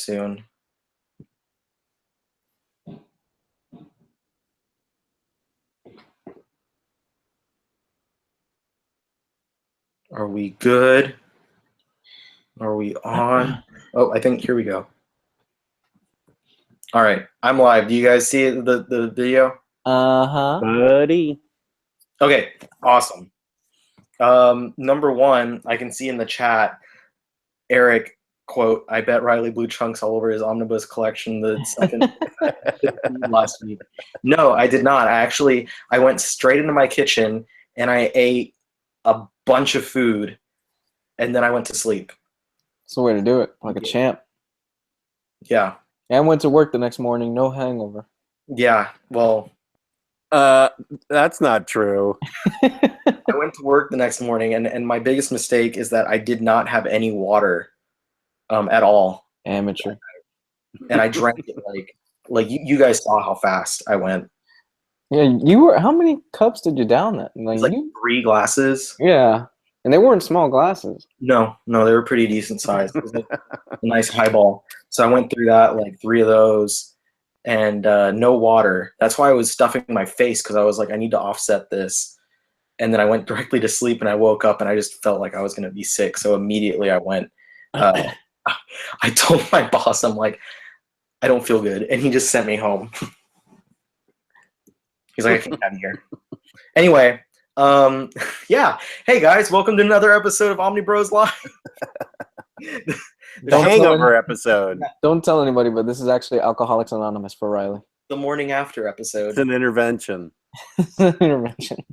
soon. Are we good? Are we on? Oh, I think here we go. All right, I'm live. Do you guys see the video? Buddy. Okay, awesome. Number one, I can see in the chat, Eric, quote, I bet Riley blew chunks all over his Omnibus collection the second last week. No, I did not. I went straight into my kitchen and I ate a bunch of food and then I went to sleep. That's the way to do it, like a champ. Yeah. And went to work the next morning, no hangover. Yeah, well. That's not true. I went to work the next morning, and my biggest mistake is that I did not have any water at all. Amateur. And I drank it like you guys saw how fast I went. Yeah, you were. How many cups did you down that? Like 3 glasses. Yeah, and they weren't small glasses. No, they were pretty decent size. It was like a nice highball. So I went through that, like 3 of those, and no water. That's why I was stuffing my face, because I was like, I need to offset this. And then I went directly to sleep, and I woke up, and I just felt like I was going to be sick. So immediately I went. I told my boss, I'm like, I don't feel good, and he just sent me home. He's like, I can't have you here. Anyway, yeah. Hey guys, welcome to another episode of Omnibros Live. The hangover episode. Don't tell anybody, but this is actually Alcoholics Anonymous for Riley. The morning after episode. It's an intervention. Intervention.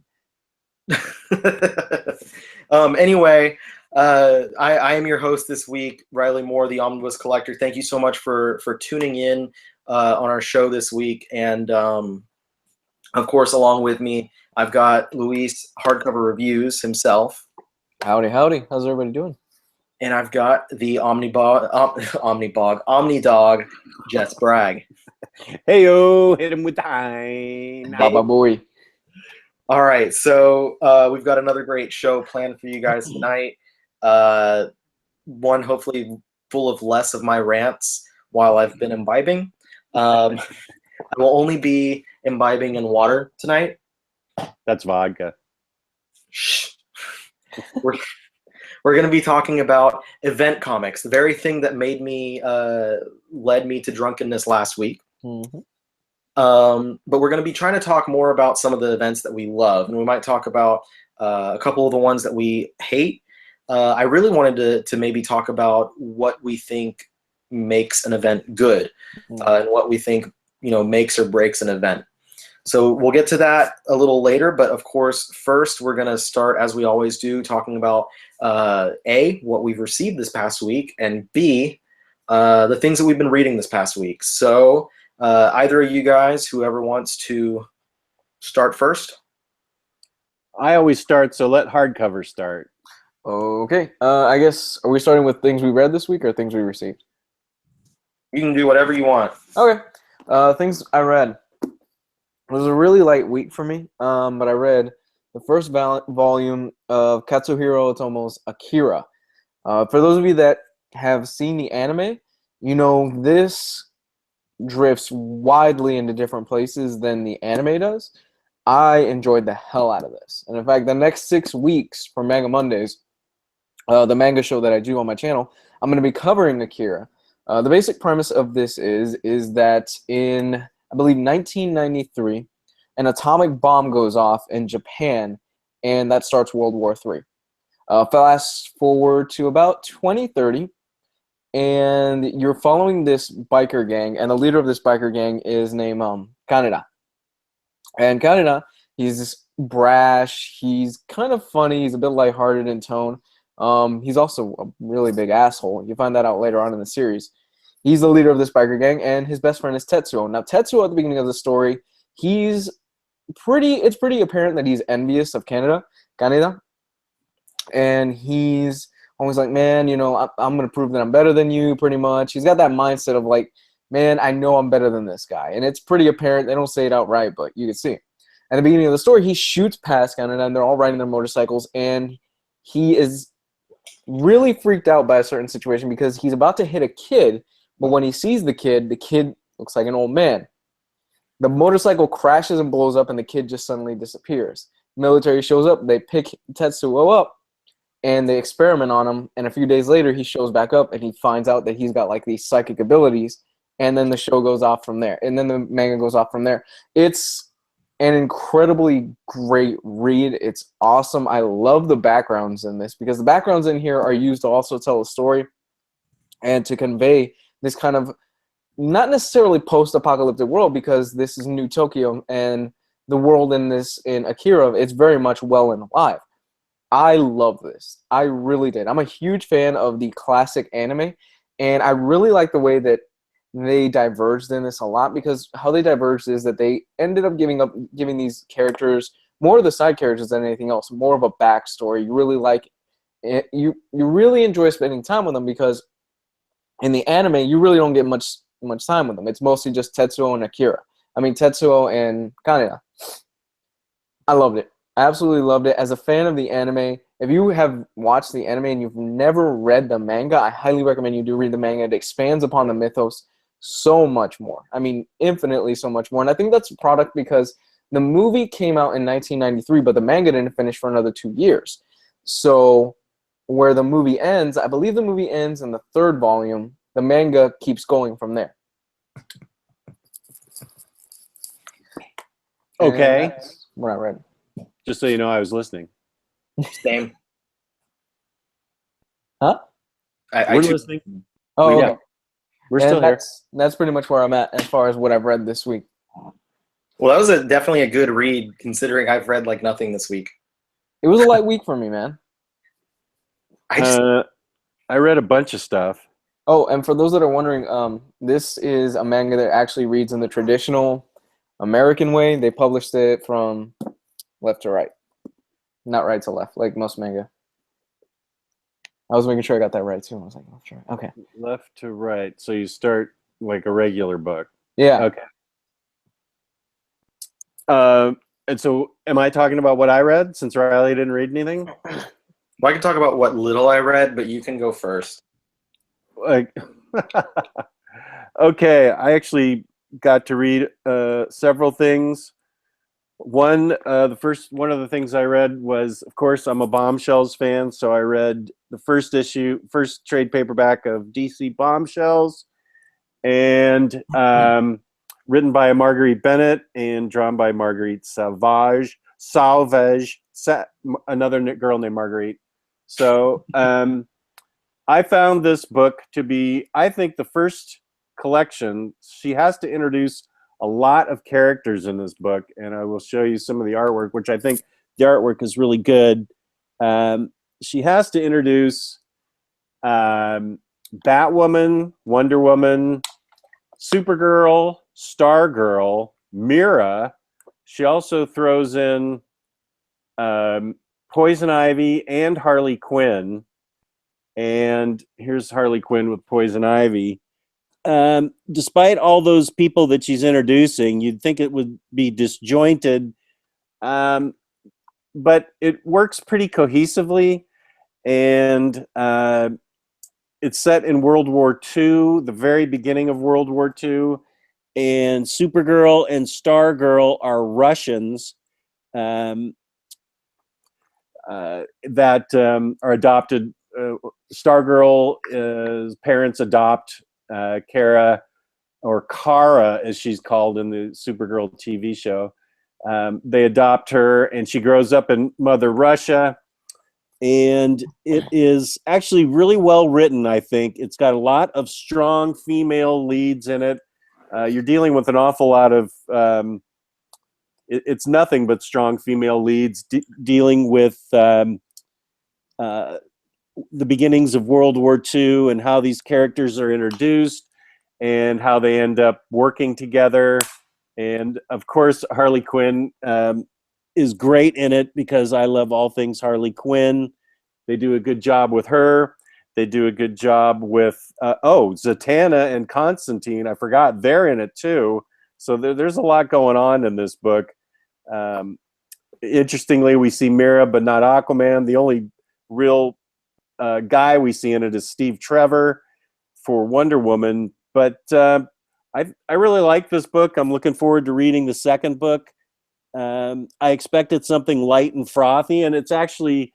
Anyway, I am your host this week, Riley Moore, the Omnibus Collector. Thank you so much for tuning in on our show this week. And of course, along with me, I've got Luis, Hardcover Reviews himself. Howdy, howdy. How's everybody doing? And I've got the Omnidog, Jess Bragg. Hey yo, hit him with time. Baba boy. All right, so we've got another great show planned for you guys tonight. One hopefully full of less of my rants while I've been imbibing. I will only be imbibing in water tonight. That's vodka. Shh. We're going to be talking about event comics, the very thing that led me to drunkenness last week. Mm-hmm. But we're going to be trying to talk more about some of the events that we love, and we might talk about a couple of the ones that we hate. I really wanted to maybe talk about what we think makes an event good, and what we think makes or breaks an event. So we'll get to that a little later, but of course, first we're going to start, as we always do, talking about A, what we've received this past week, and B, the things that we've been reading this past week. So either of you guys, whoever wants to start first. I always start, so let Hardcover start. Okay. I guess, are we starting with things we read this week or things we received? You can do whatever you want. Okay. Things I read. It was a really light week for me, but I read the first volume of Katsuhiro Otomo's Akira. For those of you that have seen the anime, this drifts widely into different places than the anime does. I enjoyed the hell out of this. And in fact, the next 6 weeks for Manga Mondays, the manga show that I do on my channel, I'm going to be covering Akira. The basic premise of this is that in, I believe, 1993, an atomic bomb goes off in Japan, and that starts World War III. Fast forward to about 2030, and you're following this biker gang, and the leader of this biker gang is named Kaneda. And Kaneda, he's brash, he's kind of funny, he's a bit lighthearted in tone. He's also a really big asshole. You find that out later on in the series. He's the leader of this biker gang, and his best friend is Tetsuo. Now, Tetsuo, at the beginning of the story, it's pretty apparent that he's envious of Kaneda, and he's always like, man, I'm going to prove that I'm better than you, pretty much. He's got that mindset of like, man, I know I'm better than this guy, and it's pretty apparent. They don't say it outright, but you can see it. At the beginning of the story, he shoots past Kaneda, and they're all riding their motorcycles, and he is really freaked out by a certain situation because he's about to hit a kid But when he sees the kid looks like an old man. The motorcycle crashes and blows up, and the kid just suddenly disappears. Military shows up, they pick Tetsuo up, and they experiment on him, and a few days later he shows back up and he finds out that he's got like these psychic abilities, and then the show goes off from there, and then the manga goes off from there. It's an incredibly great read. It's awesome. I love the backgrounds in this, because the backgrounds in here are used to also tell a story and to convey this kind of not necessarily post-apocalyptic world, because this is New Tokyo, and the world in Akira, it's very much well and alive. I love this. I really did. I'm a huge fan of the classic anime, and I really like the way that they diverged in this a lot, because how they diverged is that they ended up giving these characters, more of the side characters than anything else, more of a backstory. You really like it, you really enjoy spending time with them, because in the anime you really don't get much time with them. It's mostly just Tetsuo and Akira. I mean, Tetsuo and Kaneda. I loved it. I absolutely loved it. As a fan of the anime, if you have watched the anime and you've never read the manga, I highly recommend you do read the manga. It expands upon the mythos so much more. I mean, infinitely so much more. And I think that's a product because the movie came out in 1993, but the manga didn't finish for another 2 years. So where the movie ends, I believe the movie ends in the 3rd volume. The manga keeps going from there. Okay. And that's what I read. Just so you know, I was listening. Same. Huh? We're listening. Oh, Yeah. okay. We're still here. That's pretty much where I'm at as far as what I've read this week. Well, that was definitely a good read, considering I've read like nothing this week. It was a light week for me, man. I read a bunch of stuff. Oh, and for those that are wondering, this is a manga that actually reads in the traditional American way. They published it from left to right, not right to left, like most manga. I was making sure I got that right too. I was like, left to right. Okay. Left to right. So you start like a regular book. Yeah. Okay. And so am I talking about what I read, since Riley didn't read anything? Well, I can talk about what little I read, but you can go first. Like, okay, I actually got to read several things. One of the things I read was, of course, I'm a Bombshells fan, so I read the first trade paperback of DC Bombshells, and written by Marguerite Bennett and drawn by Marguerite Salvage, another girl named Marguerite. So I found this book to be, I think, the first collection. She has to introduce a lot of characters in this book, and I will show you some of the artwork, which I think the artwork is really good. She has to introduce Batwoman, Wonder Woman, Supergirl, Stargirl, Mira. She also throws in Poison Ivy and Harley Quinn. And here's Harley Quinn with Poison Ivy. Despite all those people that she's introducing, you'd think it would be disjointed, but it works pretty cohesively. And it's set in World War II, the very beginning of World War II. And Supergirl and Stargirl are Russians that are adopted. Stargirl's parents adopt Kara, or Kara as she's called in the Supergirl TV show. They adopt her, and she grows up in Mother Russia. And it is actually really well written, I think. It's got a lot of strong female leads in it. You're dealing with an awful lot of it's nothing but strong female leads dealing with the beginnings of World War II and how these characters are introduced and how they end up working together. And of course, Harley Quinn is great in it, because I love all things Harley Quinn. They do a good job with her. They do a good job with Zatanna and Constantine. I forgot, they're in it too. So there's a lot going on in this book. Interestingly, we see Mira, but not Aquaman. The only real guy we see in it is Steve Trevor for Wonder Woman, But I really like this book. I'm looking forward to reading the second book. I expected something light and frothy, and it's actually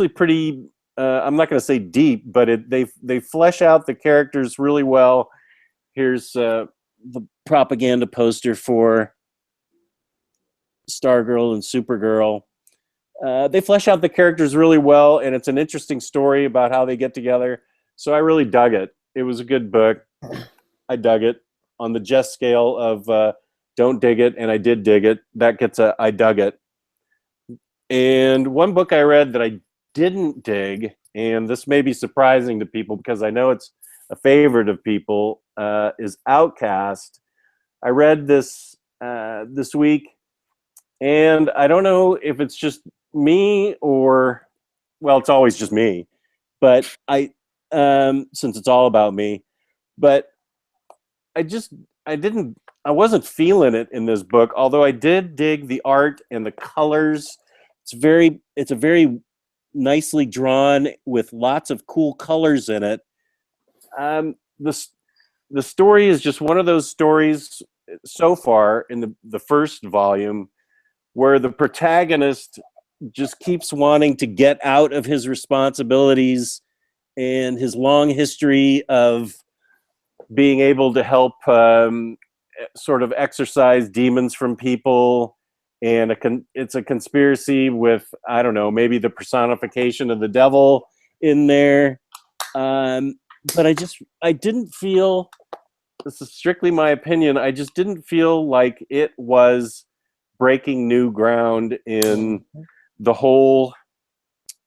pretty. I'm not going to say deep, but they flesh out the characters really well. Here's the propaganda poster for Stargirl and Supergirl. They flesh out the characters really well, and it's an interesting story about how they get together. So I really dug it. It was a good book. I dug it. On the Jess scale of don't dig it, and I did dig it, that gets a I dug it. And one book I read that I didn't dig, and this may be surprising to people because I know it's a favorite of people, is Outcast. I read this this week, and I don't know if it's just me or, well, it's always just me, but since it's all about me, but I wasn't feeling it in this book, although I did dig the art and the colors. It's a very nicely drawn with lots of cool colors in it. The story is just one of those stories so far in the first volume where the protagonist just keeps wanting to get out of his responsibilities and his long history of being able to help sort of exorcise demons from people. And it's a conspiracy with, I don't know, maybe the personification of the devil in there. But I didn't feel, this is strictly my opinion, I just didn't feel like it was breaking new ground in the whole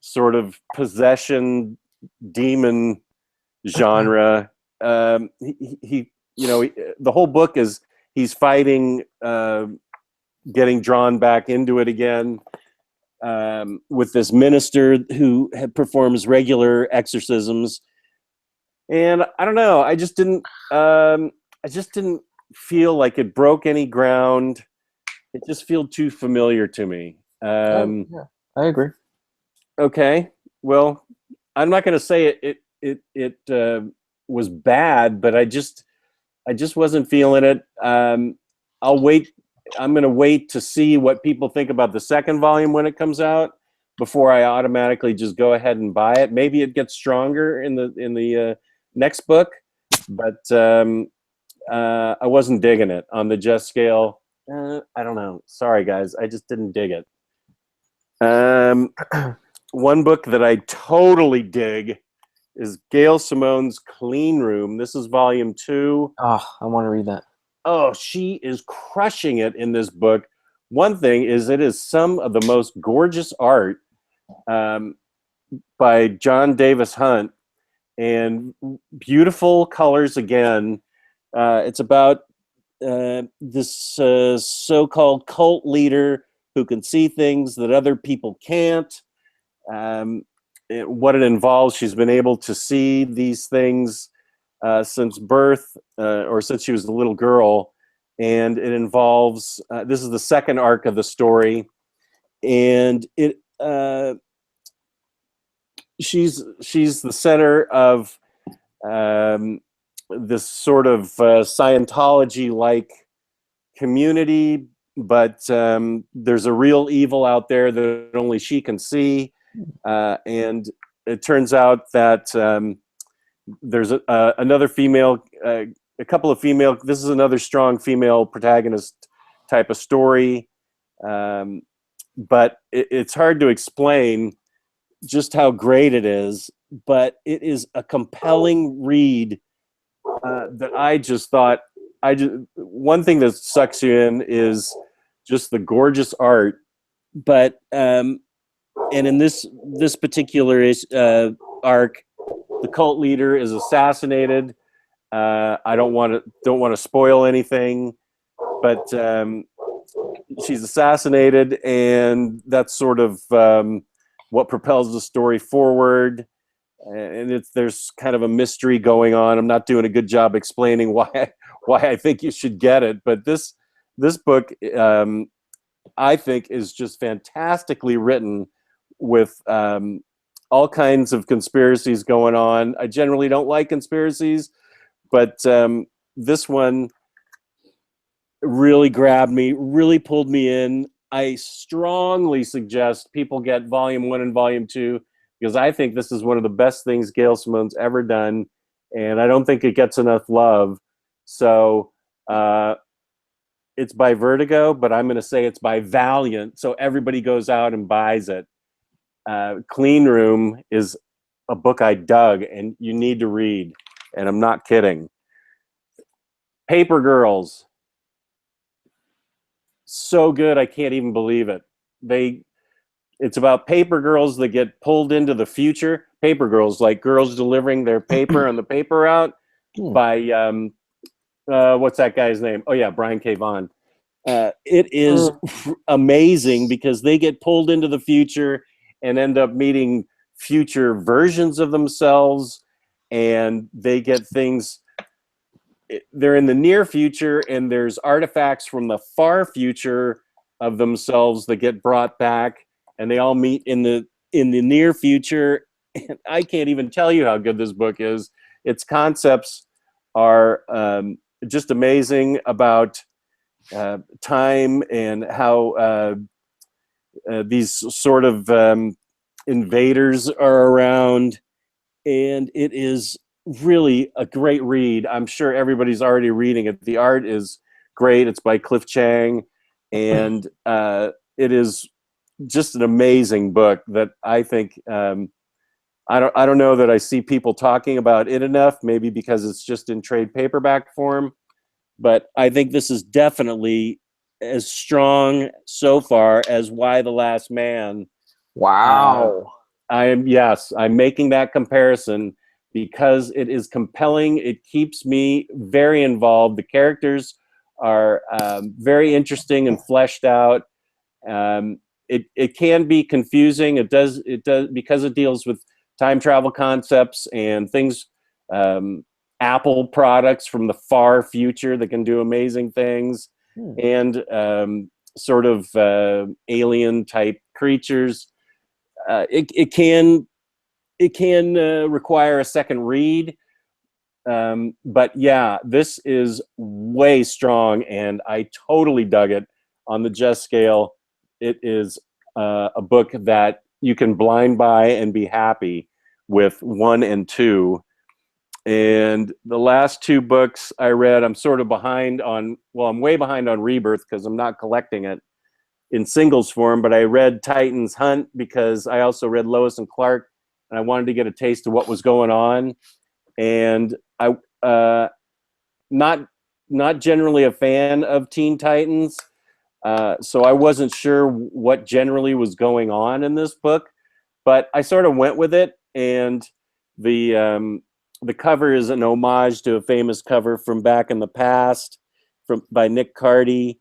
sort of possession demon genre. He the whole book is he's fighting, getting drawn back into it again, with this minister who performs regular exorcisms. And I don't know, I just didn't feel like it broke any ground. It just felt too familiar to me. Yeah, I agree. Okay, well, I'm not going to say it was bad, but I just wasn't feeling it. I'll wait. I'm going to wait to see what people think about the second volume when it comes out before I automatically just go ahead and buy it. Maybe it gets stronger in the next book, but I wasn't digging it on the Jess scale. I don't know. Sorry, guys. I just didn't dig it. One book that I totally dig is Gail Simone's Clean Room. This is volume 2. Oh, I want to read that. Oh, she is crushing it in this book. One thing is it is some of the most gorgeous art by John Davis Hunt, and beautiful colors again. It's about this so-called cult leader who can see things that other people can't. What it involves, she's been able to see these things since birth, or since she was a little girl, and it involves, this is the second arc of the story, and she's the center of this sort of Scientology-like community, but there's a real evil out there that only she can see, and it turns out that there's another female, a couple of female, this is another strong female protagonist type of story, but it's hard to explain just how great it is, but it is a compelling read that I just thought, one thing that sucks you in is just the gorgeous art, but and in this particular arc, the cult leader is assassinated. I don't want to spoil anything, but she's assassinated, and that's sort of what propels the story forward. And there's kind of a mystery going on. I'm not doing a good job explaining why I think you should get it, but this book, I think, is just fantastically written with all kinds of conspiracies going on. I generally don't like conspiracies, but this one really grabbed me, really pulled me in. I strongly suggest people get Volume 1 and Volume 2 because I think this is one of the best things Gail Simone's ever done, and I don't think it gets enough love. So it's by Vertigo, but I'm going to say it's by Valiant, so everybody goes out and buys it. Clean Room is a book I dug, and you need to read, and I'm not kidding. Paper Girls. So good, I can't even believe it. It's about paper girls that get pulled into the future. Paper girls, like girls delivering their paper on the paper route by what's that guy's name? Oh yeah, Brian K. Vaughan. It is amazing because they get pulled into the future and end up meeting future versions of themselves, and they get things. They're in the near future, and there's artifacts from the far future of themselves that get brought back, and they all meet in the near future. And I can't even tell you how good this book is. Its concepts are just amazing about time and how these sort of invaders are around, and it is really a great read. I'm sure everybody's already reading it. The art is great. It's by Cliff Chang, and it is just an amazing book that I think I don't know that I see people talking about it enough, maybe because it's just in trade paperback form, but I think this is definitely as strong so far as Why the Last Man. Wow. I'm making that comparison because it is compelling. It keeps me very involved. The characters are very interesting and fleshed out. It can be confusing. It does because it deals with time travel concepts and things, Apple products from the far future that can do amazing things, and sort of alien type creatures. It can require a second read, but yeah, this is way strong, and I totally dug it on the Just scale. It is a book that you can blind buy and be happy with 1 and 2. And the last 2 books I read, I'm sort of behind on. Well, I'm way behind on Rebirth because I'm not collecting it in singles form, but I read Titan's Hunt because I also read Lois and Clark, and I wanted to get a taste of what was going on. And I not generally a fan of Teen Titans, so I wasn't sure what generally was going on in this book, but I sort of went with it. And the cover is an homage to a famous cover from back in the past, by Nick Cardy,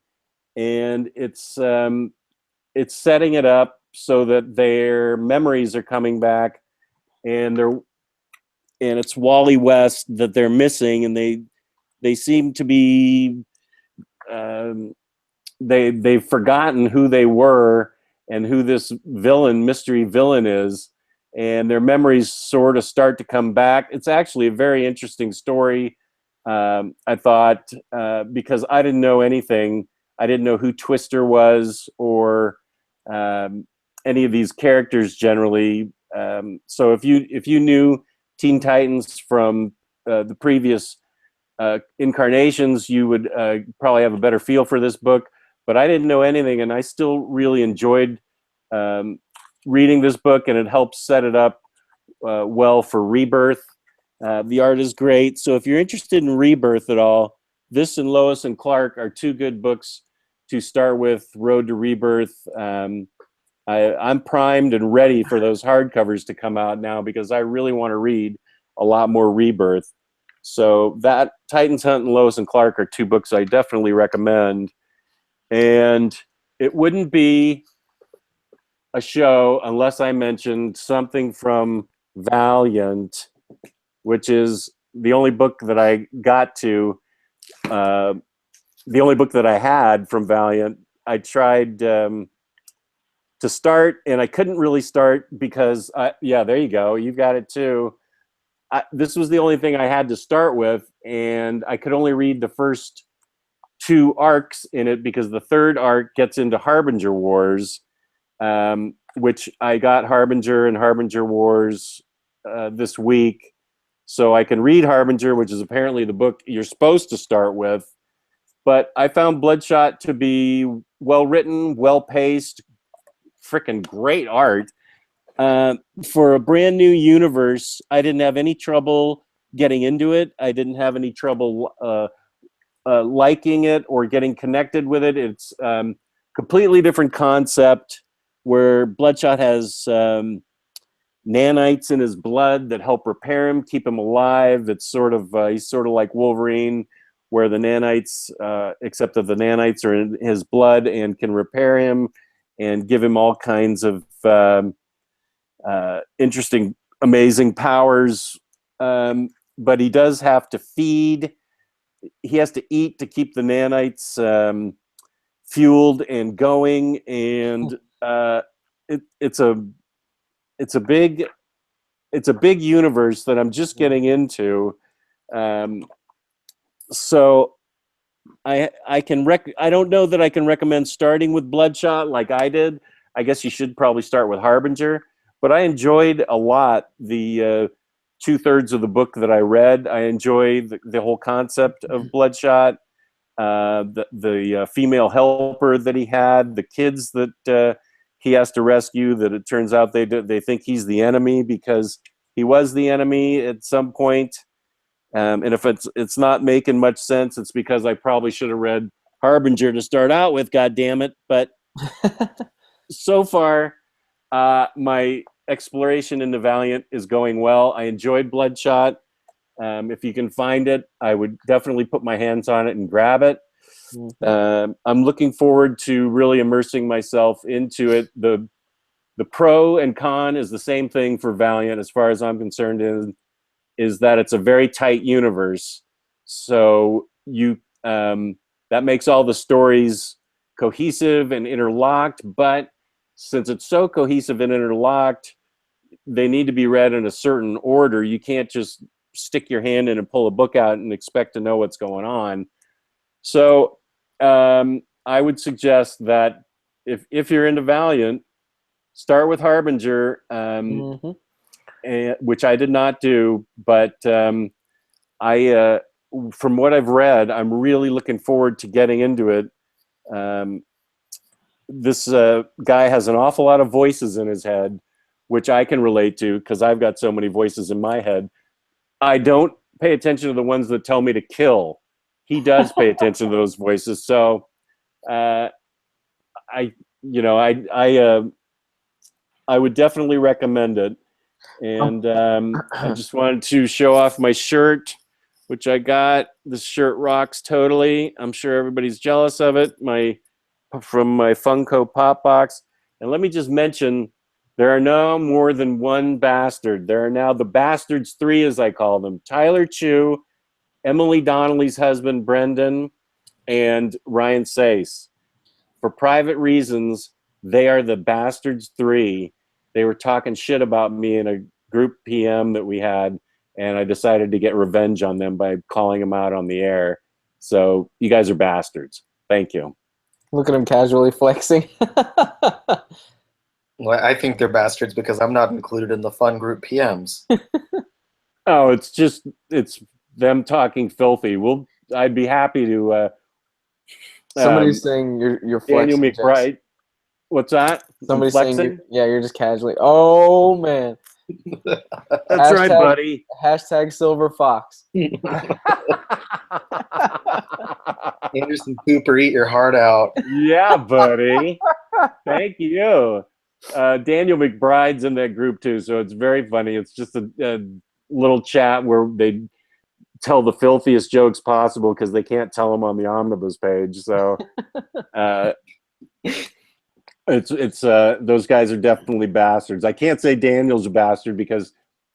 and it's setting it up so that their memories are coming back, and it's Wally West that they're missing, and they seem to be they've forgotten who they were and who this mystery villain is, and their memories sort of start to come back. It's actually a very interesting story, I thought, because I didn't know anything. I didn't know who Twister was or any of these characters generally. So if you knew Teen Titans from the previous incarnations, you would probably have a better feel for this book. But I didn't know anything, and I still really enjoyed reading this book, and it helps set it up well for Rebirth. The art is great. So if you're interested in Rebirth at all, this and Lois and Clark are 2 good books to start with. Road to Rebirth. I'm primed and ready for those hardcovers to come out now because I really want to read a lot more Rebirth. So that Titans Hunt and Lois and Clark are 2 books I definitely recommend. And it wouldn't be a show unless I mentioned something from Valiant, which is the only book that I got to, the only book that I had from Valiant. I tried to start, and I couldn't really start because, yeah, there you go. You've got it too. This was the only thing I had to start with, and I could only read the first 2 arcs in it because the 3rd arc gets into Harbinger Wars, which I got Harbinger and Harbinger Wars this week. So I can read Harbinger, which is apparently the book you're supposed to start with. But I found Bloodshot to be well-written, well-paced, freaking great art. For a brand new universe, I didn't have any trouble getting into it. I didn't have any trouble liking it or getting connected with it. It's completely different concept where Bloodshot has nanites in his blood that help repair him, keep him alive. It's sort of he's sort of like Wolverine, where the nanites, except that the nanites are in his blood and can repair him and give him all kinds of interesting, amazing powers. But he does have to feed. He has to eat to keep the nanites fueled and going. And it's a big universe that I'm just getting into. So I don't know that I can recommend starting with Bloodshot like I did. I guess you should probably start with Harbinger, but I enjoyed a lot the 2/3 of the book that I read. I enjoy the whole concept of Bloodshot, the female helper that he had, the kids that he has to rescue, that it turns out they think he's the enemy because he was the enemy at some point. And if it's not making much sense, it's because I probably should have read Harbinger to start out with, God damn it. But so far, my exploration into Valiant is going well. I enjoyed Bloodshot. If you can find it, I would definitely put my hands on it and grab it. I'm looking forward to really immersing myself into it. The pro and con is the same thing for Valiant, as far as I'm concerned, is that it's a very tight universe. So that makes all the stories cohesive and interlocked, but since it's so cohesive and interlocked, they need to be read in a certain order. You can't just stick your hand in and pull a book out and expect to know what's going on. So I would suggest that if you're into Valiant, start with Harbinger, which I did not do, but I from what I've read, I'm really looking forward to getting into it. This guy has an awful lot of voices in his head, which I can relate to because I've got so many voices in my head. I don't pay attention to the ones that tell me to kill. He does pay attention to those voices. So I would definitely recommend it. And I just wanted to show off my shirt, which I got. This shirt rocks totally. I'm sure everybody's jealous of it. From my Funko Pop box. And let me just mention, there are no more than one bastard. There are now the Bastards 3, as I call them. Tyler Chu, Emily Donnelly's husband, Brendan, and Ryan Sace. For private reasons, they are the Bastards 3. They were talking shit about me in a group PM that we had, and I decided to get revenge on them by calling them out on the air. So you guys are bastards. Thank you. Look at him casually flexing. Well, I think they're bastards because I'm not included in the fun group PMs. Oh, it's them talking filthy. I'd be happy to. Somebody's saying you're flexing. Daniel McBride. Jess. What's that? Somebody's saying you're just casually. Oh man. That's right, buddy. Hashtag Silver Fox. Anderson Cooper, eat your heart out. Yeah, buddy. Thank you. Daniel McBride's in that group too, so it's very funny. It's just a little chat where they tell the filthiest jokes possible because they can't tell them on the Omnibus page. So it's those guys are definitely bastards. I can't say Daniel's a bastard because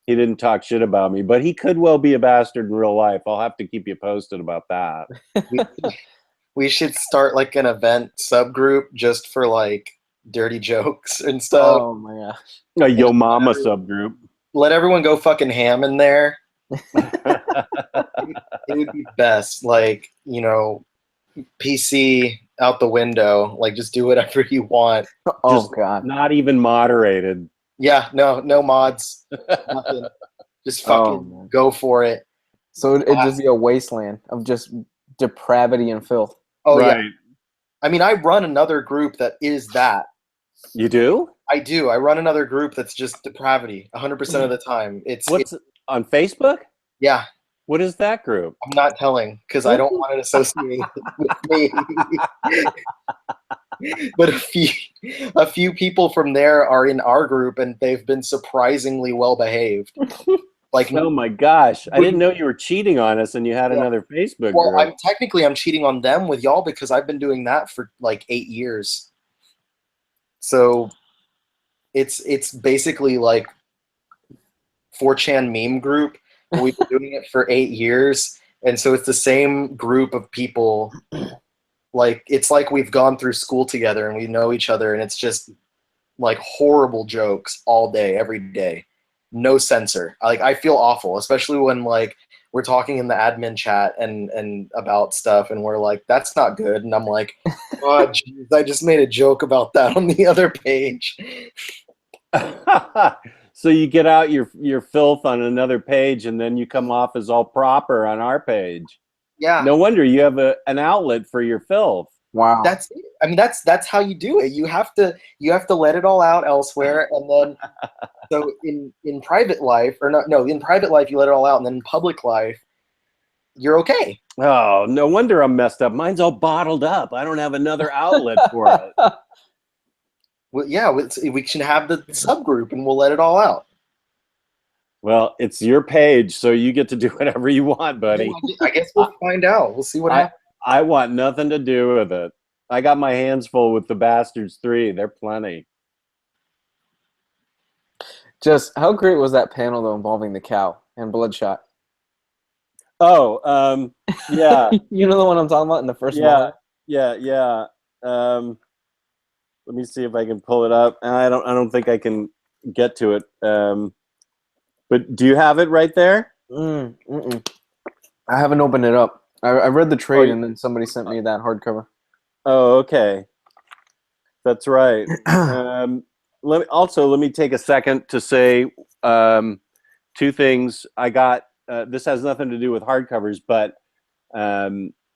he didn't talk shit about me, but he could well be a bastard in real life. I'll have to keep you posted about that. We should start like an event subgroup just for like dirty jokes and stuff. Oh my gosh. A Yo Mama subgroup. Let everyone go fucking ham in there. It would be best. Like, you know, PC out the window. Like, just do whatever you want. Oh Just god. not even moderated. Yeah, no mods. Nothing. Just fucking man. go for it. So it'd just be a wasteland of just depravity and filth. Oh Right. yeah. I mean, I run another group that is that. You do? I do. I run another group that's just depravity 100% of the time. What's on Facebook? Yeah. What is that group? I'm not telling because I don't want it associated with me. But a few people from there are in our group, and they've been surprisingly well behaved. Like, Oh my gosh! I didn't know you were cheating on us, and you had another Facebook well, group. I'm cheating on them with y'all because I've been doing that for like 8 years. So it's basically like 4chan meme group. We've been doing it for 8 years, and so it's the same group of people. Like, it's like we've gone through school together and we know each other, and it's just like horrible jokes all day, every day. No censor. Like, I feel awful, especially when like we're talking in the admin chat and about stuff, and we're like, that's not good. And I'm like, oh, geez, I just made a joke about that on the other page. So you get out your filth on another page, and then you come off as all proper on our page. Yeah. No wonder you have an outlet for your filth. Wow. That's it. I mean, that's how you do it. You have to let it all out elsewhere, and then so in private life, or no, in private life you let it all out, and then in public life you're okay. Oh, no wonder I'm messed up. Mine's all bottled up. I don't have another outlet for it. Well, yeah, we should have the subgroup, and we'll let it all out. Well, it's your page, so you get to do whatever you want, buddy. I guess we'll find out. We'll see what happens. I want nothing to do with it. I got my hands full with the Bastards 3. They're plenty. Just how great was that panel though involving the cow and Bloodshot? Oh, yeah. You know the one I'm talking about in the first volume? Yeah. Let me see if I can pull it up. I don't think I can get to it. But do you have it right there? I haven't opened it up. I read the trade and then somebody sent me that hardcover. Oh, okay. That's right. Let me take a second to say two things. I got this has nothing to do with hardcovers, but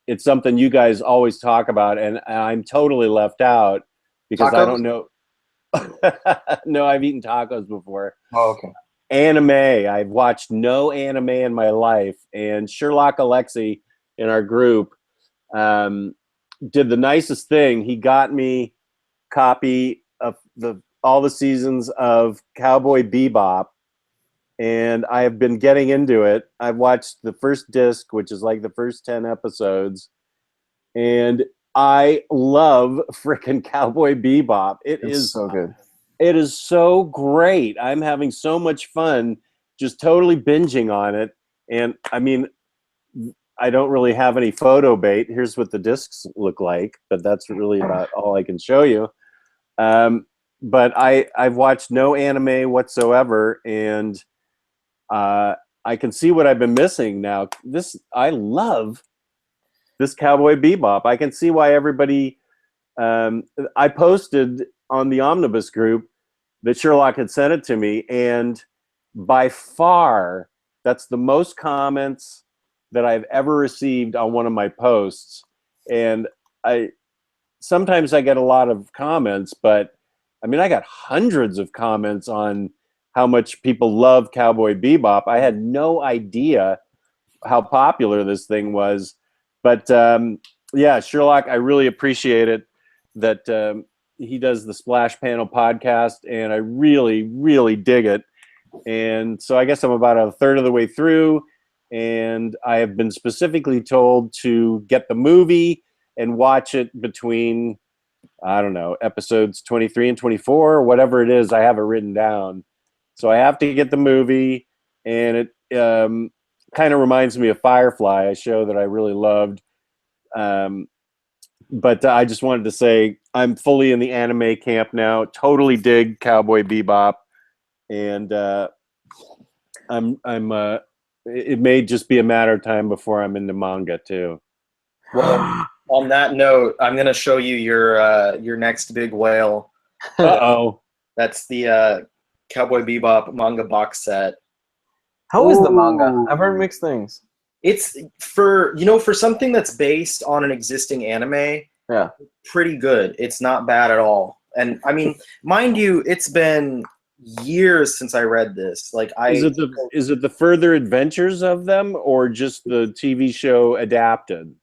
it's something you guys always talk about, and I'm totally left out because Tacos? I don't know. No, I've eaten tacos before. Oh, okay. Anime. I've watched no anime in my life, and Sherlock Alexi in our group did the nicest thing. He got me a copy of all the seasons of Cowboy Bebop, and I have been getting into it. I've watched the first disc, which is like the first 10 episodes, and I love frickin' Cowboy Bebop. It's so good. It is so great. I'm having so much fun just totally binging on it. And I mean, I don't really have any photo bait. Here's what the discs look like, but that's really about all I can show you. But I've watched no anime whatsoever, and I can see what I've been missing now. I love this Cowboy Bebop. I can see why everybody. I posted on the Omnibus group that Sherlock had sent it to me, and by far, that's the most comments that I've ever received on one of my posts. And sometimes I get a lot of comments, but I mean, I got hundreds of comments on how much people love Cowboy Bebop. I had no idea how popular this thing was. But yeah, Sherlock, I really appreciate it that he does the Splash Panel podcast, and I really, really dig it. And so I guess I'm about a third of the way through, and I have been specifically told to get the movie and watch it between, I don't know, episodes 23 and 24 or whatever it is. I have it written down. So I have to get the movie, and it kind of reminds me of Firefly, a show that I really loved. but I just wanted to say I'm fully in the anime camp now. Totally dig Cowboy Bebop, and it may just be a matter of time before I'm into manga too. Well, on that note, I'm gonna show you your next big whale. Uh-oh. That's the Cowboy Bebop manga box set. How is the manga? Ooh. I've heard mixed things. It's for something that's based on an existing anime, Yeah. pretty good. It's not bad at all. And I mean, mind you, it's been years since I read this. Like Is it the further adventures of them, or just the TV show adapted?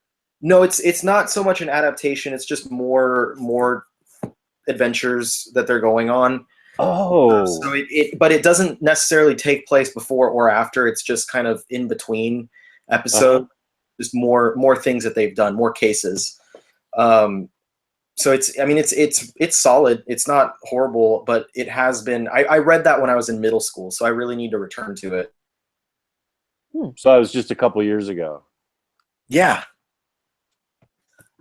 No, it's not so much an adaptation. It's just more adventures that they're going on. Oh, So but it doesn't necessarily take place before or after. It's just kind of in between episodes. Just more things that they've done, more cases. So it's solid. It's not horrible, but it has been. I read that when I was in middle school, so I really need to return to it. so that was just a couple years ago. Yeah,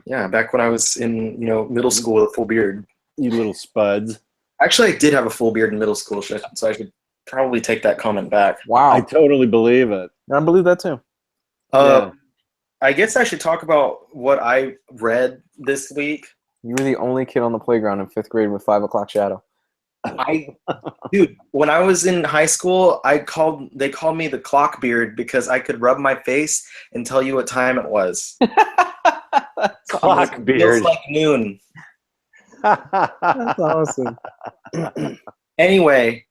back when I was in middle school with a full beard. You little spuds. Actually, I did have a full beard in middle school, so I should probably take that comment back. Wow. I totally believe it. I believe that too. Yeah. I guess I should talk about what I read this week. You were the only kid on the playground in 5th grade with 5 o'clock shadow. Dude, when I was in high school, they called me the clock beard because I could rub my face and tell you what time it was. Clock It beard. feels like noon. That's awesome. Anyway,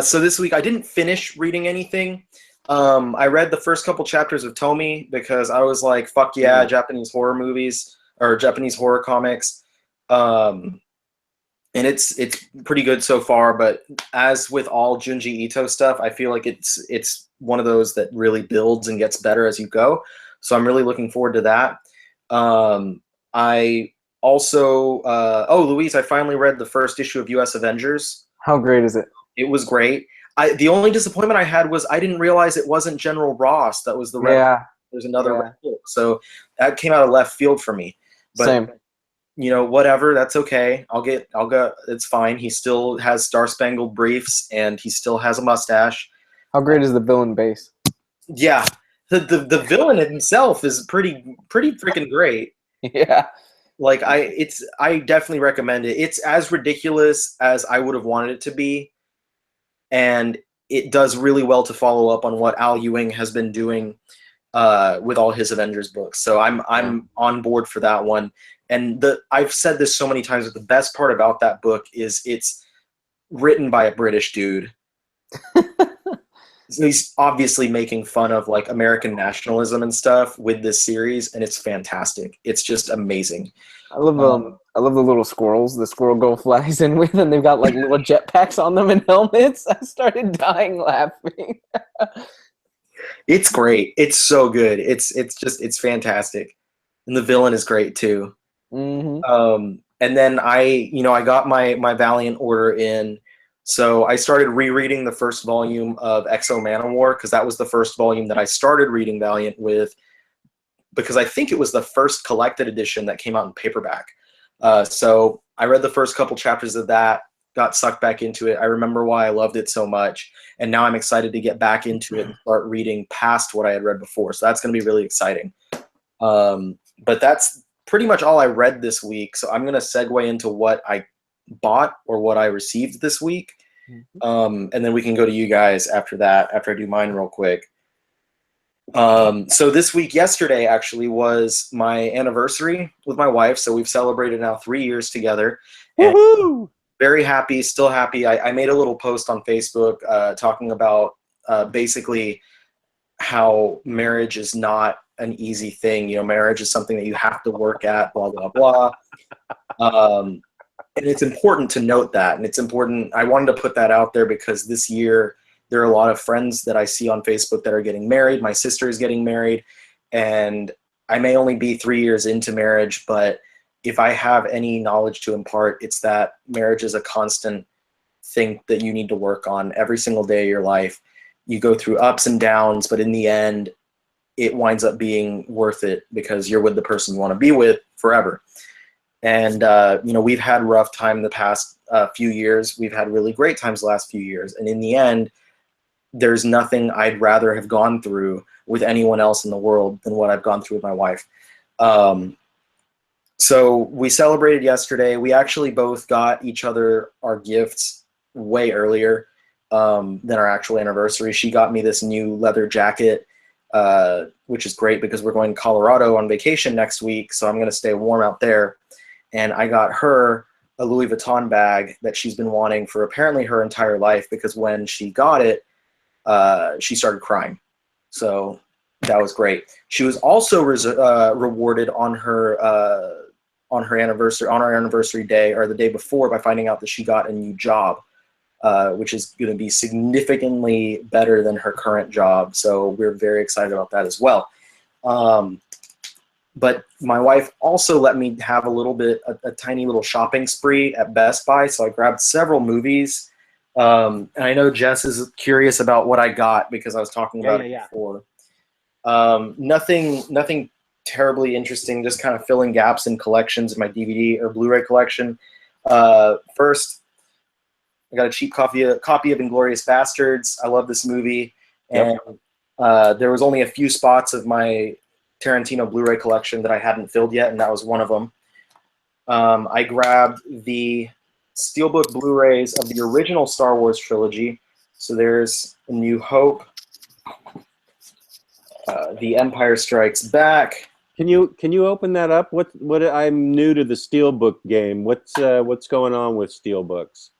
so this week I didn't finish reading anything. I read the first couple chapters of Tomy because I was like, fuck yeah, Japanese horror movies or Japanese horror comics. And it's pretty good so far, but as with all Junji Ito stuff, I feel like it's one of those that really builds and gets better as you go. So I'm really looking forward to that. I also Louise, I finally read the first issue of US Avengers. How great is it? It was great. The only disappointment I had was I didn't realize it wasn't General Ross that was the Red. Yeah. There's another Red Hulk. So that came out of left field for me. But Same. Whatever, that's okay. I'll go. It's fine. He still has Star Spangled Briefs and he still has a mustache. How great is the villain base? Yeah. The villain himself is pretty freaking great. Yeah. Like I definitely recommend it. It's as ridiculous as I would have wanted it to be. And it does really well to follow up on what Al Ewing has been doing with all his Avengers books. So I'm on board for that one. And I've said this so many times, but the best part about that book is it's written by a British dude. So he's obviously making fun of like American nationalism and stuff with this series, and it's fantastic. It's just amazing. I love the little squirrels. The squirrel girl flies in with, and they've got like little jetpacks on them and helmets. I started dying laughing. It's great. It's so good. It's fantastic, and the villain is great too. Mm-hmm. And then I got my Valiant order in, so I started rereading the first volume of Exo Manowar because that was the first volume that I started reading Valiant with, because I think it was the first collected edition that came out in paperback. So I read the first couple chapters of that, got sucked back into it. I remember why I loved it so much, and now I'm excited to get back into it and start reading past what I had read before. So that's going to be really exciting. But that's pretty much all I read this week. So I'm going to segue into what I bought or what I received this week. And then we can go to you guys after that, after I do mine real quick. So this week, yesterday actually, was my anniversary with my wife. So we've celebrated now 3 years together. Woohoo! Very happy, still happy. I made a little post on Facebook talking about basically how marriage is not an easy thing. Marriage is something that you have to work at, blah, blah, blah. And it's important to note that. And it's important. I wanted to put that out there because this year there are a lot of friends that I see on Facebook that are getting married. My sister is getting married. And I may only be 3 years into marriage, but if I have any knowledge to impart, it's that marriage is a constant thing that you need to work on every single day of your life. You go through ups and downs, but in the end, it winds up being worth it because you're with the person you want to be with forever. And we've had rough time the past few years. We've had really great times the last few years. And in the end, there's nothing I'd rather have gone through with anyone else in the world than what I've gone through with my wife. So we celebrated yesterday. We actually both got each other our gifts way earlier than our actual anniversary. She got me this new leather jacket, which is great because we're going to Colorado on vacation next week, so I'm going to stay warm out there. And I got her a Louis Vuitton bag that she's been wanting for apparently her entire life, because when she got it, she started crying. So that was great. She was also rewarded on her anniversary, on our anniversary day, or the day before, by finding out that she got a new job, which is going to be significantly better than her current job. So we're very excited about that as well. But my wife also let me have a tiny little shopping spree at Best Buy. So I grabbed several movies. And I know Jess is curious about what I got because I was talking about it before. Nothing terribly interesting, just kind of filling gaps in collections in my DVD or Blu-ray collection. First, I got a cheap copy of Inglourious Bastards. I love this movie. And there was only a few spots of my Tarantino Blu-ray collection that I hadn't filled yet, and that was one of them. I grabbed the Steelbook Blu-rays of the original Star Wars trilogy. So there's A New Hope, The Empire Strikes Back. Can you open that up? What I'm new to the Steelbook game. What's going on with Steelbooks?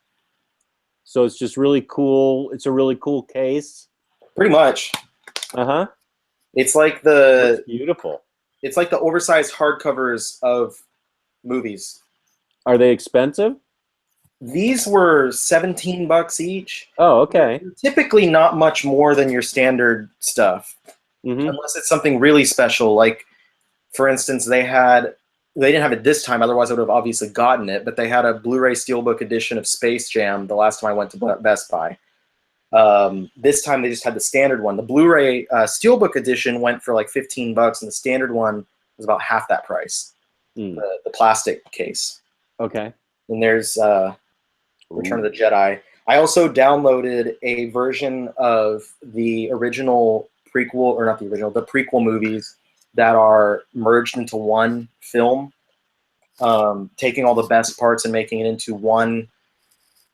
So it's just really cool. It's a really cool case. Pretty much. Uh-huh. It's like That's beautiful. It's like the oversized hardcovers of movies. Are they expensive? These were $17 each. Oh, okay. They're typically not much more than your standard stuff, unless it's something really special. Like, for instance, they didn't have it this time. Otherwise, I would have obviously gotten it. But they had a Blu-ray Steelbook edition of Space Jam the last time I went to Best Buy. This time they just had the standard one. The Blu-ray Steelbook edition went for like $15, and the standard one was about half that price. The plastic case. Okay. And there's Return of the Jedi. I also downloaded a version of the original prequel, or not the original, the prequel movies that are merged into one film, taking all the best parts and making it into one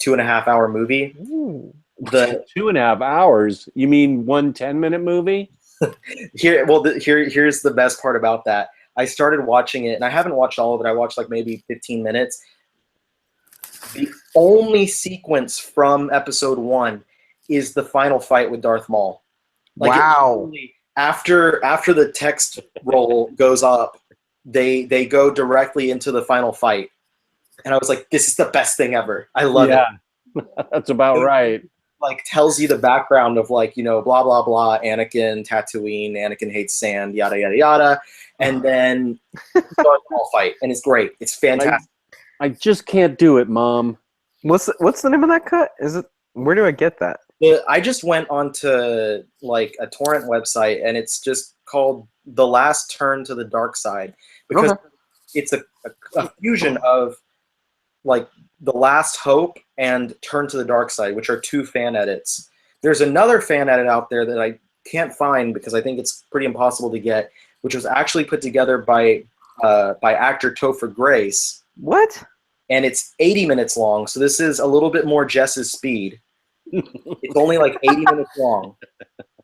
2.5-hour movie. Ooh. The 2.5 hours? You mean 1 10-minute movie? Here's the best part about that. I started watching it, and I haven't watched all of it. I watched like maybe 15 minutes. The only sequence from episode 1 is the final fight with Darth Maul. Like, wow. After the text roll goes up, they go directly into the final fight. And I was like, this is the best thing ever. I love it. That's about right. Like, tells you the background of, like, blah, blah, blah, Anakin, Tatooine, Anakin hates sand, yada, yada, yada. And then Darth Maul fight. And it's great. It's fantastic. I just can't do it, Mom. What's the name of that cut? Where do I get that? I just went onto like a torrent website, and it's just called The Last Turn to the Dark Side, because it's a fusion of like The Last Hope and Turn to the Dark Side, which are 2 fan edits. There's another fan edit out there that I can't find because I think it's pretty impossible to get, which was actually put together by actor Topher Grace. What? And it's 80 minutes long, so this is a little bit more Jess's speed. It's only like 80 minutes long,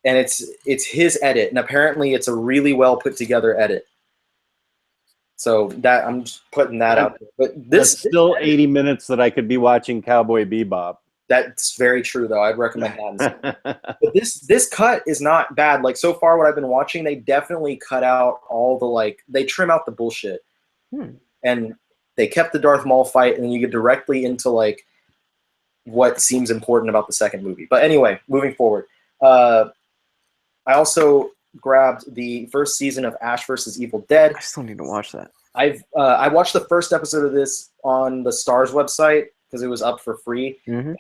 and it's his edit, and apparently it's a really well put together edit. So that I'm just putting that out there. But that's still 80 minutes that I could be watching Cowboy Bebop. That's very true, though. I'd recommend that. But this cut is not bad. Like, so far, what I've been watching, they definitely cut out all the they trim out the bullshit, and they kept the Darth Maul fight, and then you get directly into like what seems important about the second movie. But anyway, moving forward, I also grabbed the first season of Ash vs. Evil Dead. I still need to watch that. I watched the first episode of this on the Starz website because it was up for free, and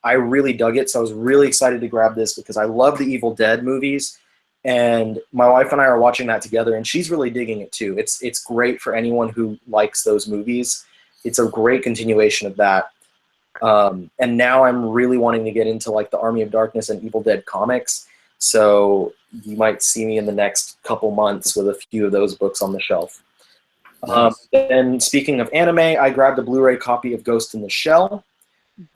I really dug it. So I was really excited to grab this because I love the Evil Dead movies, And my wife and I are watching that together, and she's really digging it too. It's great for anyone who likes those movies. It's a great continuation of that. And now I'm really wanting to get into like the Army of Darkness and Evil Dead comics. So you might see me in the next couple months with a few of those books on the shelf. And speaking of anime, I grabbed a Blu-ray copy of Ghost in the Shell.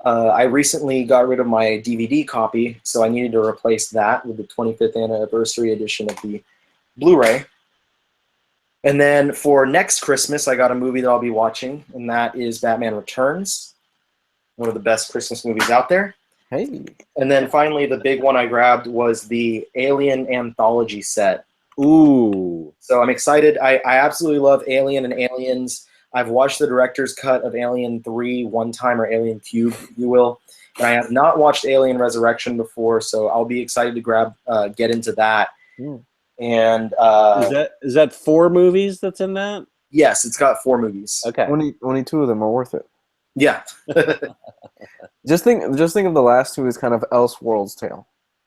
I recently got rid of my DVD copy, so I needed to replace that with the 25th anniversary edition of the Blu-ray. And then for next Christmas, I got a movie that I'll be watching, and that is Batman Returns, one of the best Christmas movies out there. Hey. And then finally, the big one I grabbed was the Alien Anthology set. Ooh. So I'm excited. I absolutely love Alien and Aliens. I've watched the director's cut of Alien 3 one time, or Alien Cube, if you will. And I have not watched Alien Resurrection before, so I'll be excited to get into that. And is that 4 movies that's in that? Yes, it's got 4 movies. Okay. Only 2 of them are worth it. Yeah. Just think of the last 2 as kind of Elseworlds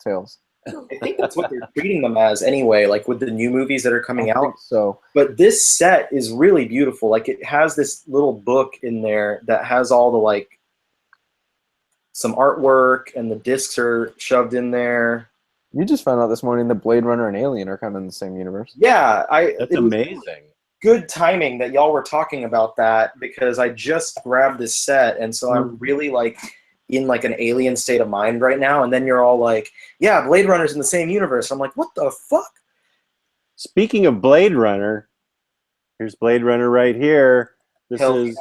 tales. I think that's what they're treating them as anyway, like with the new movies that are coming out. So, but this set is really beautiful. Like it has this little book in there that has all the like some artwork, and the discs are shoved in there. You just found out this morning that Blade Runner and Alien are kind of in the same universe. Yeah, that's amazing. Good timing that y'all were talking about that, because I just grabbed this set, and so I'm really like in like an alien state of mind right now. And then you're all like, yeah, Blade Runner's in the same universe. I'm like, what the fuck? Speaking of Blade Runner, here's Blade Runner right here. This is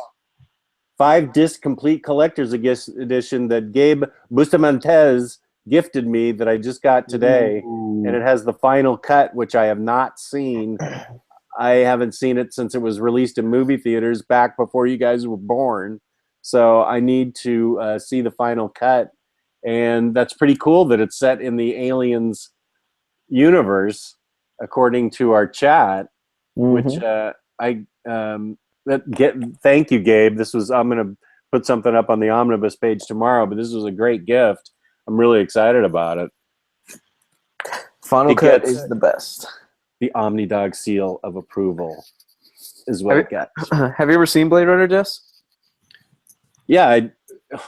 5-disc complete collector's edition that Gabe Bustamantez gifted me that I just got today. Ooh. And it has the final cut, which I have not seen. I haven't seen it since it was released in movie theaters back before you guys were born. So I need to see the final cut. And that's pretty cool that it's set in the Aliens universe, according to our chat, which thank you, Gabe. I'm going to put something up on the Omnibus page tomorrow, but this was a great gift. I'm really excited about it. Final cut is the best. The Omnidog seal of approval is what it gets. Have you ever seen Blade Runner, Jess? Yeah,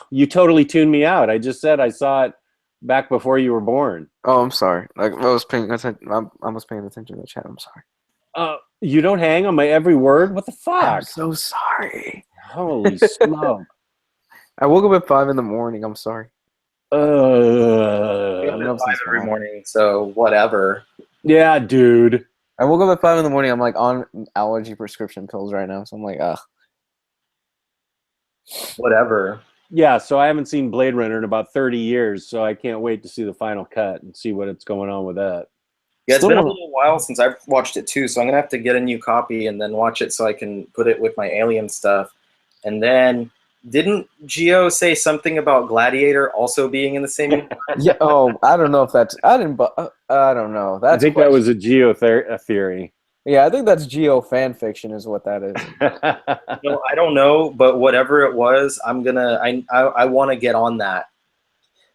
you totally tuned me out. I just said I saw it back before you were born. Oh, I'm sorry. I was paying attention. I was paying attention to the chat. I'm sorry. You don't hang on my every word? What the fuck? I'm so sorry. Holy smoke. I woke up at 5 in the morning. I'm sorry. I know 5 every morning, so whatever. Yeah, dude. I woke up at 5 in the morning. I'm like on allergy prescription pills right now, so I'm like, ugh. Whatever. Yeah, so I haven't seen Blade Runner in about 30 years, so I can't wait to see the final cut and see what's going on with that. Yeah, it's been a little while since I've watched it too, so I'm going to have to get a new copy and then watch it so I can put it with my Alien stuff. And then, didn't Gio say something about Gladiator also being in the same universe? Yeah. Oh, I don't know if that's. I don't know. That's I think that was a Geo theory. Yeah, I think that's Geo fan fiction, is what that is. No, I don't know, but whatever it was, I want to get on that,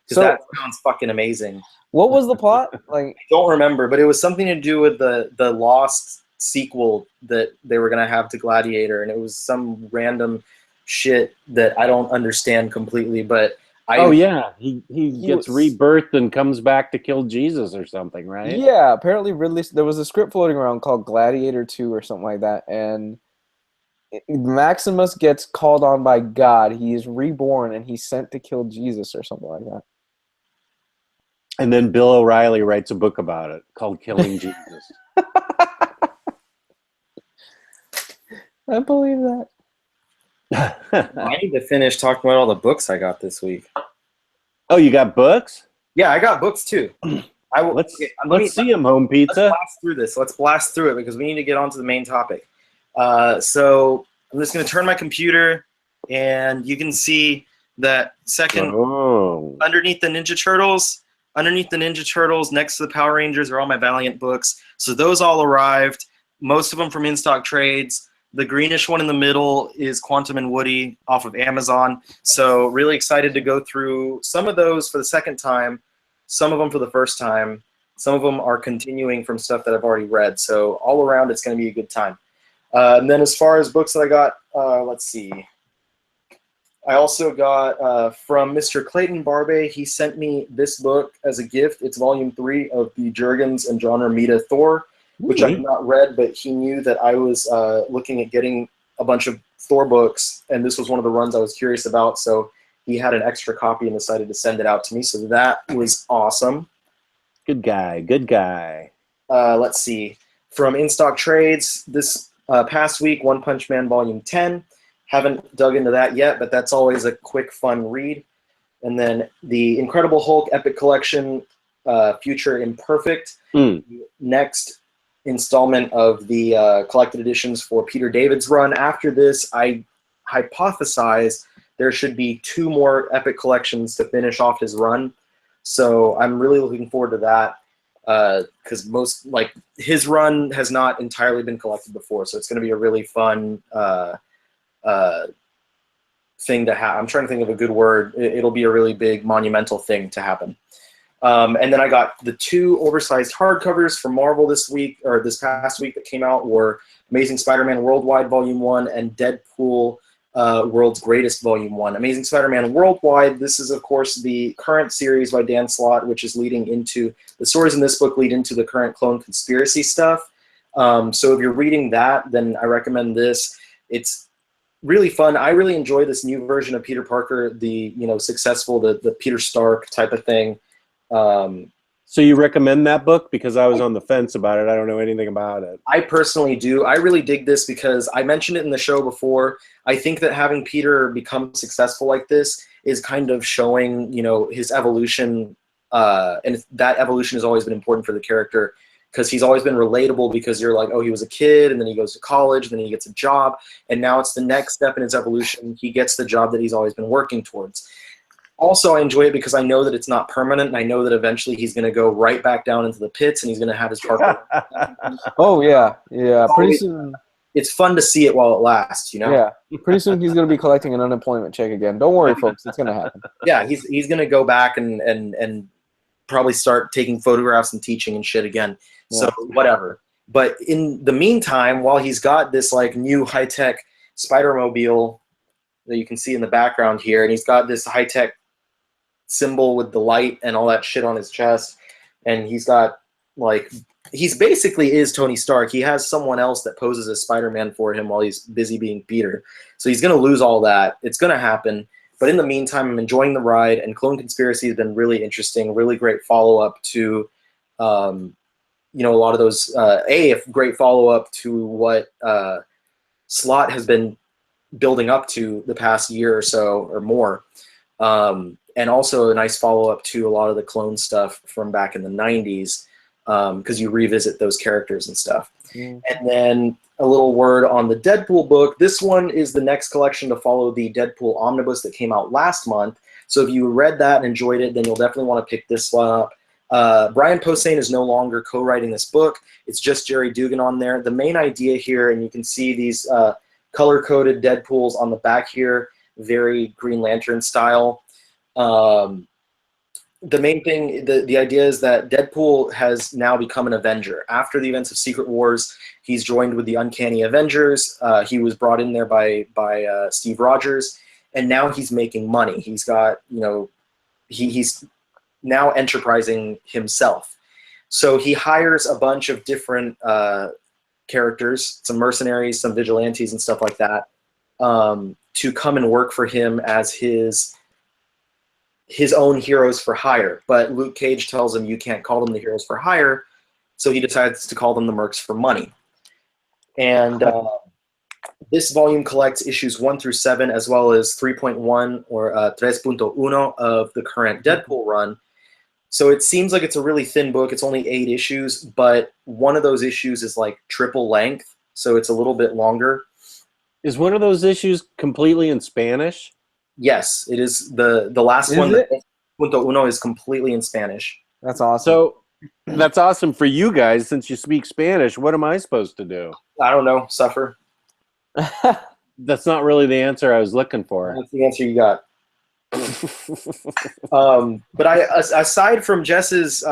because that sounds fucking amazing. What was the plot? Like, I don't remember, but it was something to do with the Lost sequel that they were gonna have to Gladiator, and it was some random shit that I don't understand completely. But he gets rebirthed and comes back to kill Jesus or something, right? Yeah, apparently there was a script floating around called Gladiator 2 or something like that, and Maximus gets called on by God. He is reborn, and he's sent to kill Jesus or something like that. And then Bill O'Reilly writes a book about it called Killing Jesus. I believe that. I need to finish talking about all the books I got this week. Oh, you got books? Yeah, I got books too. Let's see them, Home Pizza. Let's blast through it because we need to get on to the main topic. So I'm just going to turn my computer, and you can see that underneath the Ninja Turtles. Underneath the Ninja Turtles, next to the Power Rangers, are all my Valiant books. So those all arrived, most of them from In-Stock Trades. The greenish one in the middle is Quantum and Woody off of Amazon. So really excited to go through some of those for the second time, some of them for the first time. Some of them are continuing from stuff that I've already read. So all around, it's going to be a good time. And then as far as books that I got, let's see. I also got from Mr. Clayton Barbe. He sent me this book as a gift. It's volume 3 of the Jurgens and John Romita Thor, which I have not read, but he knew that I was looking at getting a bunch of Thor books, and this was one of the runs I was curious about, so he had an extra copy and decided to send it out to me, so that was awesome. Good guy, good guy. Let's see. From In Stock Trades, this past week, One Punch Man Volume 10. Haven't dug into that yet, but that's always a quick, fun read. And then the Incredible Hulk Epic Collection, Future Imperfect. Next installment of the collected editions for Peter David's run. After this, I hypothesize there should be 2 more Epic Collections to finish off his run. So I'm really looking forward to that because his run has not entirely been collected before. So it's going to be a really fun thing to have. I'm trying to think of a good word. It'll be a really big monumental thing to happen. And then I got the 2 oversized hardcovers from Marvel this week, or this past week, that came out were Amazing Spider-Man Worldwide Volume 1 and Deadpool World's Greatest Volume 1. Amazing Spider-Man Worldwide, this is, of course, the current series by Dan Slott, which is leading into, the stories in this book lead into the current clone conspiracy stuff. So if you're reading that, then I recommend this. It's really fun. I really enjoy this new version of Peter Parker, the successful, the Peter Stark type of thing. So you recommend that book? Because I was on the fence about it. I don't know anything about it. I personally do. I really dig this because I mentioned it in the show before. I think that having Peter become successful like this is kind of showing, his evolution, and that evolution has always been important for the character because he's always been relatable because you're like, oh, he was a kid, and then he goes to college, and then he gets a job, and now it's the next step in his evolution. He gets the job that he's always been working towards. Also, I enjoy it because I know that it's not permanent, and I know that eventually he's going to go right back down into the pits, and he's going to have his Parker. Oh, yeah. Pretty soon. It's fun to see it while it lasts, Yeah. Pretty soon he's going to be collecting an unemployment check again. Don't worry, folks. It's going to happen. Yeah, he's going to go back and probably start taking photographs and teaching and shit again. So whatever. But in the meantime, while he's got this new high-tech Spider-Mobile that you can see in the background here, and he's got this high-tech symbol with the light and all that shit on his chest, and he's got he's basically is Tony Stark. He has someone else that poses as Spider-Man for him while he's busy being Peter. So he's going to lose all that. It's going to happen. But in the meantime, I'm enjoying the ride, and Clone Conspiracy has been really interesting, really great follow-up to, a lot of those, a great follow-up to what Slott has been building up to the past year or so or more. And also a nice follow-up to a lot of the clone stuff from back in the 90s, because you revisit those characters and stuff. And then a little word on the Deadpool book. This one is the next collection to follow the Deadpool Omnibus that came out last month. So if you read that and enjoyed it, then you'll definitely want to pick this one up. Brian Posehn is no longer co-writing this book. It's just Jerry Dugan on there. The main idea here, and you can see these color-coded Deadpools on the back here, very Green Lantern style. The main thing, the idea is that Deadpool has now become an Avenger. After the events of Secret Wars, he's joined with the Uncanny Avengers. He was brought in there by Steve Rogers, and now he's making money. He's got, he's now enterprising himself. So he hires a bunch of different characters, some mercenaries, some vigilantes, and stuff like that, to come and work for him as his own heroes for hire. But Luke Cage tells him you can't call them the heroes for hire, so he decides to call them the mercs for money. And this volume collects issues 1 through 7, as well as 3.1 or 3.1 of the current Deadpool run. So it seems like it's a really thin book. It's only 8 issues, but one of those issues is triple length, so it's a little bit longer. Is one of those issues completely in Spanish? Yes, it is. The last Is one, it? 3.1, is completely in Spanish. That's awesome. So that's awesome for you guys since you speak Spanish. What am I supposed to do? I don't know. Suffer. That's not really the answer I was looking for. That's the answer you got. But aside from Jess's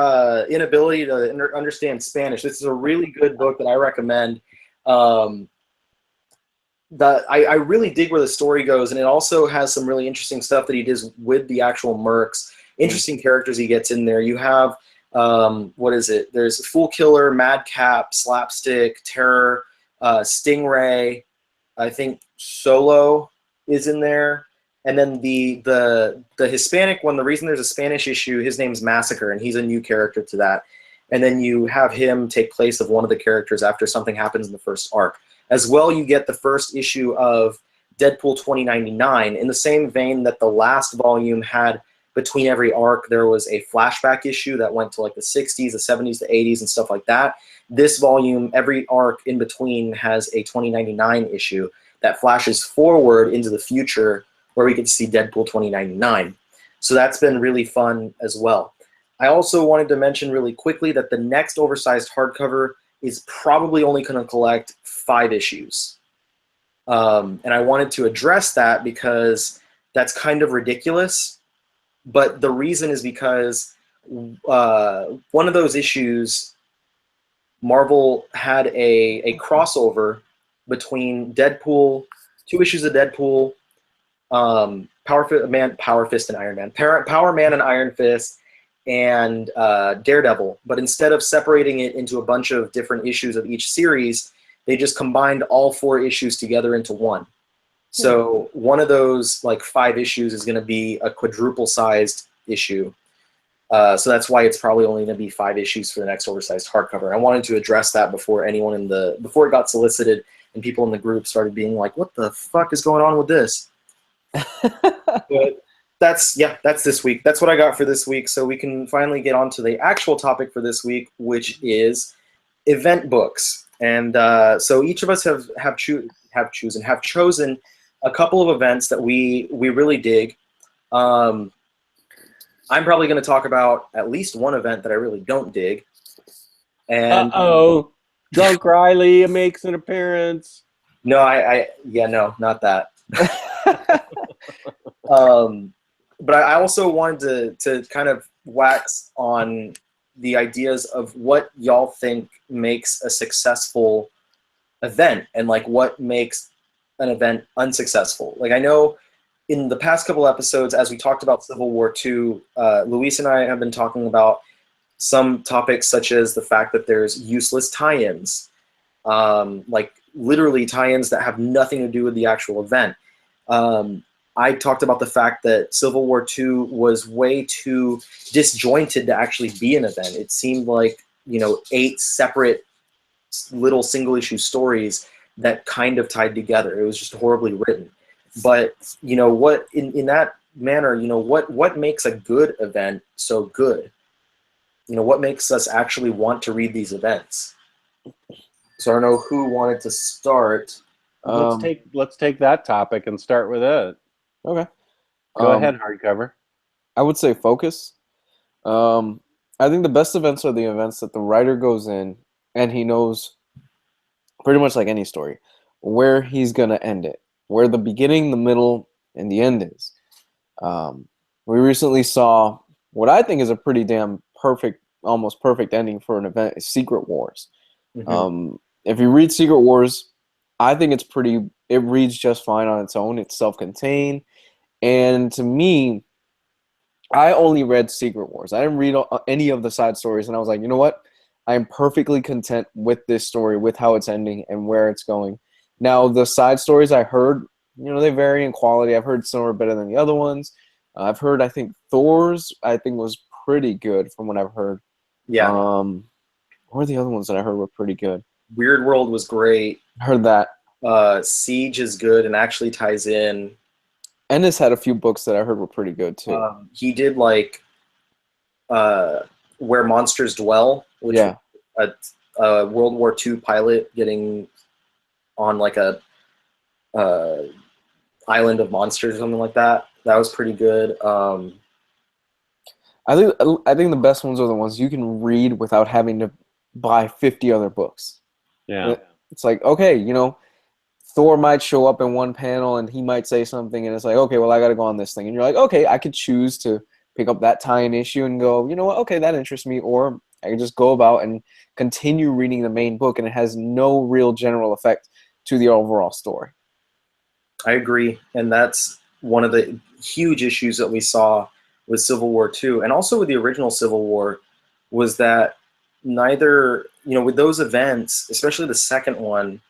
inability to understand Spanish, this is a really good book that I recommend. I really dig where the story goes, and it also has some really interesting stuff that he does with the actual mercs. Interesting characters he gets in there. You have what is it? There's Fool Killer, Madcap, Slapstick, Terror, Stingray. I think Solo is in there, and then the Hispanic one. The reason there's a Spanish issue, his name's Massacre, and he's a new character to that. And then you have him take place of one of the characters after something happens in the first arc. As well, you get the first issue of Deadpool 2099 in the same vein that the last volume had. Between every arc, there was a flashback issue that went to like the 60s, the 70s, the 80s, and stuff like that. This volume, every arc in between has a 2099 issue that flashes forward into the future where we get to see Deadpool 2099. So that's been really fun as well. I also wanted to mention really quickly that the next oversized hardcover is probably only going to collect 5 issues. And I wanted to address that because that's kind of ridiculous. But the reason is because one of those issues, Marvel had a crossover between Deadpool, 2 issues of Deadpool, Power Fist and Iron Man, Power Man and Iron Fist, and Daredevil. But instead of separating it into a bunch of different issues of each series, they just combined all 4 issues together into one. So one of those like 5 issues is going to be a quadruple-sized issue. So that's why it's probably only going to be 5 issues for the next oversized hardcover. I wanted to address that before before it got solicited and people in the group started being like, "What the fuck is going on with this?" But that's this week. That's what I got for this week. So we can finally get on to the actual topic for this week, which is event books. And so each of us have chosen a couple of events that we really dig. I'm probably going to talk about at least one event that I really don't dig. And Drunk Riley makes an appearance. No, no, not that. But I also wanted to kind of wax on the ideas of what y'all think makes a successful event and like what makes an event unsuccessful. Like I know in the past couple episodes, as we talked about Civil War II, Luis and I have been talking about some topics such as the fact that there's useless tie-ins, like literally tie-ins that have nothing to do with the actual event. I talked about the fact that Civil War II was way too disjointed to actually be an event. It seemed like, 8 separate little single-issue stories that kind of tied together. It was just horribly written. But, what in that manner, what makes a good event so good? What makes us actually want to read these events? So I don't know who wanted to start. Let's take that topic and start with it. Okay. Go ahead, Hardcover. I would say focus. I think the best events are the events that the writer goes in and he knows, pretty much like any story, where he's going to end it, where the beginning, the middle, and the end is. We recently saw what I think is a pretty damn perfect, almost perfect ending for an event, is Secret Wars. Mm-hmm. If you read Secret Wars, I think it reads just fine on its own. It's self-contained. And to me, I only read Secret Wars. I didn't read any of the side stories. And I was like, you know what? I am perfectly content with this story, with how it's ending and where it's going. Now, the side stories I heard, they vary in quality. I've heard some are better than the other ones. I've heard, I think, Thor's, was pretty good from what I've heard. Yeah. What are the other ones that I heard were pretty good? Weird World was great. I heard that. Siege is good and actually ties in. Ennis had a few books that I heard were pretty good too. He did like Where Monsters Dwell, which was a World War II pilot getting on like a island of monsters or something like that. That was pretty good. I think the best ones are the ones you can read without having to buy 50 other books. Yeah. It's like, okay, Thor might show up in one panel and he might say something, and it's like, okay, well, I got to go on this thing. And you're like, okay, I could choose to pick up that tie-in issue and go, you know what, okay, that interests me. Or I can just go about and continue reading the main book, and it has no real general effect to the overall story. I agree. And that's one of the huge issues that we saw with Civil War II, and also with the original Civil War, was that neither, with those events, especially the second one,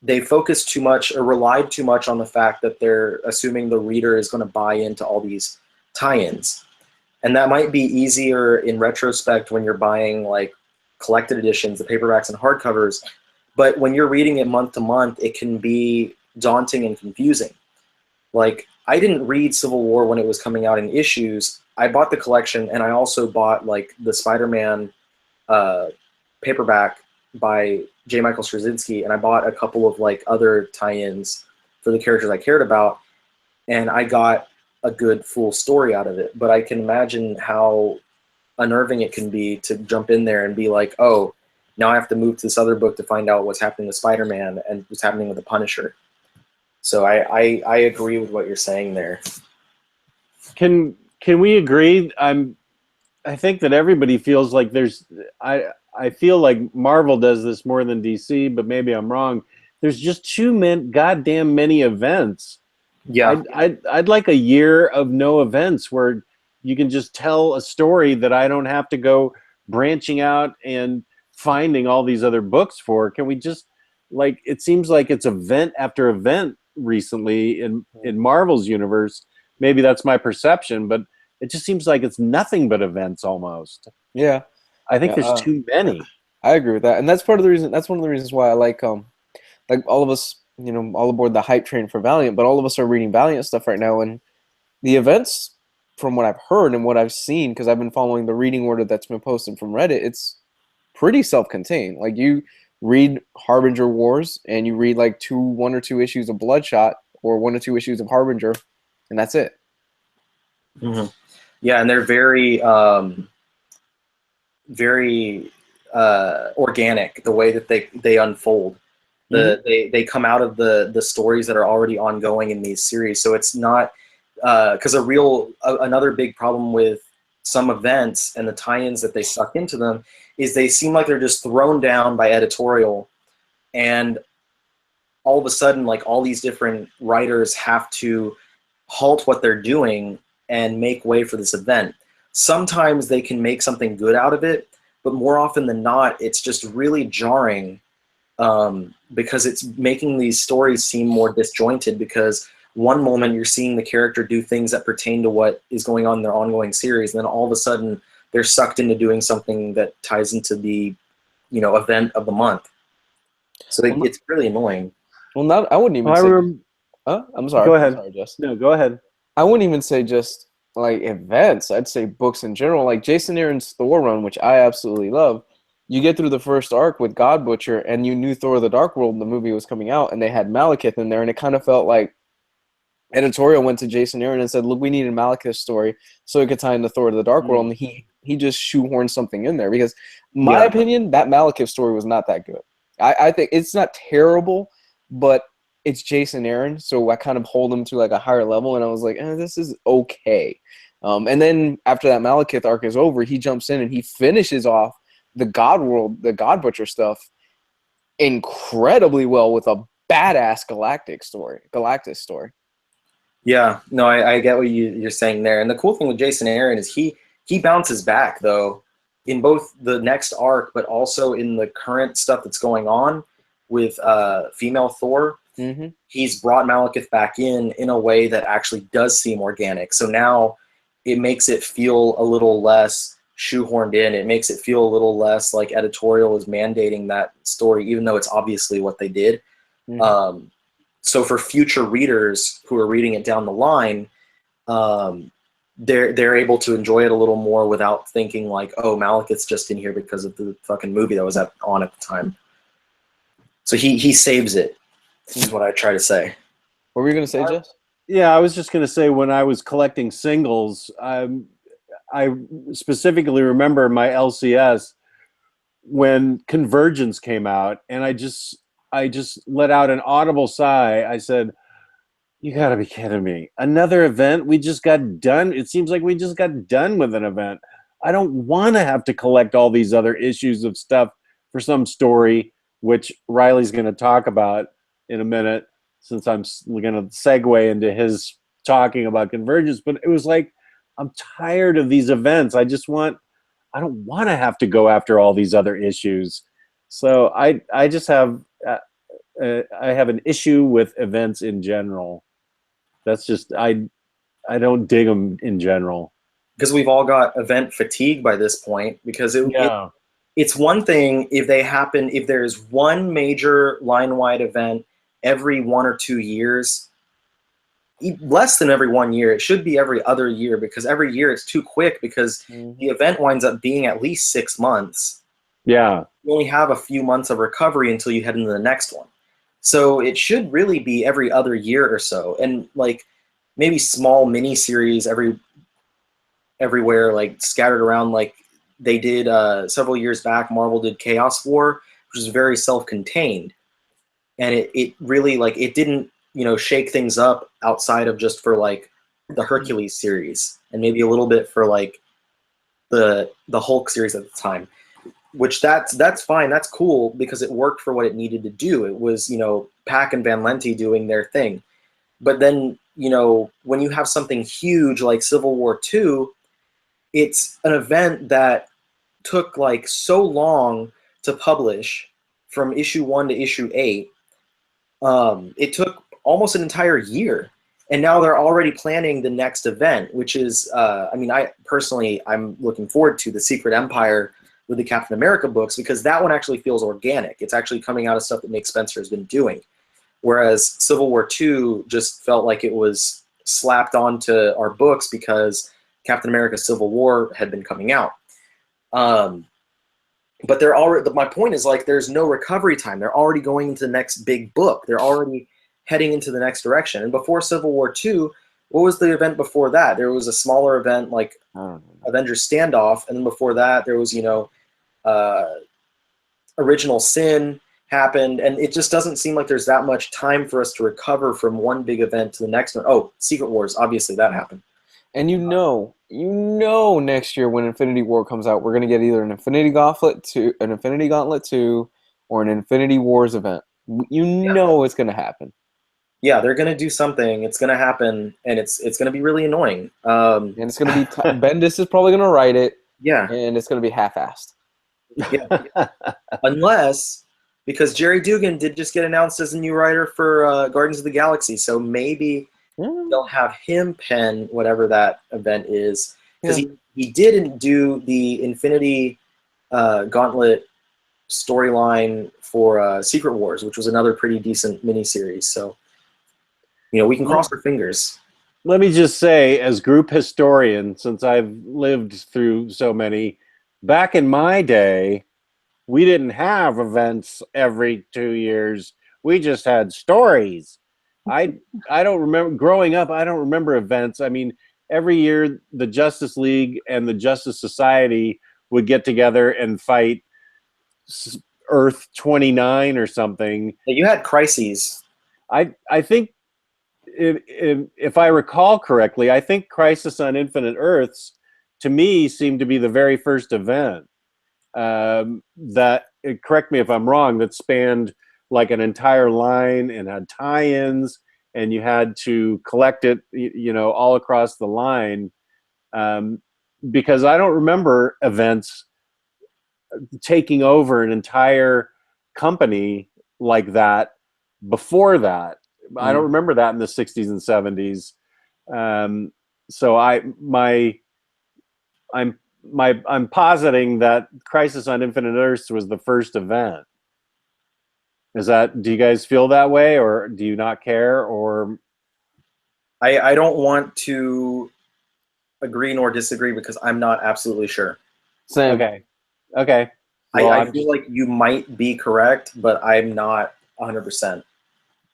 they focused too much or relied too much on the fact that they're assuming the reader is going to buy into all these tie-ins. And that might be easier in retrospect when you're buying like collected editions, the paperbacks and hardcovers. But when you're reading it month to month, it can be daunting and confusing. Like, I didn't read Civil War when it was coming out in issues. I bought the collection, and I also bought like the Spider-Man paperback by J. Michael Straczynski, and I bought a couple of like other tie-ins for the characters I cared about, and I got a good full story out of it. But I can imagine how unnerving it can be to jump in there and be like, oh, now I have to move to this other book to find out what's happening with Spider-Man and what's happening with the Punisher. So I agree with what you're saying there. Can we agree? I think that everybody feels like there's I feel like Marvel does this more than DC, but maybe I'm wrong. There's just goddamn many events. Yeah. I'd like a year of no events where you can just tell a story that I don't have to go branching out and finding all these other books for. Can we just, like, it seems like it's event after event recently in Marvel's universe. Maybe that's my perception, but it just seems like it's nothing but events almost. Yeah. I think there's too many. I agree with that, and that's part of the reason. That's one of the reasons why I like all of us, all aboard the hype train for Valiant. But all of us are reading Valiant stuff right now, and the events, from what I've heard and what I've seen, because I've been following the reading order that's been posted from Reddit, it's pretty self-contained. Like, you read Harbinger Wars, and you read like 1 or 2 issues of Bloodshot, or 1 or 2 issues of Harbinger, and that's it. Mm-hmm. Yeah, and they're very very organic, the way that they unfold. They come out of the stories that are already ongoing in these series. So it's not because another big problem with some events and the tie-ins that they suck into them is they seem like they're just thrown down by editorial, and all of a sudden, like, all these different writers have to halt what they're doing and make way for this event. Sometimes they can make something good out of it, but more often than not, it's just really jarring because it's making these stories seem more disjointed, because one moment you're seeing the character do things that pertain to what is going on in their ongoing series, and then all of a sudden they're sucked into doing something that ties into the event of the month. So it's really annoying. Well, I wouldn't even say... I'm sorry. Go ahead. I'm sorry, Jess. No, go ahead. I wouldn't even say just like events. I'd say books in general. Like Jason Aaron's Thor run, which I absolutely love. You get through the first arc with God Butcher, and you knew Thor: The Dark World, the movie, was coming out, and they had Malekith in there, and it kind of felt like editorial went to Jason Aaron and said, "Look, we need a Malekith story so it could tie into Thor: The Dark World," and he just shoehorned something in there, because, in my opinion, that Malekith story was not that good. I think it's not terrible, but it's Jason Aaron, so I kind of hold him to like a higher level, and I was like, this is okay. And then after that Malekith arc is over, he jumps in and he finishes off the God World, the God Butcher stuff incredibly well with a badass Galactus story. Yeah, no, I get what you're saying there. And the cool thing with Jason Aaron is he bounces back, though, in both the next arc, but also in the current stuff that's going on with female Thor. Mm-hmm. He's brought Malekith back in a way that actually does seem organic. So now it makes it feel a little less shoehorned in. It makes it feel a little less like editorial is mandating that story, even though it's obviously what they did. Mm-hmm. So for future readers who are reading it down the line, they're able to enjoy it a little more without thinking like, oh, Malekith's just in here because of the fucking movie that was on at the time. So he saves it, is what I try to say. What were you going to say, Jess? Yeah, I was just going to say, when I was collecting singles, I specifically remember my LCS when Convergence came out, and I just let out an audible sigh. I said, "You got to be kidding me! Another event? We just got done. It seems like we just got done with an event. I don't want to have to collect all these other issues of stuff for some story, which Riley's going to talk about in a minute, since I'm going to segue into his talking about Convergence." But it was like, I'm tired of these events. I don't want to have to go after all these other issues. So I just have I have an issue with events in general. That's just I don't dig them in general. Because we've all got event fatigue by this point. Because it's one thing if they happen, if there's one major line-wide event every 1 or 2 years, less than every 1 year. It should be every other year, because every year it's too quick, because the event winds up being at least 6 months. Yeah. You only have a few months of recovery until you head into the next one. So it should really be every other year or so. And like maybe small mini series everywhere, like scattered around, like they did several years back. Marvel did Chaos War, which is very self-contained, and it really, like, it didn't, you know, shake things up outside of just for like the Hercules series and maybe a little bit for like the Hulk series at the time. Which that's fine, that's cool, because it worked for what it needed to do. It was, you know, Pack and Van Lente doing their thing. But then, you know, when you have something huge like Civil War II, it's an event that took like so long to publish, from issue 1 to issue 8. It took almost an entire year, and now they're already planning the next event, which is, I mean, I'm looking forward to the Secret Empire with the Captain America books, because that one actually feels organic. It's actually coming out of stuff that Nick Spencer has been doing. Whereas Civil War II just felt like it was slapped onto our books because Captain America Civil War had been coming out. But they're already, my point is, like, there's no recovery time. They're already going into the next big book. They're already heading into the next direction. And before Civil War II, what was the event before that? There was a smaller event like Avengers Standoff, and then before that there was, you know, Original Sin happened, and it just doesn't seem like there's that much time for us to recover from one big event to the next one. Oh, Secret Wars, obviously that happened. And you know, next year when Infinity War comes out, we're gonna get either an Infinity Gauntlet 2, or an Infinity Wars event. You know it's gonna happen. Yeah, they're gonna do something. It's gonna happen, and it's gonna be really annoying. And it's gonna be Bendis is probably gonna write it. Yeah, and it's gonna be half-assed. Yeah. Unless, because Jerry Dugan did just get announced as a new writer for Guardians of the Galaxy, so maybe they'll have him pen whatever that event is, because he did do the Infinity Gauntlet storyline for Secret Wars, which was another pretty decent miniseries. So, you know, we can cross our fingers. Let me just say, as group historian, since I've lived through so many, back in my day, we didn't have events every 2 years. We just had stories. I don't remember growing up. I don't remember events. I mean, every year the Justice League and the Justice Society would get together and fight Earth 29 or something. You had crises. I think, if I recall correctly, I think Crisis on Infinite Earths, to me, seemed to be the very first event that, correct me if I'm wrong, that spanned like an entire line and had tie-ins, and you had to collect it, you know, all across the line. Because I don't remember events taking over an entire company like that before that. I don't remember that in the 60s and 70s. So I'm positing that Crisis on Infinite Earths was the first event. Do you guys feel that way, or do you not care? Or I don't want to agree nor disagree, because I'm not absolutely sure. Same. Okay. Well, I feel like you might be correct, but I'm not 100%.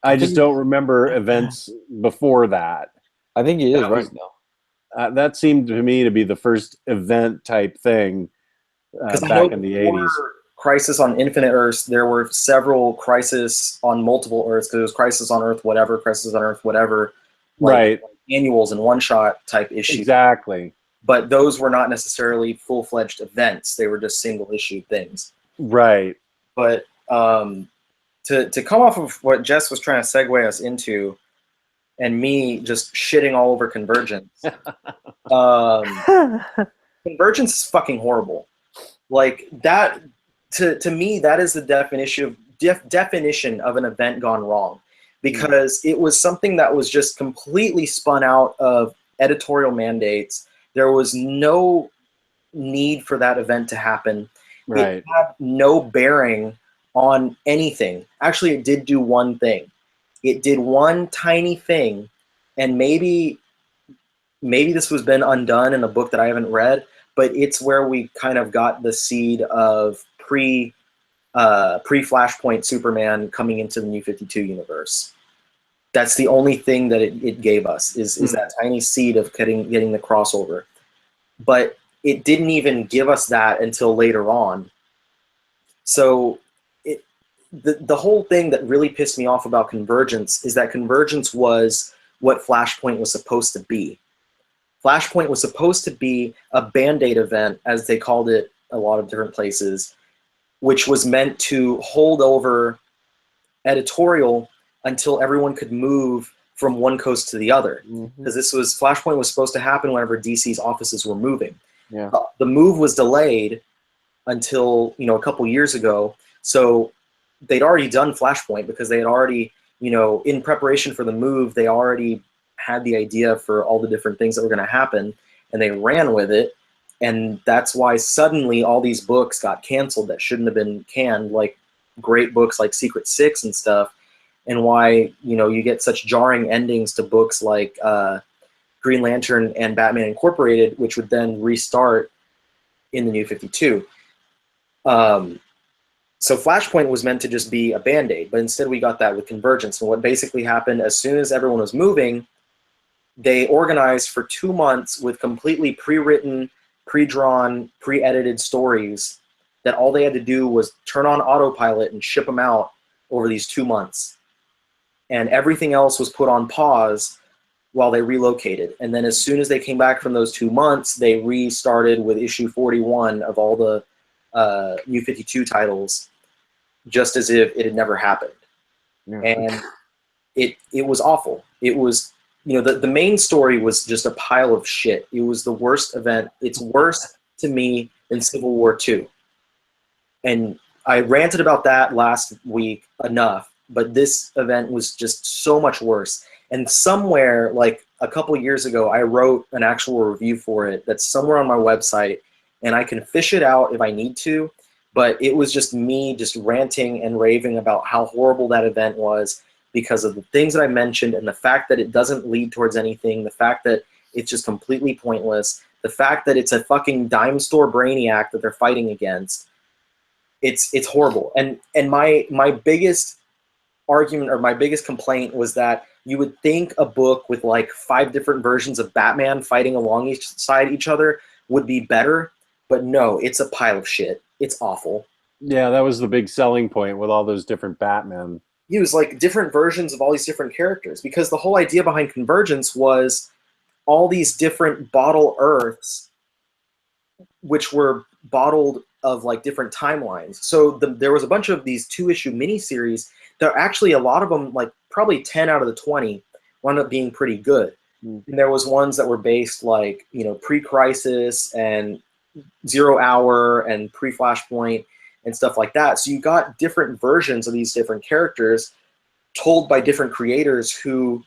I just don't remember events before that. I think he is right now. That seemed to me to be the first event type thing back in the 80s. Crisis on Infinite Earths, there were several Crisis on multiple Earths, because it was Crisis on Earth whatever, Crisis on Earth whatever, like Right. annuals and one-shot type issues. Exactly. But those were not necessarily full-fledged events. They were just single-issue things. Right. But to come off of what Jess was trying to segue us into, and me just shitting all over Convergence, Convergence is fucking horrible. Like that, to me, that is the definition of an event gone wrong, because it was something that was just completely spun out of editorial mandates. There was no need for that event to happen. Right. It had no bearing on anything. Actually, it did do one thing. It did one tiny thing, and maybe this was been undone in a book that I haven't read, but it's where we kind of got the seed of pre-Flashpoint Superman coming into the New 52 universe. That's the only thing that it gave us, is that tiny seed of getting the crossover. But it didn't even give us that until later on. So the whole thing that really pissed me off about Convergence is that Convergence was what Flashpoint was supposed to be. Flashpoint was supposed to be a Band-Aid event, as they called it a lot of different places, which was meant to hold over editorial until everyone could move from one coast to the other. Because Flashpoint was supposed to happen whenever DC's offices were moving. Yeah. The move was delayed until, a couple years ago. So they'd already done Flashpoint, because they had already, in preparation for the move, they already had the idea for all the different things that were going to happen, and they ran with it. And that's why suddenly all these books got canceled that shouldn't have been canned, like great books like Secret Six and stuff, and why, you get such jarring endings to books like Green Lantern and Batman Incorporated, which would then restart in the New 52. So Flashpoint was meant to just be a Band-Aid, but instead we got that with Convergence. And what basically happened, as soon as everyone was moving, they organized for 2 months with completely pre-written, pre-drawn, pre-edited stories that all they had to do was turn on autopilot and ship them out over these 2 months. And everything else was put on pause while they relocated. And then as soon as they came back from those 2 months, they restarted with issue 41 of all the New 52 titles, just as if it had never happened. Yeah. And it was awful. It was, the main story was just a pile of shit. It was the worst event. It's worse to me than Civil War II. And I ranted about that last week enough, but this event was just so much worse. And somewhere, like a couple years ago, I wrote an actual review for it that's somewhere on my website, and I can fish it out if I need to, but it was just me just ranting and raving about how horrible that event was, because of the things that I mentioned, and the fact that it doesn't lead towards anything, the fact that it's just completely pointless, the fact that it's a fucking dime store brainiac that they're fighting against. It's horrible. And my biggest argument, or my biggest complaint, was that you would think a book with like 5 different versions of Batman fighting alongside each other would be better, but no, it's a pile of shit. It's awful. Yeah, that was the big selling point with all those different Batman. It was like different versions of all these different characters, because the whole idea behind Convergence was all these different bottle Earths, which were bottled of like different timelines. So there was a bunch of these 2-issue miniseries that actually, a lot of them, like probably 10 out of the 20, wound up being pretty good. And there was ones that were based like, pre-Crisis and 0 Hour and pre-Flashpoint and stuff like that. So you got different versions of these different characters told by different creators who,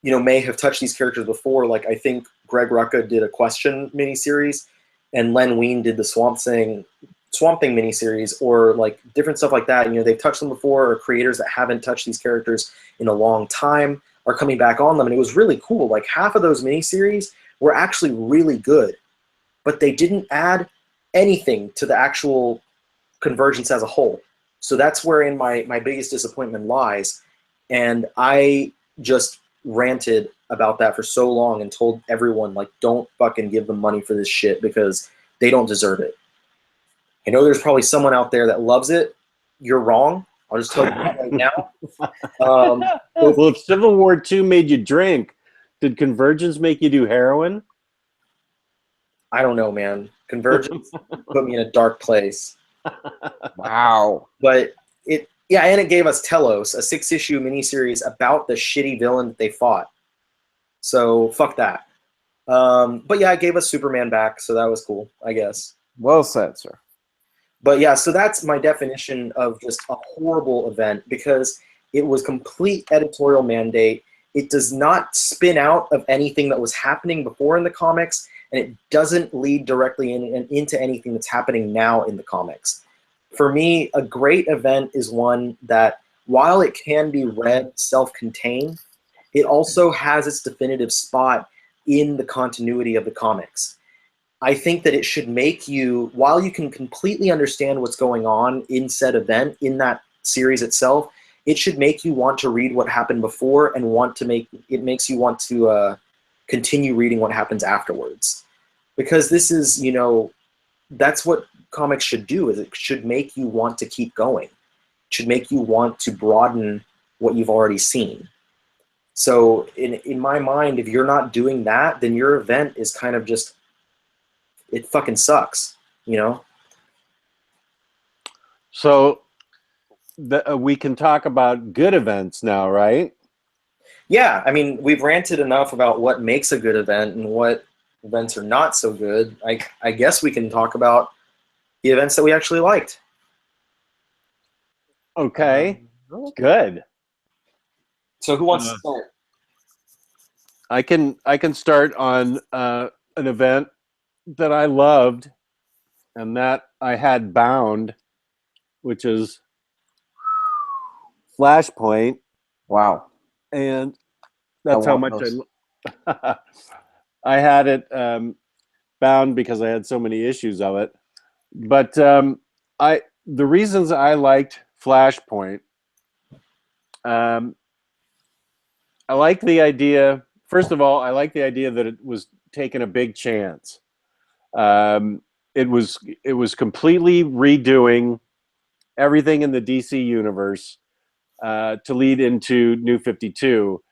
may have touched these characters before. Like, I think Greg Rucka did a Question miniseries, and Len Wein did the Swamp Thing miniseries, or like different stuff like that. They've touched them before, or creators that haven't touched these characters in a long time are coming back on them. And it was really cool. Like, half of those miniseries were actually really good, but they didn't add anything to the actual Convergence as a whole. So that's wherein my biggest disappointment lies. And I just ranted about that for so long and told everyone, like, don't fucking give them money for this shit, because they don't deserve it. I know there's probably someone out there that loves it. You're wrong. I'll just tell you that right now. Well, if Civil War II made you drink, did Convergence make you do heroin? I don't know, man. Convergence put me in a dark place. Wow. But and it gave us Telos, a 6-issue miniseries about the shitty villain that they fought. So fuck that. But yeah, it gave us Superman back, so that was cool, I guess. Well said, sir. But yeah, so that's my definition of just a horrible event, because it was complete editorial mandate. It does not spin out of anything that was happening before in the comics, and it doesn't lead directly into anything that's happening now in the comics. For me, a great event is one that, while it can be read self-contained, it also has its definitive spot in the continuity of the comics. I think that it should make you, while you can completely understand what's going on in said event, in that series itself, it should make you want to read what happened before and makes you want to continue reading what happens afterwards. Because this is, that's what comics should do, is it should make you want to keep going. It should make you want to broaden what you've already seen. So in my mind, if you're not doing that, then your event is kind of just, it fucking sucks, So we can talk about good events now, right? Yeah, I mean, we've ranted enough about what makes a good event and what events are not so good. I guess we can talk about the events that we actually liked. Okay, good. So who wants to start? I can start on an event that I loved and that I had bound, which is Flashpoint. Wow. And that's how much I had it bound because I had so many issues of it. But the reasons I liked Flashpoint, I like the idea. First of all, I like the idea that it was taking a big chance. It was completely redoing everything in the DC universe to lead into New 52.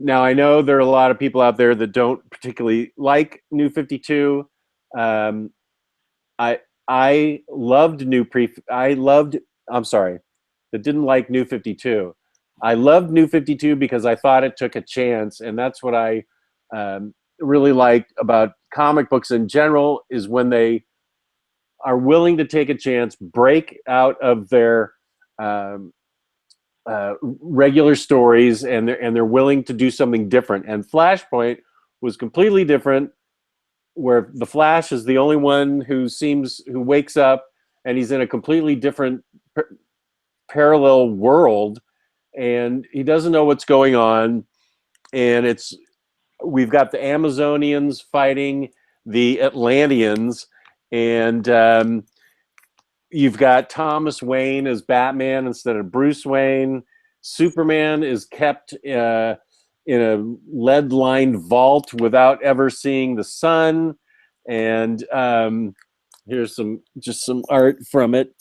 Now, I know there are a lot of people out there that don't particularly like New 52. I loved that didn't like New 52. I loved New 52 because I thought it took a chance, and that's what I really liked about comic books in general, is when they are willing to take a chance, break out of their regular stories, and they're willing to do something different. And Flashpoint was completely different, where the Flash is the only one who wakes up, and he's in a completely different parallel world, and he doesn't know what's going on. And we've got the Amazonians fighting the Atlanteans, and you've got Thomas Wayne as Batman instead of Bruce Wayne. Superman is kept in a lead-lined vault without ever seeing the sun. And here's some art from it.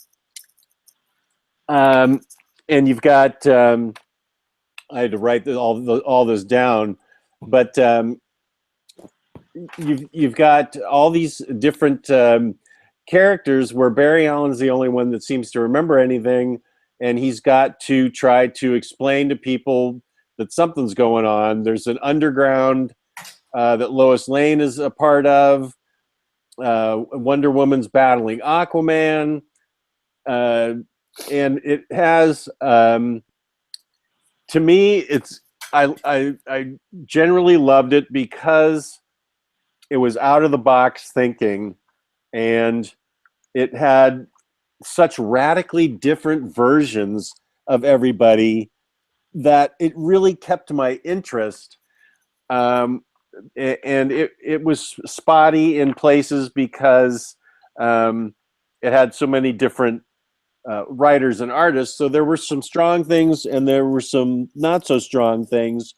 And you've got I had to write all this down, but you've got all these different characters where Barry Allen's the only one that seems to remember anything, and he's got to try to explain to people that something's going on. There's an underground that Lois Lane is a part of. Wonder Woman's battling Aquaman, and it has to me, I generally loved it because it was out of the box thinking, and it had such radically different versions of everybody that it really kept my interest. And it was spotty in places because it had so many different writers and artists. So there were some strong things and there were some not so strong things.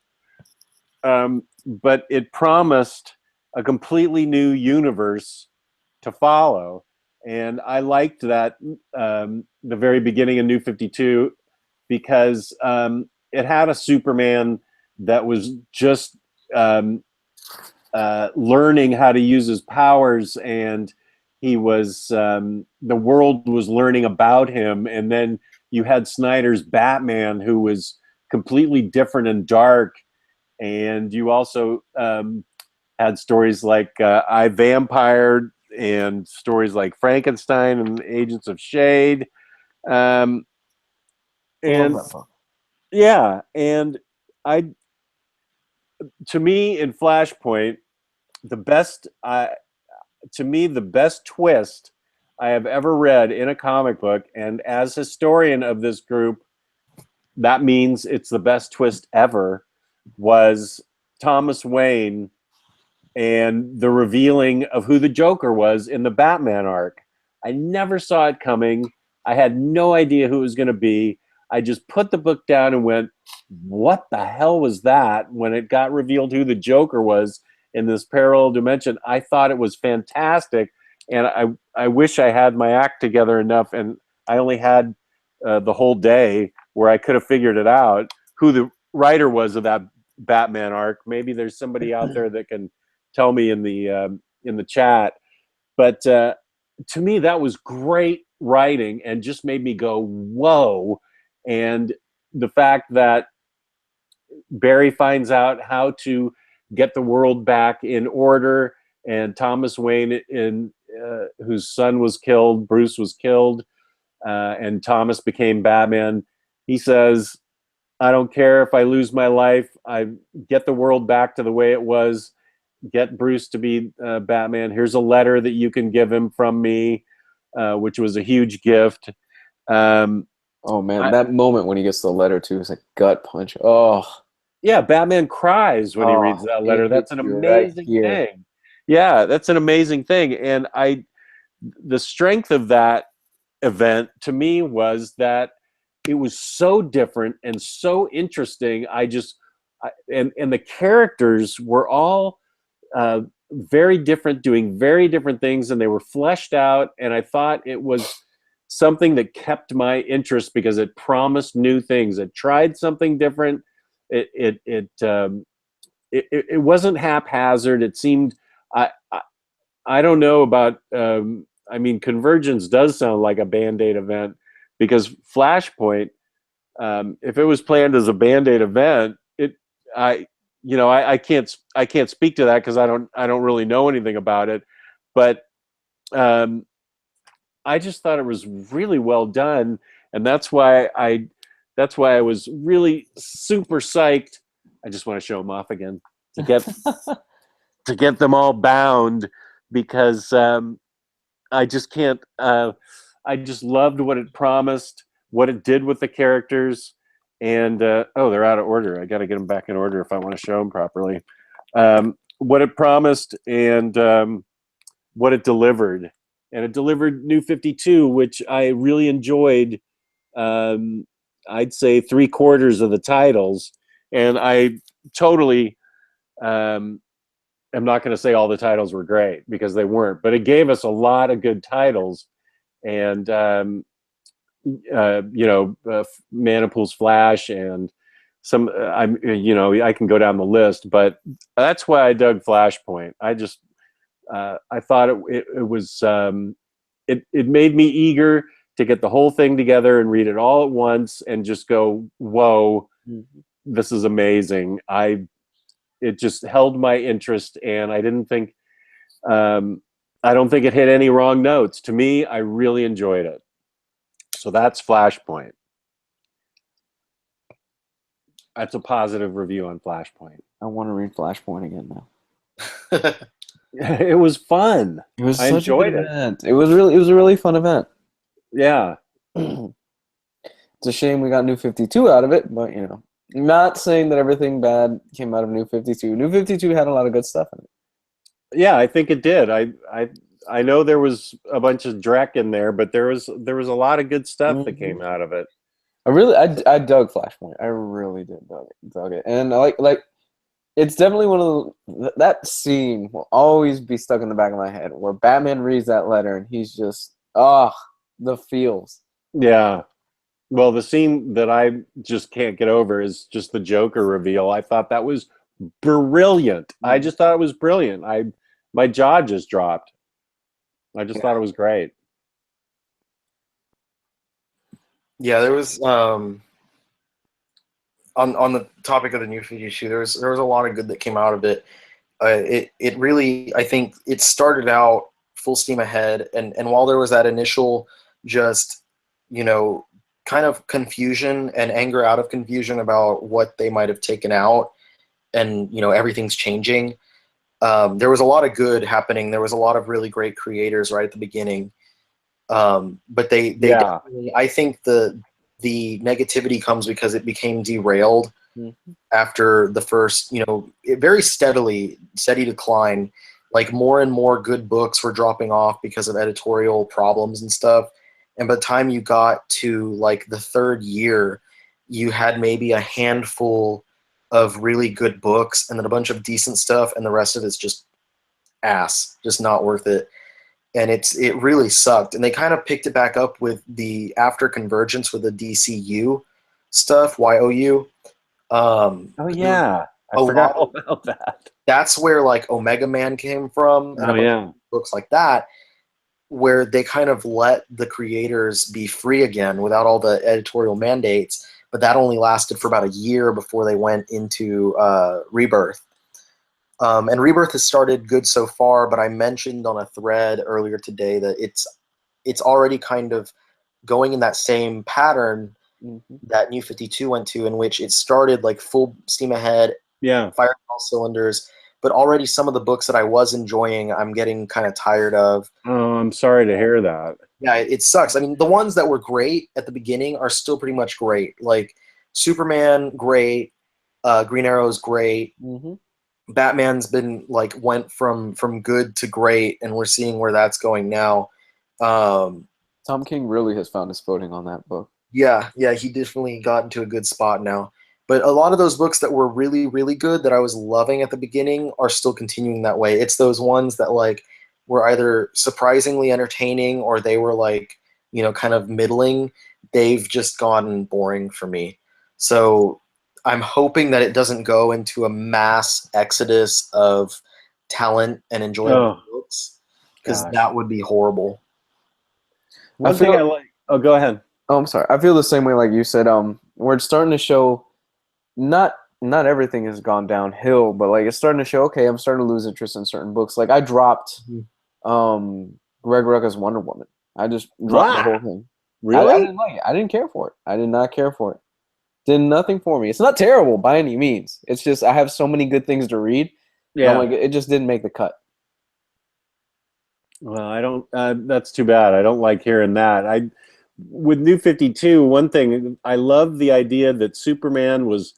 But it promised a completely new universe to follow. And I liked that the very beginning of New 52 because it had a Superman that was just learning how to use his powers, and he was the world was learning about him. And then you had Snyder's Batman, who was completely different and dark. And you also had stories like I Vampire and stories like Frankenstein and Agents of Shade. And Love that book. yeah, and I, to me in Flashpoint, the best to me the best twist I have ever read in a comic book, and as historian of this group, that means it's the best twist ever, was Thomas Wayne and the revealing of who the Joker was in the Batman arc. I never saw it coming. I had no idea who it was going to be. I just put the book down and went, what the hell was that? When it got revealed who the Joker was in this parallel dimension, I thought it was fantastic. And I wish I had my act together enough, and I only had the whole day where I could have figured it out, who the writer was of that Batman arc. Maybe there's somebody out there that can tell me in the chat. But to me, that was great writing and just made me go, whoa. And the fact that Barry finds out how to get the world back in order, and Thomas Wayne, whose son was killed, Bruce was killed, and Thomas became Batman. He says, I don't care if I lose my life. I get the world back to the way it was. Get Bruce to be Batman. Here's a letter that you can give him from me, which was a huge gift. Oh man, that moment when he gets the letter too is a gut punch. Oh yeah, Batman cries when he reads that letter. That's an amazing thing. Yeah, that's an amazing thing. And the strength of that event to me was that it was so different and so interesting. And the characters were all very different, doing very different things, and they were fleshed out. And I thought it was something that kept my interest because it promised new things. It tried something different. It wasn't haphazard. It seemed I don't know about. I mean, Convergence does sound like a Band-Aid event, because Flashpoint, if it was planned as a Band-Aid event, I can't speak to that because I don't really know anything about it, but I just thought it was really well done, and that's why I was really super psyched. I just want to show them off again to get them all bound, because I just can't. I just loved what it promised, what it did with the characters, and oh, they're out of order. I got to get them back in order if I want to show them properly. What it promised and what it delivered, and it delivered New 52, which I really enjoyed. I'd say 3/4 of the titles, and I totally. I'm not going to say all the titles were great, because they weren't, but it gave us a lot of good titles. And Manipul's Flash, and some I can go down the list, but that's why I dug Flashpoint. I thought it was it made me eager to get the whole thing together and read it all at once and just go, whoa, this is amazing. It just held my interest, and I don't think it hit any wrong notes. To me, I really enjoyed it. So that's Flashpoint. That's a positive review on Flashpoint. I want to read Flashpoint again now. It was fun. I enjoyed it. Event. It was a really fun event. Yeah. It's a shame we got New 52 out of it, but not saying that everything bad came out of New 52. New 52 had a lot of good stuff in it. Yeah, I think it did. I know there was a bunch of dreck in there, but there was a lot of good stuff that came out of it. I dug Flashpoint. I really did dug it, and I like it's definitely one of that scene will always be stuck in the back of my head, where Batman reads that letter and he's just The feels. Yeah. Well, the scene that I just can't get over is just the Joker reveal. I thought that was brilliant. I just thought it was brilliant. My jaw just dropped. I just thought it was great. Yeah, there was on the topic of the New 52, there was a lot of good that came out of it. It really, I think it started out full steam ahead, and while there was that initial just, you know, kind of confusion and anger out of confusion about what they might have taken out, and you know everything's changing. There was a lot of good happening. There was a lot of really great creators right at the beginning, but they definitely, I think the negativity comes because it became derailed after the first, you know, very steady decline. Like more and more good books were dropping off because of editorial problems and stuff. And by the time you got to like the third year, you had maybe a handful of really good books and then a bunch of decent stuff, and the rest of it's just ass, just not worth it. And it really sucked. And they kind of picked it back up with the after Convergence with the DCU stuff, YOU. Oh yeah, I forgot all about that. That's where like Omega Man came from, and a bunch of books like that, where they kind of let the creators be free again without all the editorial mandates. But that only lasted for about a year before they went into Rebirth. And Rebirth has started good so far, but I mentioned on a thread earlier today that it's already kind of going in that same pattern that New 52 went to, in which it started like full steam ahead, firing all cylinders, but already some of the books that I was enjoying, I'm getting kind of tired of. Oh, I'm sorry to hear that. Yeah, it sucks. I mean, the ones that were great at the beginning are still pretty much great. Like Superman, great. Green Arrow's great. Batman's been like went from good to great, and we're seeing where that's going now. Tom King really has found his footing on that book. Yeah, he definitely got into a good spot now. But a lot of those books that were really, really good that I was loving at the beginning are still continuing that way. It's those ones that like were either surprisingly entertaining or they were like, you know, kind of middling. They've just gotten boring for me. So I'm hoping that it doesn't go into a mass exodus of talent and enjoyable books, because that would be horrible. One thing I like. Oh, go ahead. Oh, I'm sorry. I feel the same way like you said. We're starting to show not everything has gone downhill, but like it's starting to show, okay, I'm starting to lose interest in certain books. Like I dropped Greg Rucka's Wonder Woman. I just dropped the whole thing. Really? I didn't like it. I didn't care for it. I did not care for it. Did nothing for me. It's not terrible by any means. It's just I have so many good things to read. Yeah. Like, it just didn't make the cut. Well, I don't. That's too bad. I don't like hearing that. With New 52, one thing I love the idea that Superman was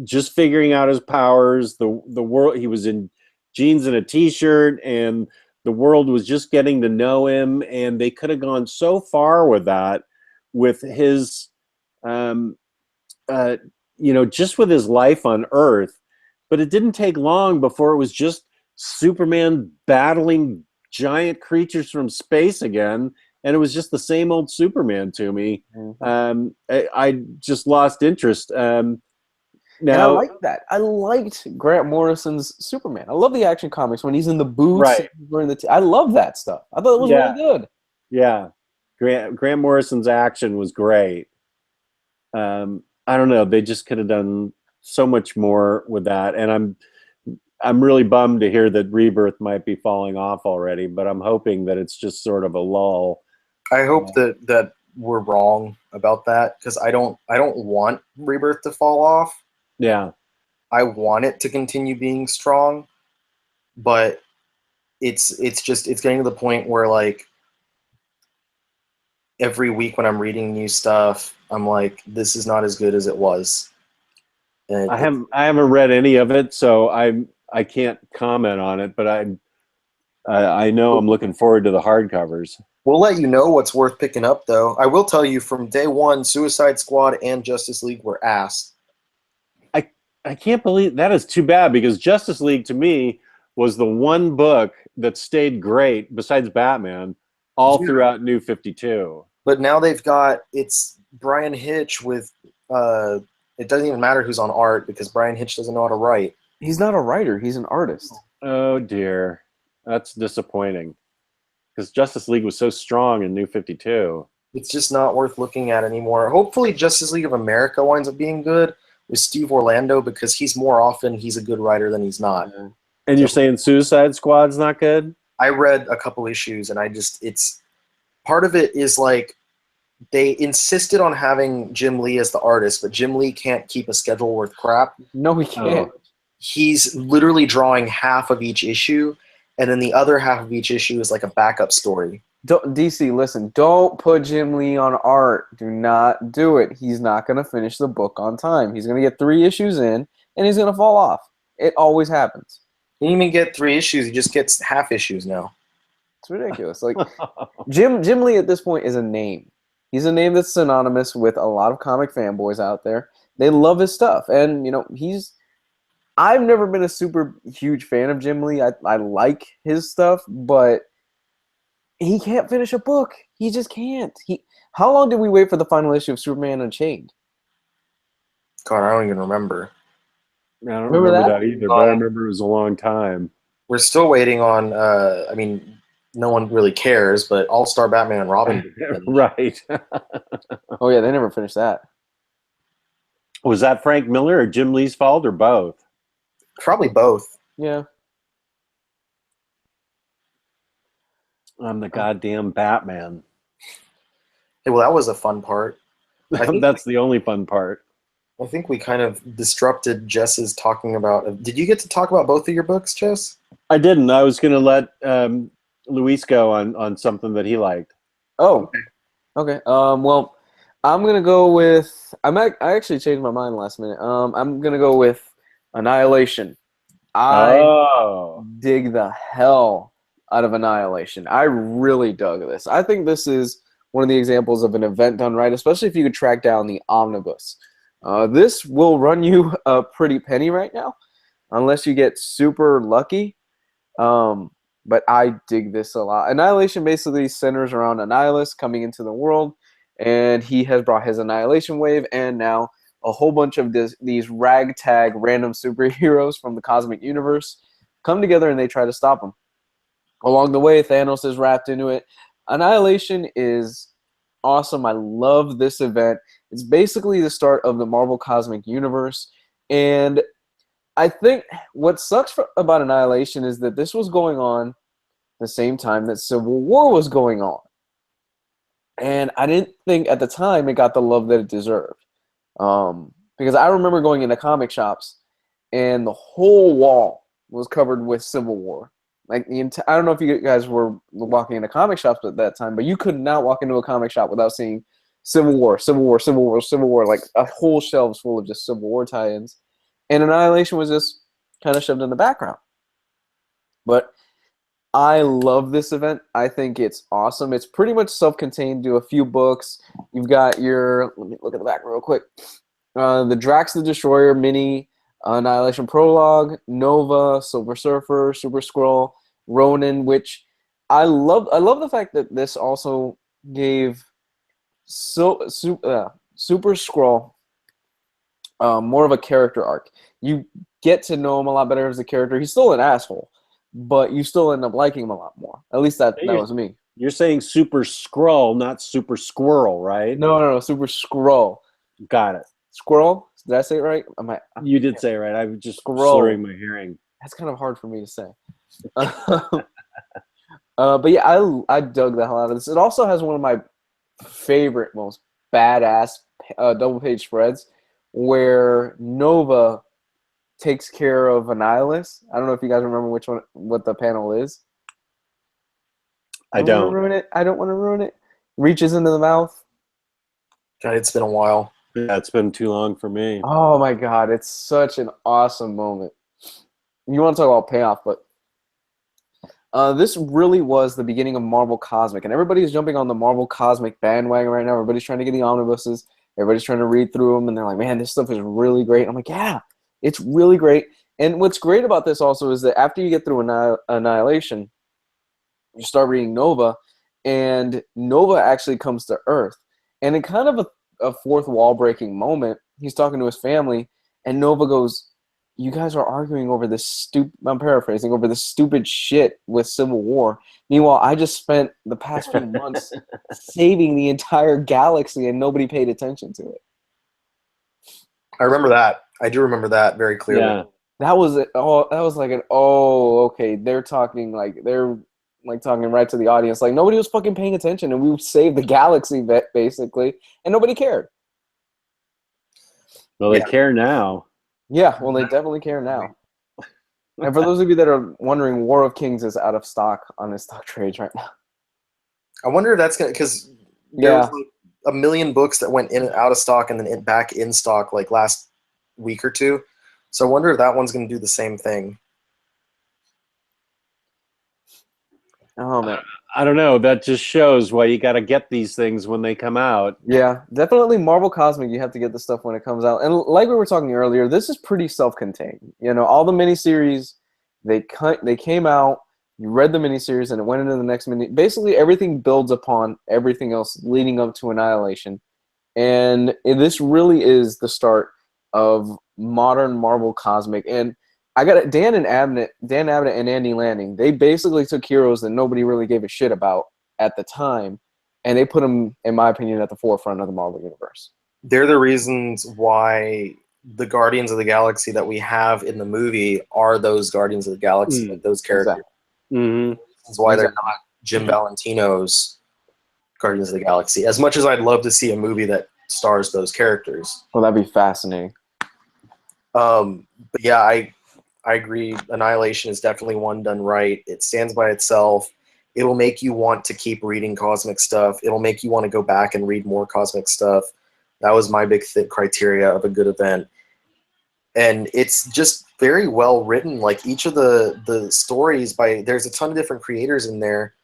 just figuring out his powers. The world, he was in jeans and a t-shirt, and the world was just getting to know him. And they could have gone so far with that, with his, you know, just with his life on Earth. But it didn't take long before it was just Superman battling giant creatures from space again. And it was just the same old Superman to me. I just lost interest. Now, and I like that. I liked Grant Morrison's Superman. I love the Action Comics when he's in the boots. Right. I love that stuff. I thought it was really good. Yeah. Grant Morrison's action was great. I don't know. They just could have done so much more with that. And I'm really bummed to hear that Rebirth might be falling off already, but I'm hoping that it's just sort of a lull. I hope that we're wrong about that, because I don't want Rebirth to fall off. Yeah. I want it to continue being strong, but it's getting to the point where like every week when I'm reading new stuff, I'm like, this is not as good as it was. And I haven't read any of it, so I can't comment on it, but I know I'm looking forward to the hardcovers. We'll let you know what's worth picking up, though. I will tell you from day one, Suicide Squad and Justice League were ass. I can't believe that. Is too bad, because Justice League to me was the one book that stayed great, besides Batman, all throughout New 52. But now it's Brian Hitch with it doesn't even matter who's on art because Brian Hitch doesn't know how to write. He's not a writer. He's an artist. Oh dear, that's disappointing. Because Justice League was so strong in New 52. It's just not worth looking at anymore. Hopefully Justice League of America winds up being good with Steve Orlando because he's a good writer than he's not. And you're saying Suicide Squad's not good? I read a couple issues and it's part of it is like they insisted on having Jim Lee as the artist, but Jim Lee can't keep a schedule worth crap. No, he can't. He's literally drawing half of each issue, and then the other half of each issue is like a backup story. DC, listen, don't put Jim Lee on art. Do not do it. He's not going to finish the book on time. He's going to get 3 issues in, and he's going to fall off. It always happens. He didn't even get 3 issues. He just gets half issues now. It's ridiculous. Like Jim Lee at this point is a name. He's a name that's synonymous with a lot of comic fanboys out there. They love his stuff, and I've never been a super huge fan of Jim Lee. I like his stuff, but he can't finish a book. He just can't. How long did we wait for the final issue of Superman Unchained? God, I don't even remember. I don't remember that either, but I remember it was a long time. We're still waiting on, no one really cares, but All-Star Batman and Robin. Right. Oh, yeah, they never finished that. Was that Frank Miller or Jim Lee's fault or both? Probably both. Yeah. I'm the goddamn Batman. Hey, well, that was a fun part. That's the only fun part. I think we kind of disrupted Jess's talking about... Did you get to talk about both of your books, Jess? I didn't. I was going to let Luis go on something that he liked. Oh, okay. Well, I'm going to go with... I actually changed my mind last minute. I'm going to go with Annihilation. I dig the hell out of Annihilation. I really dug this. I think this is one of the examples of an event done right, especially if you could track down the Omnibus. This will run you a pretty penny right now, unless you get super lucky. But I dig this a lot. Annihilation basically centers around Annihilus coming into the world, and he has brought his Annihilation Wave, and now a whole bunch of these ragtag random superheroes from the cosmic universe come together and they try to stop him. Along the way, Thanos is wrapped into it. Annihilation is awesome. I love this event. It's basically the start of the Marvel Cosmic Universe. And I think what sucks about Annihilation is that this was going on the same time that Civil War was going on. And I didn't think at the time it got the love that it deserved. Because I remember going into comic shops and the whole wall was covered with Civil War. Like I don't know if you guys were walking into comic shops at that time, but you could not walk into a comic shop without seeing Civil War, Civil War, Civil War, Civil War, like a whole shelves full of just Civil War tie-ins. And Annihilation was just kind of shoved in the background. But I love this event. I think it's awesome. It's pretty much self-contained, do a few books. You've got your, let me look at the back real quick. The Drax the Destroyer mini, Annihilation Prologue, Nova, Silver Surfer, Super Skrull, Ronin, which I love the fact that this also gave Super Skrull more of a character arc. You get to know him a lot better as a character. He's still an asshole, but you still end up liking him a lot more. At least that was me. You're saying Super Skrull, not Super Squirrel, right? No, Super Skrull. Got it. Squirrel? Did I say it right? You did say it right. I was just slurring my hearing. That's kind of hard for me to say. But yeah, I dug the hell out of this. It also has one of my favorite, most badass double-page spreads where Nova takes care of Annihilus. I don't know if you guys remember what the panel is. I don't. I don't want to ruin it. Reaches into the mouth. God, it's been a while. Yeah, it's been too long for me. Oh my God, it's such an awesome moment. You want to talk about payoff, but this really was the beginning of Marvel Cosmic, and everybody's jumping on the Marvel Cosmic bandwagon right now. Everybody's trying to get the omnibuses. Everybody's trying to read through them, and they're like, man, this stuff is really great. I'm like, yeah, it's really great. And what's great about this also is that after you get through Annihilation, you start reading Nova, and Nova actually comes to Earth. And in kind of a fourth wall breaking moment, he's talking to his family, and Nova goes, "You guys are arguing over this stupid," I'm paraphrasing, "over this stupid shit with Civil War. Meanwhile, I just spent the past few months saving the entire galaxy and nobody paid attention to it." I remember that. I do remember that very clearly. Yeah. That was it. Oh, that was like okay. They're talking talking right to the audience. Like nobody was fucking paying attention, and we saved the galaxy basically, and nobody cared. Well, they care now. Yeah, well, they definitely care now. And for those of you that are wondering, War of Kings is out of stock on his stock trades right now. I wonder if that's gonna, because there was like a million books that went in and out of stock and then back in stock like last week or two. So I wonder if that one's gonna do the same thing. Oh man. I don't know. That just shows why you got to get these things when they come out. Yeah, definitely Marvel Cosmic, you have to get the stuff when it comes out. And like we were talking earlier, this is pretty self-contained. You know, all the miniseries, they came out, you read the miniseries, and it went into the next mini. Basically, everything builds upon everything else leading up to Annihilation. And this really is the start of modern Marvel Cosmic. And I got it. Dan Abnett and Andy Lanning, they basically took heroes that nobody really gave a shit about at the time, and they put them, in my opinion, at the forefront of the Marvel Universe. They're the reasons why the Guardians of the Galaxy that we have in the movie are those Guardians of the Galaxy, like those characters. Exactly. Mm-hmm. That's why they're not Jim Valentino's Guardians of the Galaxy. As much as I'd love to see a movie that stars those characters. Well, that'd be fascinating. But yeah, I agree. Annihilation is definitely one done right. It stands by itself. It'll make you want to keep reading cosmic stuff. It'll make you want to go back and read more cosmic stuff. That was my big criteria of a good event. And it's just very well written. Like each of the stories there's a ton of different creators in there.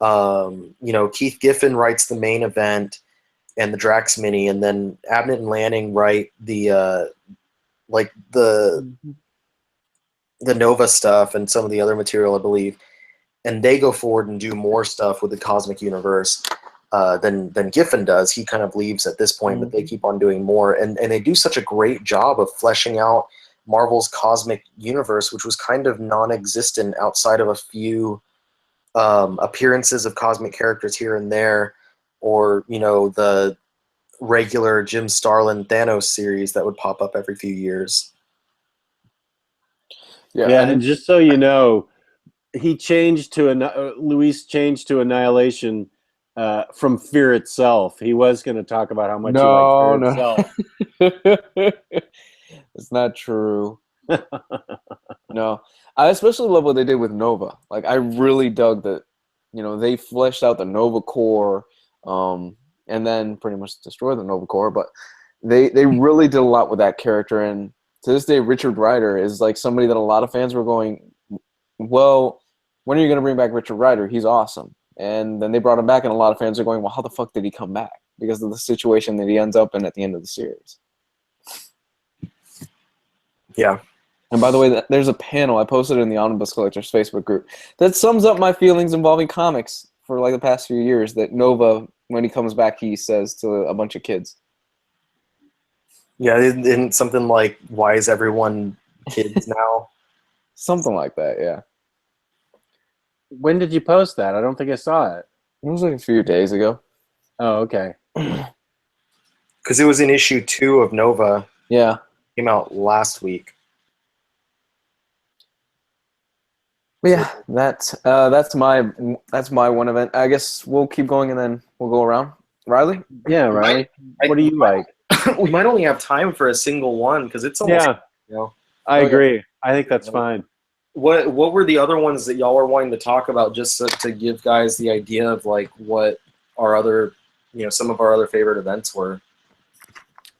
You know, Keith Giffen writes the main event and the Drax mini, and then Abnett and Lanning write the Nova stuff and some of the other material, I believe. And they go forward and do more stuff with the cosmic universe than Giffen does. He kind of leaves at this point, but they keep on doing more. And they do such a great job of fleshing out Marvel's cosmic universe, which was kind of non-existent outside of a few appearances of cosmic characters here and there, or, you know, the regular Jim Starlin Thanos series that would pop up every few years. Yeah, and just so you know, he changed to Luis changed to Annihilation from Fear Itself. He was going to talk about how much he liked Fear Itself. It's not true. No, I especially love what they did with Nova. Like, I really dug that. You know, they fleshed out the Nova Corps, and then pretty much destroyed the Nova Corps. But they really did a lot with that character. And to this day, Richard Rider is like somebody that a lot of fans were going, well, when are you going to bring back Richard Rider? He's awesome. And then they brought him back, and a lot of fans are going, well, how the fuck did he come back? Because of the situation that he ends up in at the end of the series. Yeah. And by the way, there's a panel I posted in the Omnibus Collectors Facebook group that sums up my feelings involving comics for like the past few years, that Nova, when he comes back, he says to a bunch of kids. Yeah, isn't something like, why is everyone kids now? Something like that, yeah. When did you post that? I don't think I saw it. It was like a few days ago. Oh, okay. Because it was in issue 2 of Nova. Yeah. Came out last week. But yeah, that's my one event. I guess we'll keep going and then we'll go around. Riley? Yeah, Riley. What do you like? We might only have time for a single one because it's almost. Yeah, you know. I agree. I think that's fine. What were the other ones that y'all were wanting to talk about, just to give guys the idea of like what our other, you know, some of our other favorite events were?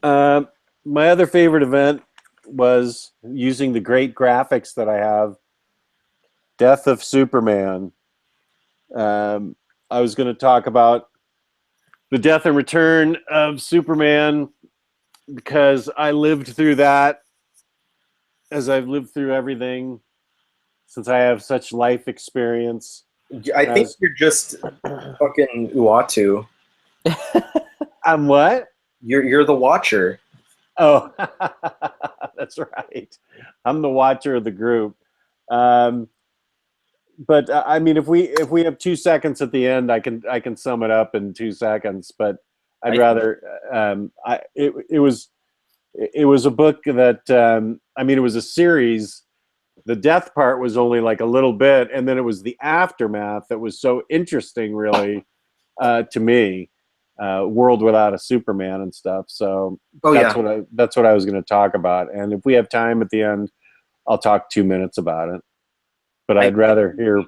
My other favorite event was, using the great graphics that I have, Death of Superman. I was going to talk about the death and return of Superman because I lived through that, as I've lived through everything, since I have such life experience. I think you're just fucking Uatu. I'm what? You're the watcher. Oh, that's right. I'm the watcher of the group. But I mean, if we have 2 seconds at the end, I can sum it up in 2 seconds. But I'd rather. It was a book that I mean, it was a series. The death part was only like a little bit, and then it was the aftermath that was so interesting, really, to me. World Without a Superman and stuff. So that's what I was going to talk about. And if we have time at the end, I'll talk 2 minutes about it. But I'd rather hear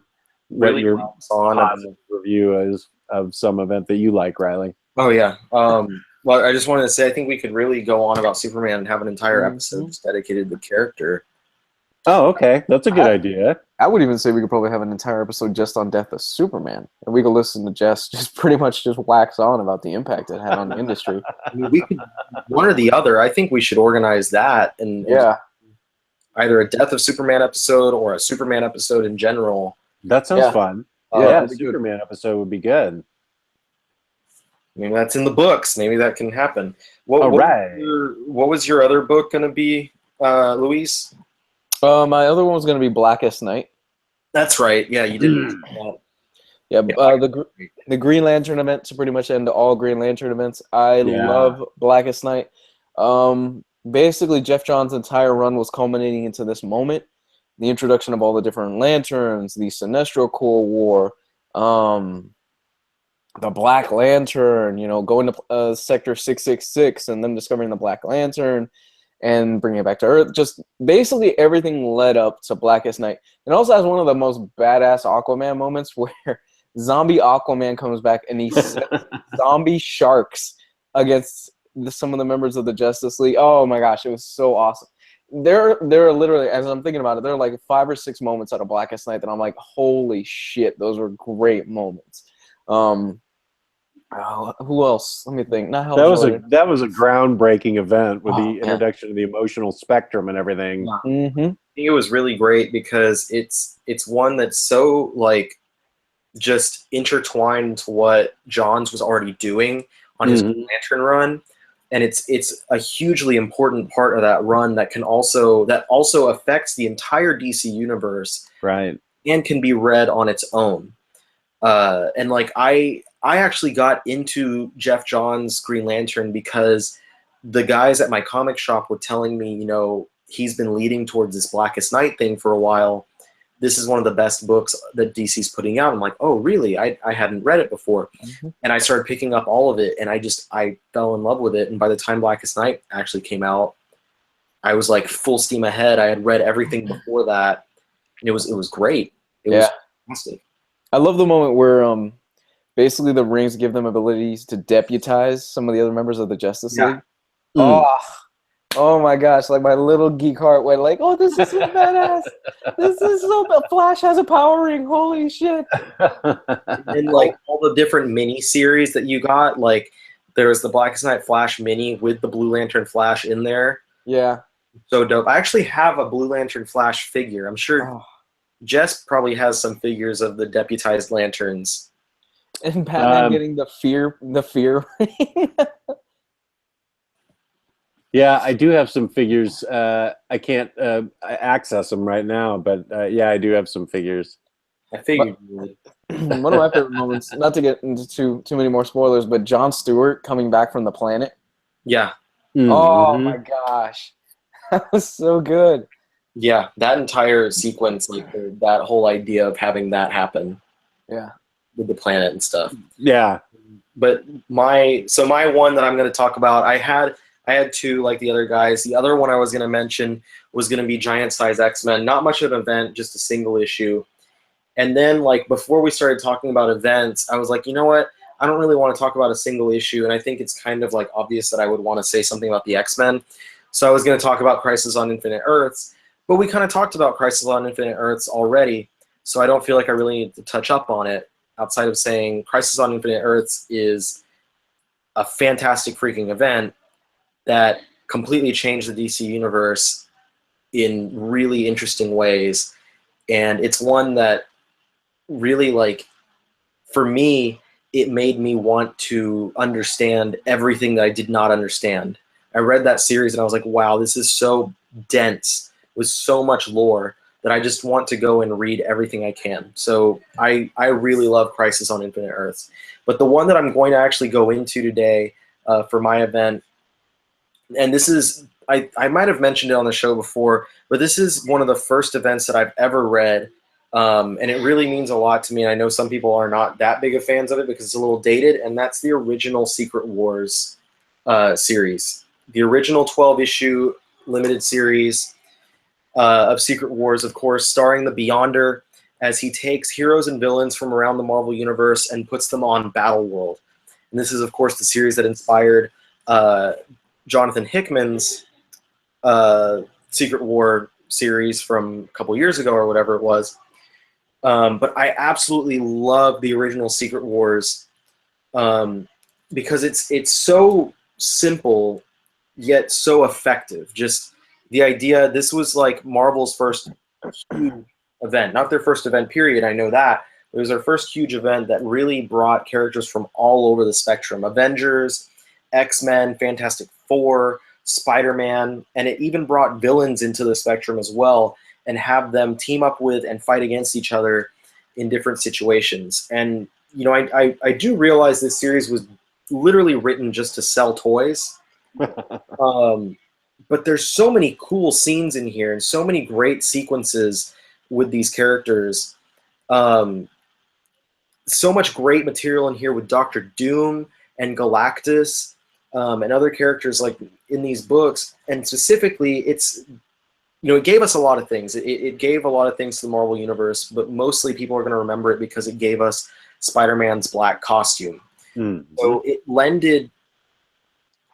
what your positive review is of some event that you like, Riley. Oh yeah. Well, I just wanted to say I think we could really go on about Superman and have an entire episode just dedicated to the character. Oh, okay. That's a good idea. I would even say we could probably have an entire episode just on Death of Superman. And we could listen to Jess just pretty much just wax on about the impact it had on the industry. I mean, we could one or the other. I think we should organize that and either a Death of Superman episode or a Superman episode in general. That sounds fun. Yeah, a Superman episode would be good. I mean, that's in the books. Maybe that can happen. What was your other book going to be, Luis? My other one was going to be Blackest Night. That's right. Yeah, you did. Yeah, the Green Lantern event to pretty much end all Green Lantern events. I love Blackest Night. Basically, Jeff Johns' entire run was culminating into this moment. The introduction of all the different lanterns, the Sinestro Corps War, the Black Lantern, going to Sector 666 and then discovering the Black Lantern and bringing it back to Earth. Just basically everything led up to Blackest Night. It also has one of the most badass Aquaman moments where zombie Aquaman comes back and he sets zombie sharks against some of the members of the Justice League. Oh my gosh, it was so awesome. There are literally, as I'm thinking about it, there are like 5 or 6 moments out of Blackest Night that I'm like, holy shit, those were great moments. Who else? Let me think. That was a groundbreaking event with the introduction of the emotional spectrum and everything. Mm-hmm. I think it was really great because it's one that's so like just intertwined to what Johns was already doing on his Lantern run, and it's a hugely important part of that run that also affects the entire DC universe, right? And can be read on its own. And like I actually got into Jeff Johns' Green Lantern because the guys at my comic shop were telling me, he's been leading towards this Blackest Night thing for a while. This is one of the best books that DC's putting out. I'm like, oh, really? I hadn't read it before. And I started picking up all of it, and I fell in love with it. And by the time Blackest Night actually came out, I was like full steam ahead. I had read everything before that, and it was great. It was fantastic. I love the moment where basically the rings give them abilities to deputize some of the other members of the Justice League. Oh my gosh, like my little geek heart went like, oh, this is so badass. This is so bad. Flash has a power ring. Holy shit. And like all the different mini series that you got, like there was the Blackest Night Flash mini with the Blue Lantern Flash in there. Yeah. So dope. I actually have a Blue Lantern Flash figure. I'm sure Jess probably has some figures of the deputized lanterns. And Batman getting the fear ring. Yeah, I do have some figures. I can't access them right now, but yeah, I do have some figures. I figured you would. One of my favorite moments, not to get into too many more spoilers, but Jon Stewart coming back from the planet. Yeah. Oh my gosh. That was so good. Yeah, that entire sequence, like that whole idea of having that happen. Yeah. With the planet and stuff. Yeah. But my one that I'm going to talk about, I had 2 like the other guys. The other one I was going to mention was going to be Giant Size X-Men. Not much of an event, just a single issue. And then like before we started talking about events, I was like, you know what? I don't really want to talk about a single issue, and I think it's kind of like obvious that I would want to say something about the X-Men. So I was going to talk about Crisis on Infinite Earths, but we kind of talked about Crisis on Infinite Earths already, so I don't feel like I really need to touch up on it outside of saying Crisis on Infinite Earths is a fantastic freaking event that completely changed the DC universe in really interesting ways. And it's one that really, like, for me, it made me want to understand everything that I did not understand. I read that series and I was like, wow, this is so dense with so much lore that I just want to go and read everything I can. So I really love Crisis on Infinite Earths. But the one that I'm going to actually go into today for my event, and this is, I might have mentioned it on the show before, but this is one of the first events that I've ever read. And it really means a lot to me. And I know some people are not that big of fans of it because it's a little dated, and that's the original Secret Wars series. The original 12-issue limited series of Secret Wars, of course, starring the Beyonder as he takes heroes and villains from around the Marvel Universe and puts them on Battle World. And this is, of course, the series that inspired Jonathan Hickman's Secret War series from a couple years ago or whatever it was. But I absolutely love the original Secret Wars because it's so simple yet so effective. Just the idea, this was like Marvel's first huge event, not their first event period, I know that. It was their first huge event that really brought characters from all over the spectrum. Avengers, X-Men, Fantastic Four, Spider-Man, and it even brought villains into the spectrum as well and have them team up with and fight against each other in different situations. And, you know, I do realize this series was literally written just to sell toys. But there's so many cool scenes in here and so many great sequences with these characters. So much great material in here with Doctor Doom and Galactus and other characters like in these books. And specifically, it's, you know, it gave us a lot of things. It gave a lot of things to the Marvel Universe, but mostly people are going to remember it because it gave us Spider-Man's black costume. Mm-hmm. So it lended,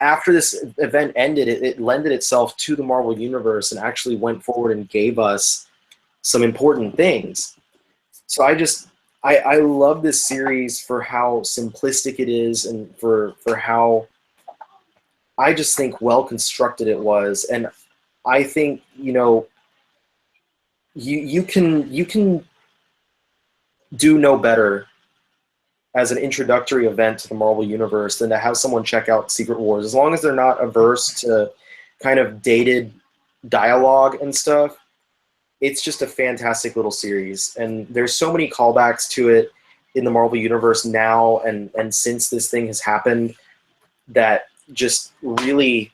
after this event ended, it lended itself to the Marvel Universe and actually went forward and gave us some important things. So I love this series for how simplistic it is and for how I just think well constructed it was. And I think, you know, you can do no better as an introductory event to the Marvel Universe than to have someone check out Secret Wars. As long as they're not averse to kind of dated dialogue and stuff, it's just a fantastic little series. And there's so many callbacks to it in the Marvel Universe now and since this thing has happened that just really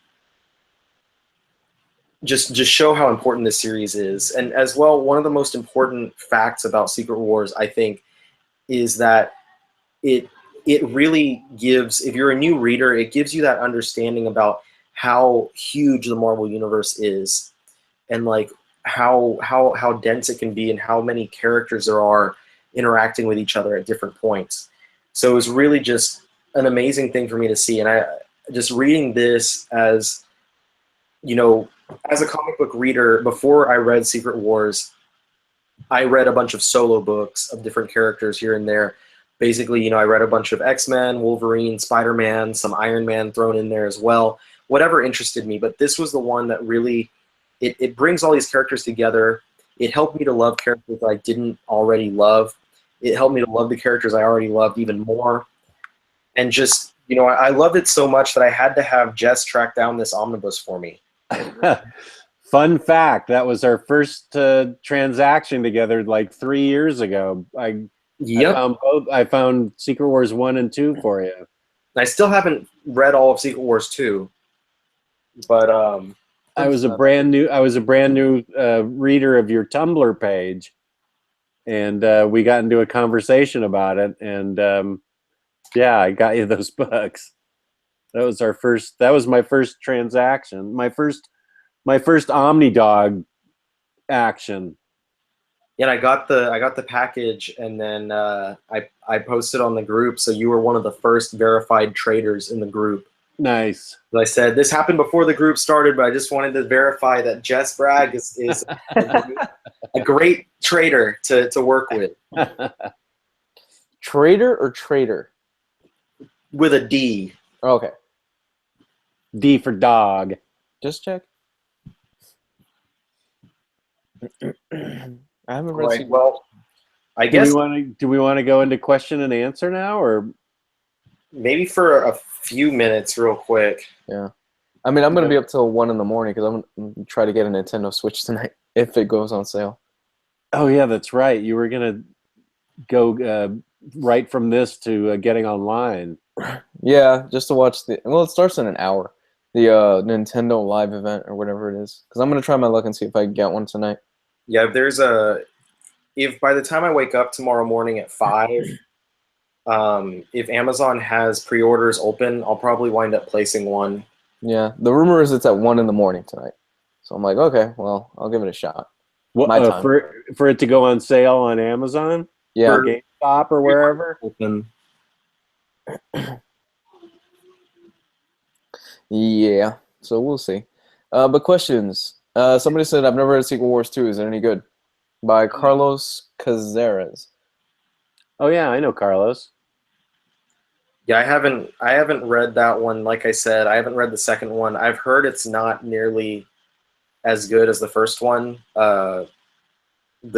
just show how important this series is. And as well, one of the most important facts about Secret Wars, I think, is that it really gives, if you're a new reader, it gives you that understanding about how huge the Marvel Universe is and like how dense it can be and how many characters there are interacting with each other at different points. So it was really just an amazing thing for me to see. And I just reading this as, you know, as a comic book reader, before I read Secret Wars, I read a bunch of solo books of different characters here and there. Basically, you know, I read a bunch of X-Men, Wolverine, Spider-Man, some Iron Man thrown in there as well, whatever interested me. But this was the one that really, it brings all these characters together. It helped me to love characters that I didn't already love. It helped me to love the characters I already loved even more. And just, you know, I loved it so much that I had to have Jess track down this omnibus for me. Fun fact, that was our first transaction together like 3 years ago. I found Secret Wars 1 and 2 for you. I still haven't read all of Secret Wars 2, but I was a brand new reader of your Tumblr page, and we got into a conversation about it, and yeah, I got you those books. That was my first transaction, my first Omnidog action. Yeah, and I got the package, and then I posted on the group. So you were one of the first verified traders in the group. Nice. As I said, this happened before the group started, but I just wanted to verify that Jess Bragg is a great trader to work with. Trader or trader? With a D. Okay. D for dog. Just check. I haven't read. Right. Well, I guess do we want to go into question and answer now, or maybe for a few minutes, real quick. Yeah. I mean, I'm going to be up till 1 in the morning because I'm going to try to get a Nintendo Switch tonight if it goes on sale. Oh yeah, that's right. You were gonna go right from this to getting online. Yeah, just to watch the. Well, it starts in an hour. The Nintendo Live event or whatever it is. Because I'm going to try my luck and see if I can get one tonight. Yeah, if by the time I wake up tomorrow morning at 5, if Amazon has pre-orders open, I'll probably wind up placing one. Yeah, the rumor is it's at 1 in the morning tonight. So I'm like, okay, well, I'll give it a shot. What My time. for it to go on sale on Amazon? Yeah. Or GameStop or wherever? Open. Yeah, so we'll see. But questions. Somebody said, I've never read Secret Wars 2. Is it any good? By Carlos Cazares. Oh yeah, I know Carlos. Yeah, I haven't read that one. Like I said, I haven't read the second one. I've heard it's not nearly as good as the first one. The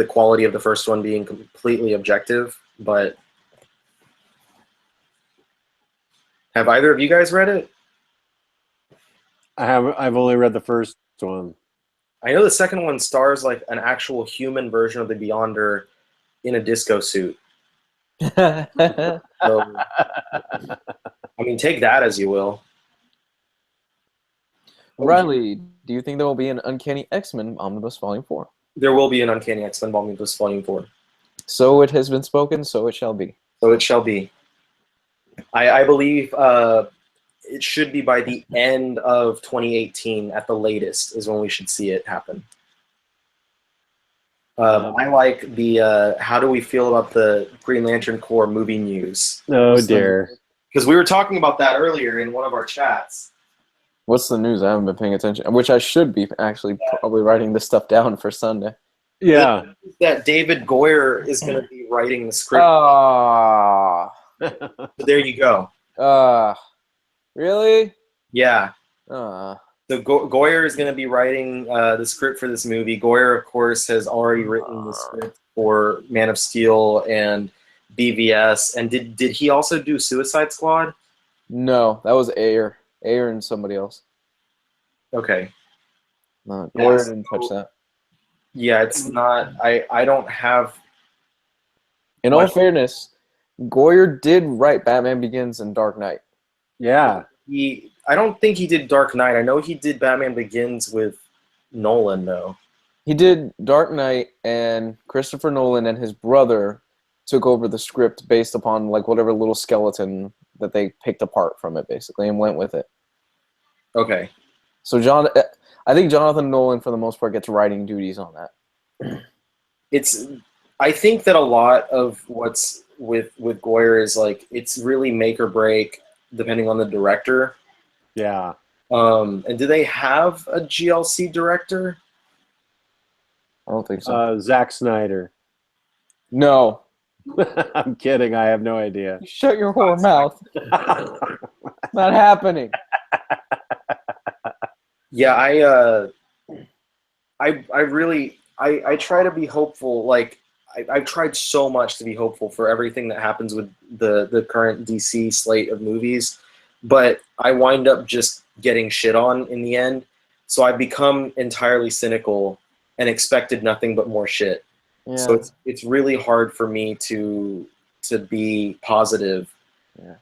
quality of the first one being completely objective, but have either of you guys read it? I've only read the first one. I know the second one stars like an actual human version of the Beyonder in a disco suit. So, I mean, take that as you will. Riley, do you think there will be an Uncanny X-Men Omnibus Volume 4? There will be an Uncanny X-Men Omnibus Volume 4. So it has been spoken, so it shall be. So it shall be. I believe it should be by the end of 2018 at the latest is when we should see it happen. I like the how do we feel about the Green Lantern Corps movie news? Oh dear. Because we were talking about that earlier in one of our chats. What's the news? I haven't been paying attention. Which I should be actually probably writing this stuff down for Sunday. Yeah. That David Goyer is going to be writing the script. Ah. So there you go. Really? Yeah. Ah. So Goyer is going to be writing the script for this movie. Goyer, of course, has already written the script for Man of Steel and BVS. And did he also do Suicide Squad? No, that was Ayer. Ayer and somebody else. Okay. No, Goyer didn't touch that. Yeah, it's not. I don't have. In all fairness, Goyer did write Batman Begins and Dark Knight. Yeah. I don't think he did Dark Knight. I know he did Batman Begins with Nolan, though. He did Dark Knight, and Christopher Nolan and his brother took over the script based upon like whatever little skeleton that they picked apart from it, basically, and went with it. Okay. So I think Jonathan Nolan, for the most part, gets writing duties on that. I think that a lot of what's with Goyer is like it's really make or break depending on the director. Yeah. And do they have a GLC director? I don't think so. Zack Snyder. No. I'm kidding. I have no idea. Shut your whore mouth. Not happening. Yeah, I try to be hopeful. Like I've tried so much to be hopeful for everything that happens with the current DC slate of movies, but I wind up just getting shit on in the end. So I've become entirely cynical and expected nothing but more shit. Yeah. So it's really hard for me to be positive. Yeah.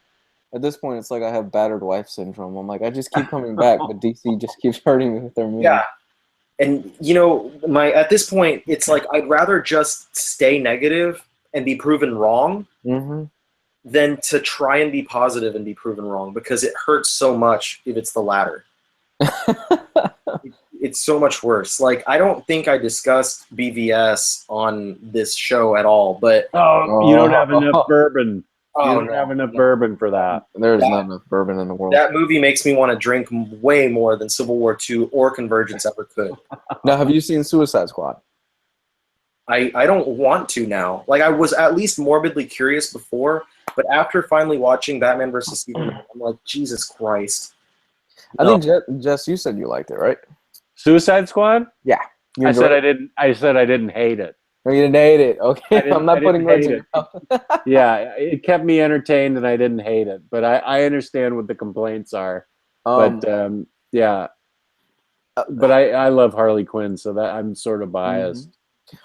At this point, it's like I have battered wife syndrome. I'm like, I just keep coming back, but DC just keeps hurting me with their movies. Yeah. And, you know, at this point, it's like I'd rather just stay negative and be proven wrong than to try and be positive and be proven wrong, because it hurts so much if it's the latter. It's so much worse. Like, I don't think I discussed BVS on this show at all, but... you don't have enough bourbon. You don't have enough bourbon for that. There's not enough bourbon in the world. That movie makes me want to drink way more than Civil War II or Convergence ever could. Now, have you seen Suicide Squad? I don't want to now. Like, I was at least morbidly curious before, but after finally watching Batman vs. Superman, I'm like, Jesus Christ. I think, Jess, you said you liked it, right? Suicide Squad? Yeah. I said I didn't hate it. No, you didn't hate it. Okay, I'm I not didn't putting words hate in it. your mouth. Yeah, it kept me entertained, and I didn't hate it. But I understand what the complaints are. But Um, yeah, uh, but I love Harley Quinn, so that I'm sort of mhm. biased.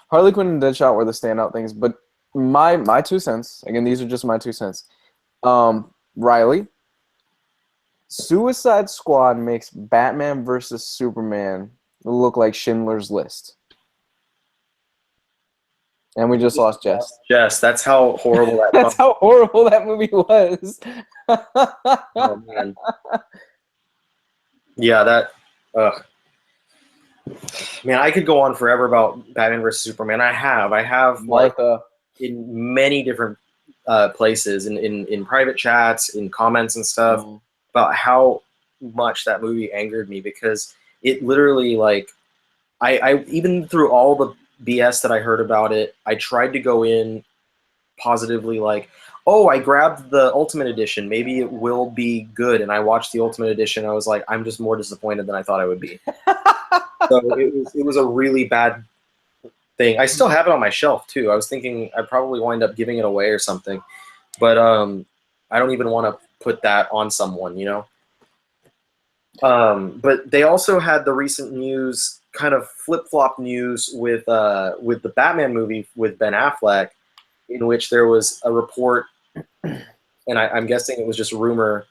Harley Quinn and Deadshot were the standout things, but my 2 cents. Again, these are just my 2 cents. Riley, Suicide Squad makes Batman versus Superman look like Schindler's List, and we just lost Jess. Yes, that's how horrible that. That's how horrible that movie was. Oh man. Yeah, that. Man, I could go on forever about Batman versus Superman. I have like Martha. in many different places, in private chats, in comments and stuff, about how much that movie angered me because it literally like I even through all the BS that I heard about it, I tried to go in positively like, oh, I grabbed the Ultimate Edition, maybe it will be good, and I watched the Ultimate Edition. I was like, I'm just more disappointed than I thought I would be. So it was a really bad thing. I still have it on my shelf too. I was thinking I'd probably wind up giving it away or something, but I don't even want to put that on someone, you know. But they also had the recent news, kind of flip-flop news with the Batman movie with Ben Affleck, in which there was a report, and I'm guessing it was just rumor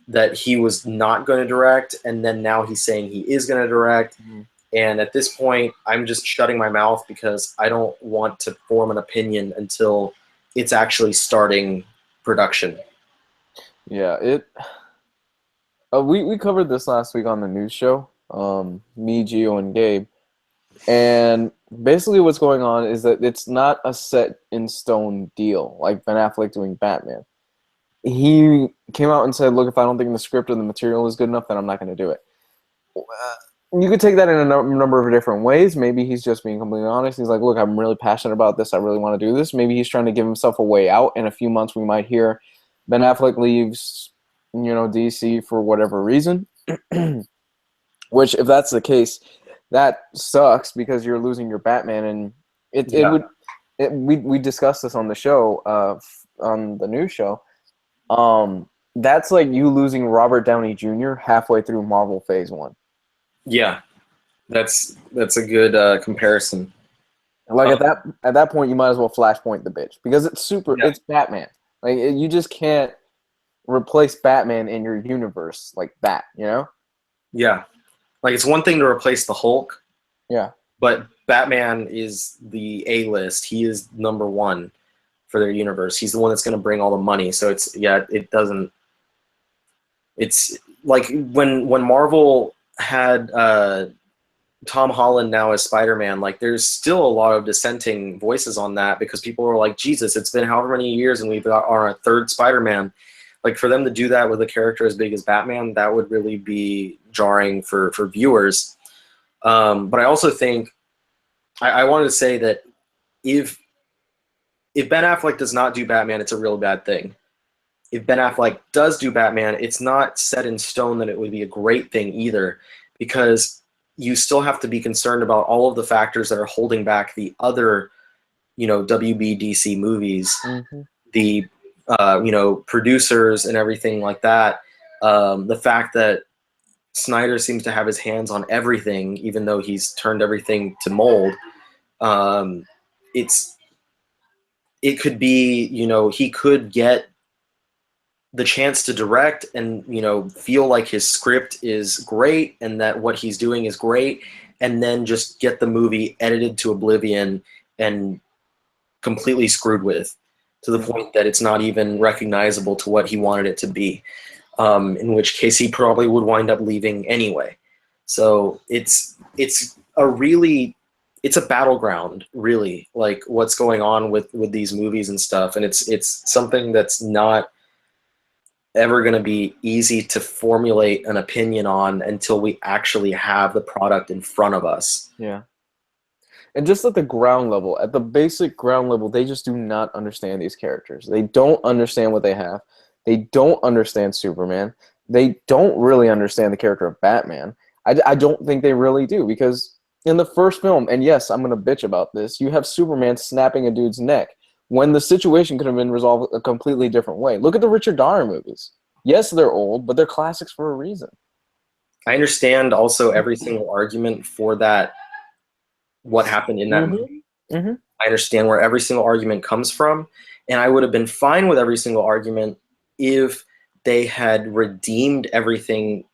that he was not going to direct, and then now he's saying he is going to direct. And at this point, I'm just shutting my mouth because I don't want to form an opinion until it's actually starting production. Yeah, it. We covered this last week on the news show. Me, Gio, and Gabe, and basically what's going on is that it's not a set in stone deal like Ben Affleck doing Batman. He came out and said, "Look, if I don't think the script or the material is good enough, then I'm not going to do it." You could take that in a number of different ways. Maybe he's just being completely honest. He's like, look, I'm really passionate about this. I really want to do this. Maybe he's trying to give himself a way out. In a few months, we might hear Ben Affleck leaves, DC for whatever reason. Which, if that's the case, that sucks because you're losing your Batman. And we discussed this on the show, on the news show. That's like you losing Robert Downey Jr. halfway through Marvel Phase 1. Yeah, that's a good comparison. Like at that point, you might as well Flashpoint the bitch because it's it's Batman. Like you just can't replace Batman in your universe like that, you know? Yeah, like it's one thing to replace the Hulk. Yeah, but Batman is the A-list. He is number one for their universe. He's the one that's going to bring all the money. So it doesn't. It's like when Marvel had Tom Holland now as Spider-Man, like there's still a lot of dissenting voices on that because people are like, Jesus, it's been however many years and we've got our third Spider-Man. Like for them to do that with a character as big as Batman, that would really be jarring for viewers. But I also think I wanted to say that if Ben Affleck does not do Batman, it's a real bad thing. If Ben Affleck does do Batman, it's not set in stone that it would be a great thing either, because you still have to be concerned about all of the factors that are holding back the other, WBDC movies, the producers and everything like that. The fact that Snyder seems to have his hands on everything, even though he's turned everything to mold. It could be, he could get the chance to direct and, feel like his script is great and that what he's doing is great, and then just get the movie edited to oblivion and completely screwed with to the point that it's not even recognizable to what he wanted it to be. In which case he probably would wind up leaving anyway. So it's a battleground, really, like what's going on with these movies and stuff. And it's something that's not ever going to be easy to formulate an opinion on until we actually have the product in front of us. Yeah. And just at the ground level, at the basic ground level, they just do not understand these characters. They don't understand what they have. They don't understand Superman. They don't really understand the character of Batman. I don't think they really do, because in the first film, and yes, I'm gonna bitch about this, you have Superman snapping a dude's neck when the situation could have been resolved a completely different way. Look at the Richard Donner movies. Yes, they're old, but they're classics for a reason. I understand also every single argument for that, what happened in that movie. I understand where every single argument comes from, and I would have been fine with every single argument if they had redeemed everything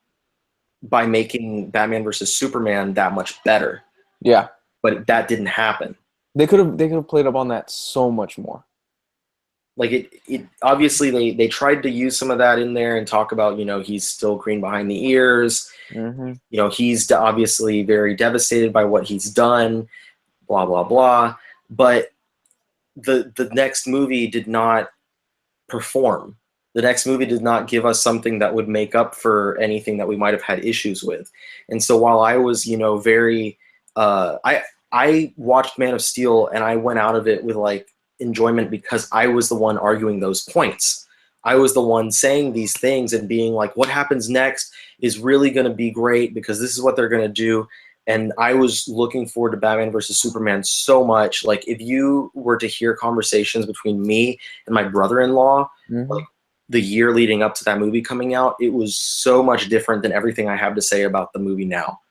by making Batman versus Superman that much better. Yeah, But that didn't happen. they could have played up on that so much more. Like it obviously they tried to use some of that in there and talk about, you know, he's still green behind the ears. You know, he's obviously very devastated by what he's done, blah blah blah. But the next movie did not perform. The next movie did not give us something that would make up for anything that we might have had issues with. And so while I was, you know, very I watched Man of Steel and I went out of it with like enjoyment because I was the one arguing those points. I was the one saying these things and being like, what happens next is really going to be great because this is what they're going to do. And I was looking forward to Batman versus Superman so much. Like, if you were to hear conversations between me and my brother-in-law, like the year leading up to that movie coming out, it was so much different than everything I have to say about the movie now.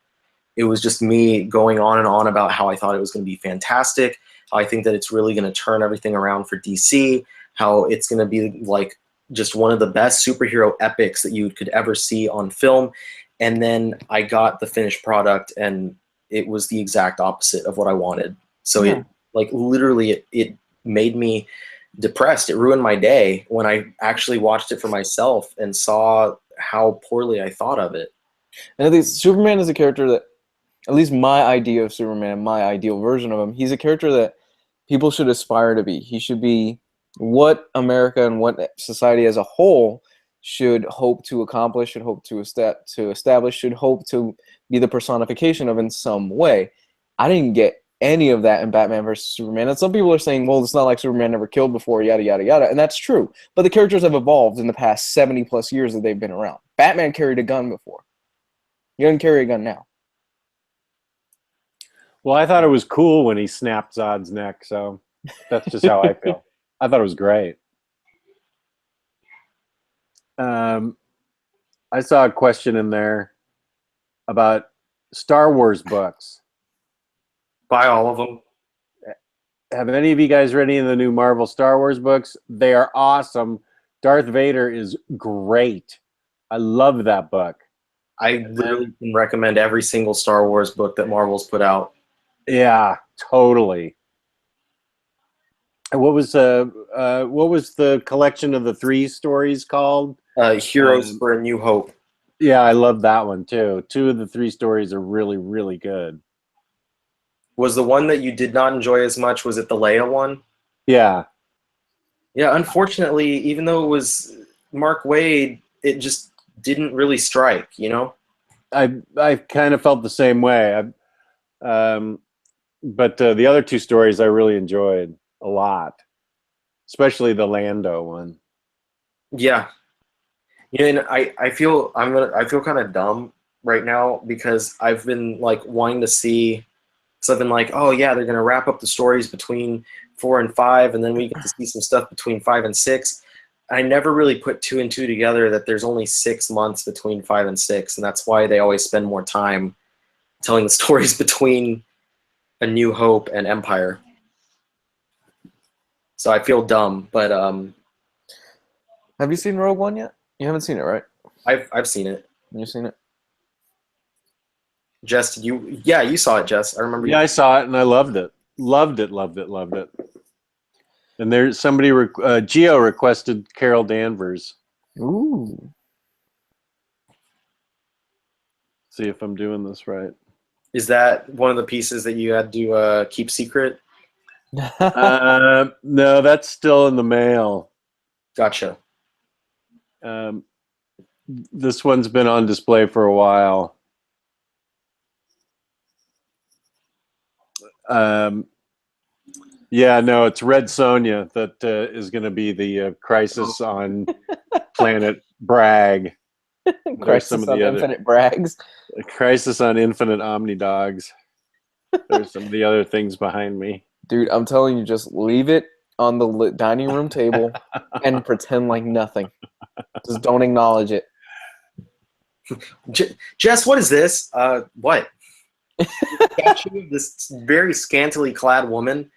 It was just me going on and on about how I thought it was going to be fantastic, how I think that it's really going to turn everything around for DC, how it's going to be like just one of the best superhero epics that you could ever see on film. And then I got the finished product and it was the exact opposite of what I wanted. So it like literally it made me depressed. It ruined my day when I actually watched it for myself and saw how poorly I thought of it. And I think Superman is a character that, at least my idea of Superman, my ideal version of him, he's a character that people should aspire to be. He should be what America and what society as a whole should hope to accomplish, should hope to establish, should hope to be the personification of in some way. I didn't get any of that in Batman versus Superman. And some people are saying, well, it's not like Superman never killed before, yada, yada, yada. And that's true. But the characters have evolved in the past 70 plus years that they've been around. Batman carried a gun before. He doesn't carry a gun now. Well, I thought it was cool when he snapped Zod's neck, so that's just how I feel. I thought it was great. I saw a question in there about Star Wars books. Buy all of them. Have any of you guys read any of the new Marvel Star Wars books? They are awesome. Darth Vader is great. I love that book. I literally can recommend every single Star Wars book that Marvel's put out. Yeah, totally. And what was the collection of the 3 stories called? Heroes for a New Hope. Yeah, I love that one too. 2 of the 3 stories are really, really good. Was the one that you did not enjoy as much, was it the Leia one? Yeah. Yeah, unfortunately, even though it was Mark Waid, it just didn't really strike, you know? I kind of felt the same way. But the other 2 stories I really enjoyed a lot, especially the Lando one. Yeah. Yeah, and I feel kind of dumb right now because I've been like wanting to see, because I've been like, oh yeah, they're gonna wrap up the stories between 4 and 5, and then we get to see some stuff between 5 and 6. I never really put 2 and 2 together that there's only 6 months between 5 and 6, and that's why they always spend more time telling the stories between A New Hope and Empire. So I feel dumb, but Have you seen Rogue One yet? You haven't seen it, right? I've seen it. You've seen it? Jess, did you? Yeah, you saw it, Jess. I remember. Yeah, I saw it and I loved it. Loved it, loved it, loved it. And there's somebody, Geo requested Carol Danvers. Ooh. See if I'm doing this right. Is that one of the pieces that you had to keep secret? No, that's still in the mail. Gotcha. This one's been on display for a while. Yeah, no, it's Red Sonja that is going to be the crisis on Planet Bragg. Crisis on Infinite Brags. Crisis on Infinite Omnidogs. There's some of the other things behind me. Dude, I'm telling you, just leave it on the dining room table and pretend like nothing. Just don't acknowledge it. Jess, what is this? What? Statue of this very scantily clad woman.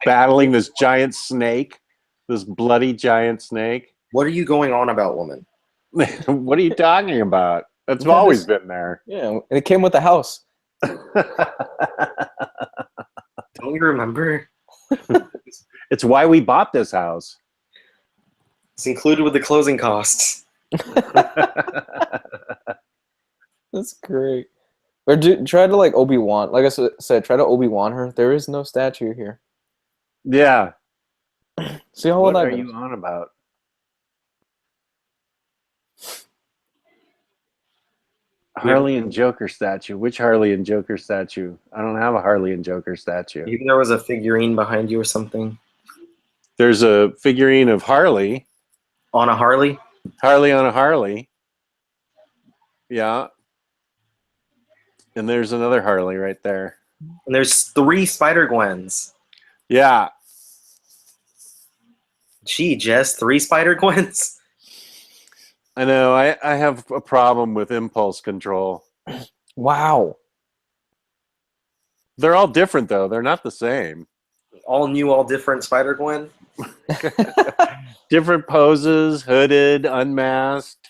Battling this giant snake, this bloody giant snake. What are you going on about, woman? What are you talking about? It's Look at always this. been there. Yeah, and it came with the house. Don't you remember? It's why we bought this house. It's included with the closing costs. That's great. Or try to like Obi-Wan. Like I said, try to Obi-Wan her. There is no statue here. Yeah. See how What well are that you goes. on about? Harley and Joker statue. Which Harley and Joker statue? I don't have a Harley and Joker statue. Maybe there was a figurine behind you or something. There's a figurine of Harley. On a Harley? Harley on a Harley. Yeah. And there's another Harley right there. And there's 3 Spider-Gwens. Yeah. Gee, Jess, 3 Spider-Gwens? I know. I have a problem with impulse control. Wow. They're all different, though. They're not the same. All new, all different Spider-Gwen? Different poses, hooded, unmasked.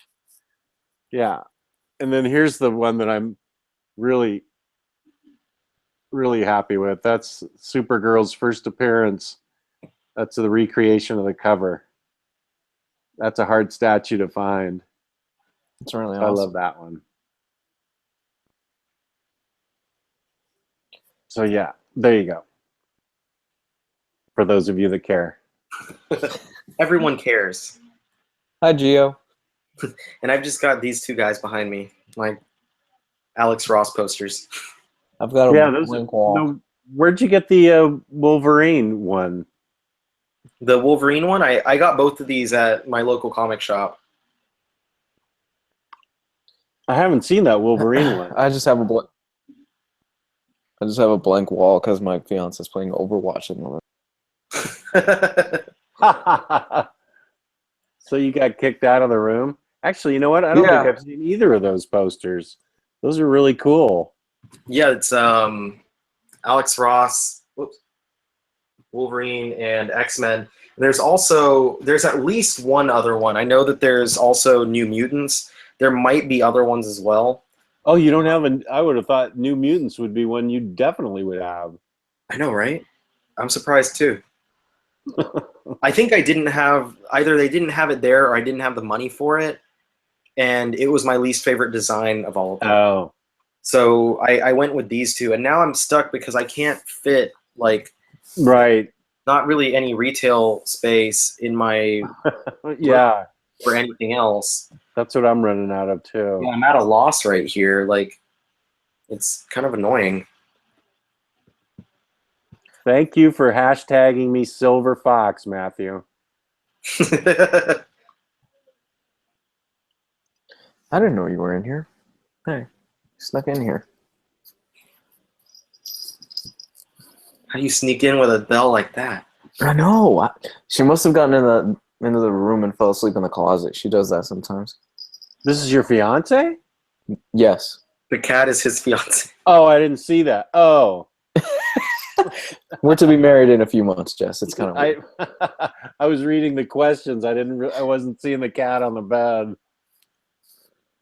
Yeah. And then here's the one that I'm really, really happy with. That's Supergirl's first appearance. That's the recreation of the cover. That's a hard statue to find. It's really I awesome. love that one. So yeah, there you go. For those of you that care. Everyone cares. Hi, Gio. And I've just got these 2 guys behind me, like Alex Ross posters. I've got a blank wall. No, where'd you get the Wolverine one? The Wolverine one, I got both of these at my local comic shop. I haven't seen that Wolverine one. I just have a blank wall because my fiance is playing Overwatch at the moment. So you got kicked out of the room? Actually, you know what? I don't think I've seen either of those posters. Those are really cool. Yeah, it's Alex Ross, Wolverine, and X-Men. There's at least one other one. I know that there's also New Mutants. There might be other ones as well. Oh, you don't have I would have thought New Mutants would be one you definitely would have. I know, right? I'm surprised too. I think I didn't have, either they didn't have it there or I didn't have the money for it. And it was my least favorite design of all of them. Oh. So I went with these 2. And now I'm stuck because I can't fit, like, right. Not really any retail space in my yeah. for anything else. That's what I'm running out of too. Yeah, I'm at a loss right here. Like, it's kind of annoying. Thank you for hashtagging me Silver Fox, Matthew. I didn't know you were in here. Hey, you snuck in here. How do you sneak in with a bell like that? I know. She must have gotten into the room and fell asleep in the closet. She does that sometimes. This is your fiance? Yes. The cat is his fiance. Oh, I didn't see that. Oh. We're to be married in a few months, Jess. It's kind of weird. I was reading the questions. I wasn't seeing the cat on the bed.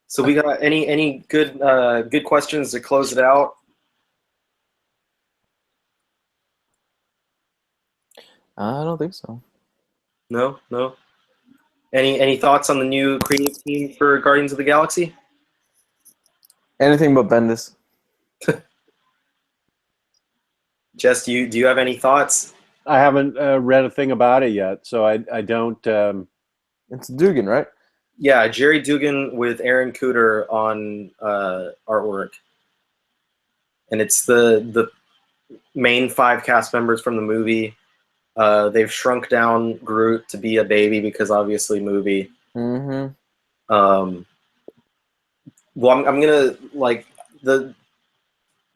So we got any good good questions to close it out? I don't think so. No. Any thoughts on the new creative team for Guardians of the Galaxy? Anything but Bendis. Jess, do you have any thoughts? I haven't read a thing about it yet, so I don't. It's Dugan, right? Yeah, Jerry Dugan with Aaron Cooter on artwork, and it's the main 5 cast members from the movie. They've shrunk down Groot to be a baby because obviously movie. Mm-hmm. Well, I'm gonna like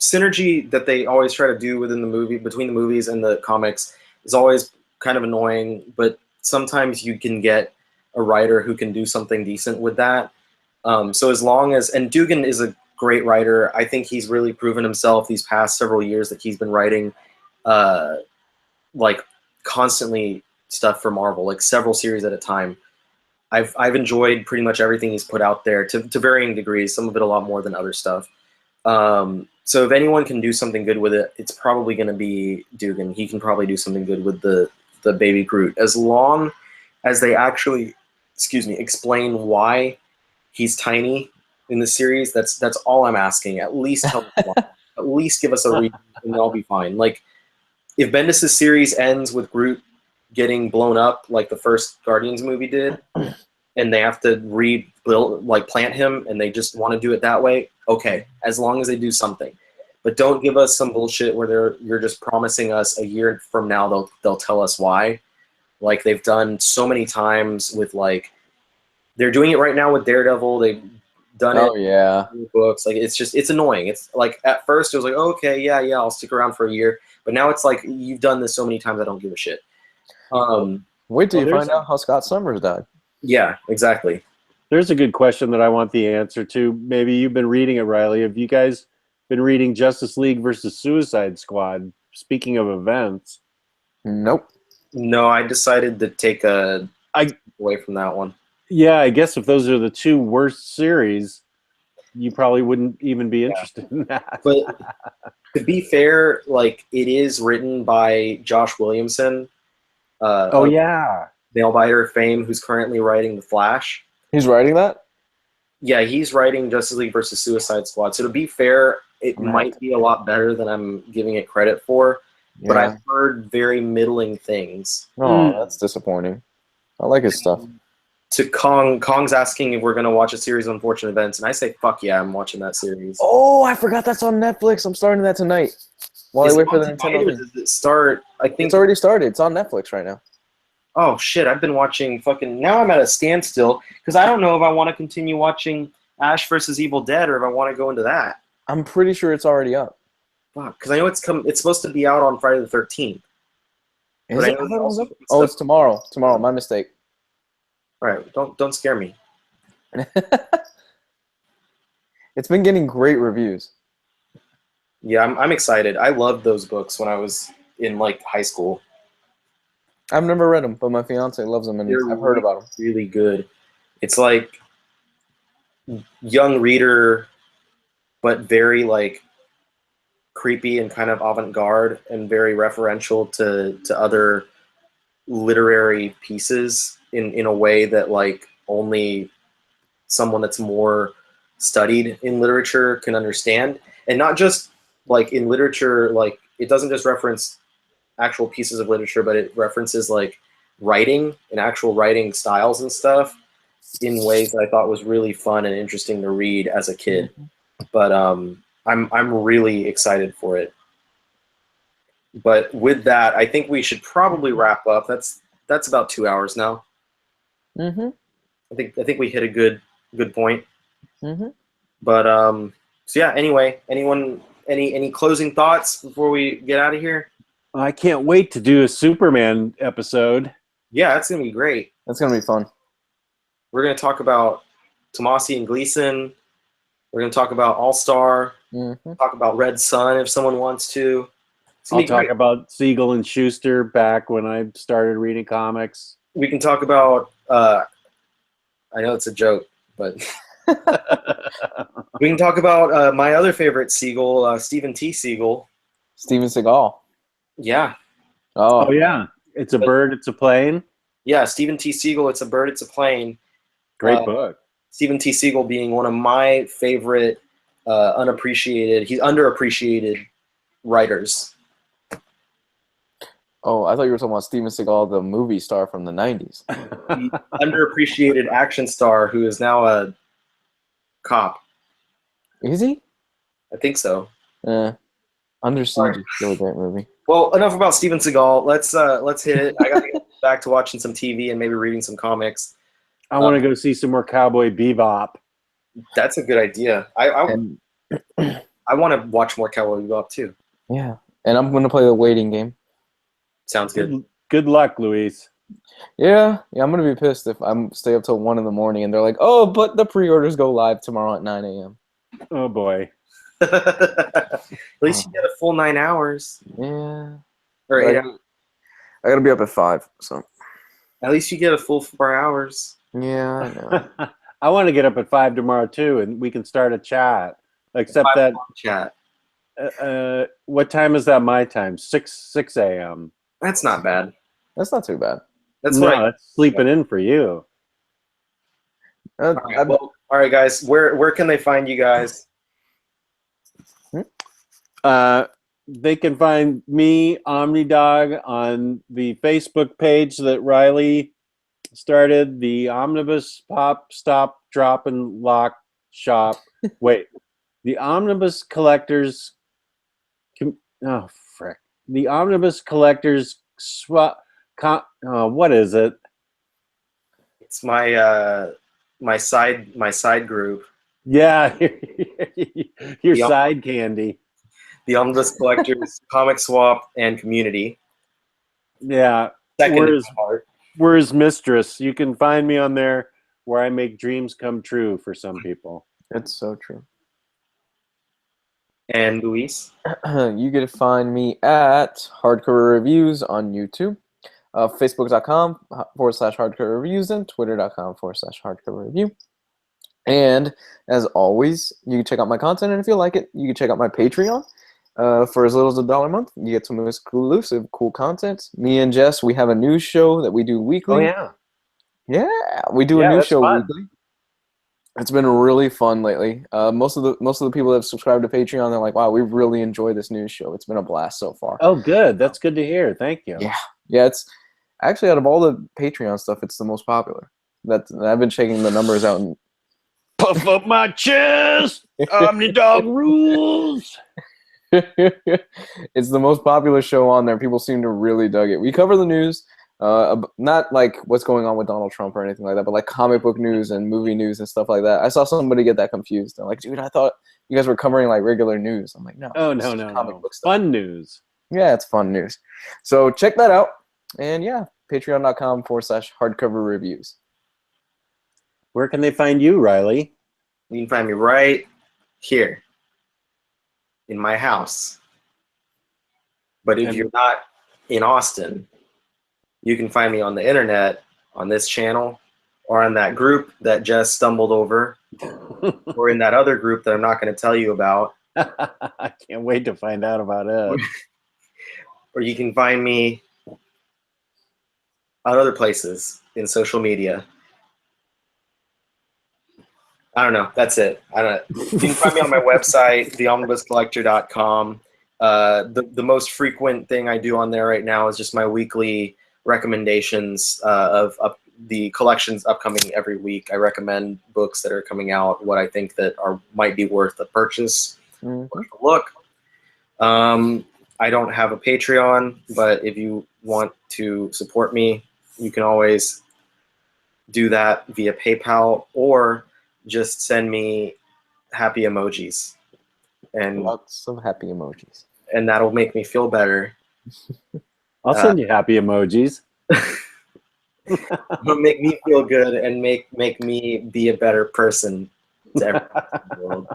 synergy that they always try to do within the movie, between the movies and the comics, is always kind of annoying. But sometimes you can get a writer who can do something decent with that. So as long as, and Dugan is a great writer. I think he's really proven himself these past several years that he's been writing like constantly stuff for Marvel, like several series at a time. I've enjoyed pretty much everything he's put out there to varying degrees, some of it a lot more than other stuff. So if anyone can do something good with it, it's probably going to be Dugan. He can probably do something good with the Baby Groot, as long as they actually, explain why he's tiny in the series. That's all I'm asking. At least tell me why. At least give us a reason, and I'll be fine. Like, if Bendis' series ends with Groot getting blown up like the first Guardians movie did, and they have to rebuild, like plant him, and they just want to do it that way, okay, as long as they do something. But don't give us some bullshit where you're just promising us a year from now they'll tell us why, like they've done so many times with, like, they're doing it right now with Daredevil. They've done it in the books. Like, it's annoying. It's like, at first it was like, oh, okay, yeah, I'll stick around for a year. But now it's like, you've done this so many times, I don't give a shit. Wait till you find out how Scott Summers died. Yeah, exactly. There's a good question that I want the answer to. Maybe you've been reading it, Riley. Have you guys been reading Justice League versus Suicide Squad? Speaking of events. Nope. No, I decided to take away from that one. Yeah, I guess if those are the two worst series, you probably wouldn't even be interested in that. But to be fair, like, it is written by Josh Williamson. Nailbiter fame, who's currently writing The Flash. He's writing that? Yeah, he's writing Justice League versus Suicide Squad. So to be fair, it might be a lot better than I'm giving it credit for. Yeah. But I've heard very middling things. Oh, that's disappointing. I like his stuff. To Kong's asking if we're going to watch a series of Unfortunate Events, and I say, fuck yeah, I'm watching that series. Oh, I forgot that's on Netflix. I'm starting that tonight. While I wait for the Nintendo thing. Does it start? I think it's already started. It's on Netflix right now. Oh, shit, I've been watching now I'm at a standstill, because I don't know if I want to continue watching Ash vs. Evil Dead or if I want to go into that. I'm pretty sure it's already up. Fuck, because I know it's supposed to be out on Friday the 13th. Is it? Oh, it's tomorrow. Tomorrow, my mistake. All right, don't scare me. It's been getting great reviews. Yeah, I'm excited. I loved those books when I was in, like, high school. I've never read them, but my fiance loves them, and I've heard about them. Really good. It's like young reader, but very, like, creepy and kind of avant-garde and very referential to other literary pieces in a way that, like, only someone that's more studied in literature can understand. And not just, like, in literature, like, it doesn't just reference actual pieces of literature, but it references, like, writing and actual writing styles and stuff in ways that I thought was really fun and interesting to read as a kid. But I'm really excited for it. But with that, I think we should probably wrap up. That's about 2 hours now. Mm-hmm. I think we hit a good point. Mm-hmm. But so yeah. Anyway, anyone any closing thoughts before we get out of here? I can't wait to do a Superman episode. Yeah, that's gonna be great. That's gonna be fun. We're gonna talk about Tomasi and Gleason. We're gonna talk about All-Star. Mm-hmm. Talk about Red Sun if someone wants to. I'll talk about Siegel and Schuster back when I started reading comics. We can talk about. I know it's a joke, but we can talk about my other favorite Siegel, Stephen T. Siegel. Steven Seagal. Yeah. Oh yeah. It's a bird, it's a plane. Yeah, Stephen T. Siegel, It's a Bird, It's a Plane. Great book. Stephen T. Siegel being one of my favorite he's underappreciated writers. Oh, I thought you were talking about Steven Seagal, the movie star from the 90s. The underappreciated action star who is now a cop. Is he? I think so. Under Siege is still a great movie. Well, enough about Steven Seagal. Let's hit it. I gotta get back to watching some TV and maybe reading some comics. I want to go see some more Cowboy Bebop. That's a good idea. I want to watch more Cowboy Bebop too. Yeah, and I'm gonna play the waiting game. Sounds good. Good luck, Luis. Yeah, I'm gonna be pissed if I'm stay up till 1 in the morning and they're like, "Oh, but the pre-orders go live tomorrow at 9 a.m." Oh boy. At least you get a full 9 hours. Yeah, Or but 8 hours. I gotta be up at 5. So At least you get a full 4 hours. yeah, I know. I want to get up at 5 tomorrow too, and we can start a chat. Except that, Chat. what time is that? My time, 6 a.m. That's not bad. That's not too bad. That's no, what I. that's sleeping in for you. All right, well, all right, guys. Where can they find you guys? They can find me, Omnidog, on the Facebook page that Riley started, the Omnibus Pop, Stop, Drop, and Lock Shop. Wait, the Omnibus Collectors. Oh, frick. The Omnibus Collectors. What is it? It's my side group. Yeah, your The side candy. The Omnibus Collectors, Comic Swap, and Community. Yeah, we're his mistress. You can find me on there where I make dreams come true for some people. It's so true. And Luis? You can find me at Hardcover Reviews on YouTube, Facebook.com/Hardcover Reviews, and Twitter.com/Hardcover Review. And as always, you can check out my content, and if you like it, you can check out my Patreon. For as little as $1 a month, you get some exclusive, cool content. Me and Jess, we have a news show that we do weekly. Oh yeah, yeah, we do a news show fun. weekly. It's been really fun lately. Most of the people that have subscribed to Patreon, they're like, "Wow, we really enjoy this news show. It's been a blast so far." Oh, good. That's good to hear. Thank you. Yeah. It's actually out of all the Patreon stuff, it's the most popular. I've been checking the numbers out and puff up my chest. Omnidog rules. It's the most popular show on there. People seem to really dug it. We cover the news, not like what's going on with Donald Trump or anything like that, but like comic book news and movie news and stuff like that. I saw somebody get that confused. They're like, "Dude, I thought you guys were covering like regular news." I'm like, "No, Oh it's no, just comic book stuff." Fun news. Yeah, it's fun news. So check that out. And yeah, patreon.com/hardcover reviews. Where can they find you, Riley? You can find me right here in my house. But if you're not in Austin, you can find me on the internet, on this channel, or on that group that Jess stumbled over, or in that other group that I'm not going to tell you about. I can't wait to find out about it. Or you can find me on other places in social media. I don't know. That's it. I don't know. You can find me on my website, theomnibuscollector.com. The most frequent thing I do on there right now is just my weekly recommendations of the collections upcoming every week. I recommend books that are coming out, what I think that might be worth a purchase, worth a look. I don't have a Patreon, but if you want to support me, you can always do that via PayPal or just send me happy emojis. And lots of happy emojis. And that'll make me feel better. I'll send you happy emojis. It'll make me feel good and make me be a better person to everyone in the world.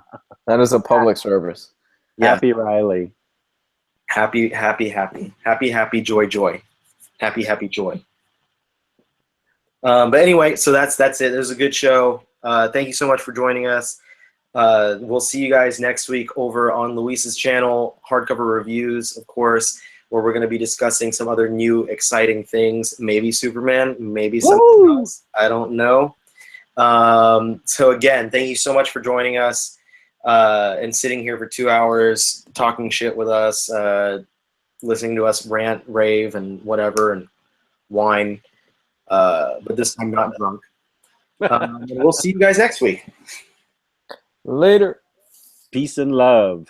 That is a public service. Yeah. Happy Riley. Happy, joy. Happy, joy. But anyway, so that's it. It was a good show. Thank you so much for joining us. We'll see you guys next week over on Luis's channel, Hardcover Reviews, of course, where we're going to be discussing some other new exciting things. Maybe Superman, maybe something else. I don't know. So again, thank you so much for joining us and sitting here for 2 hours, talking shit with us, listening to us rant, rave, and whatever, and whine. But this time not drunk. We'll see you guys next week. Later. Peace and love.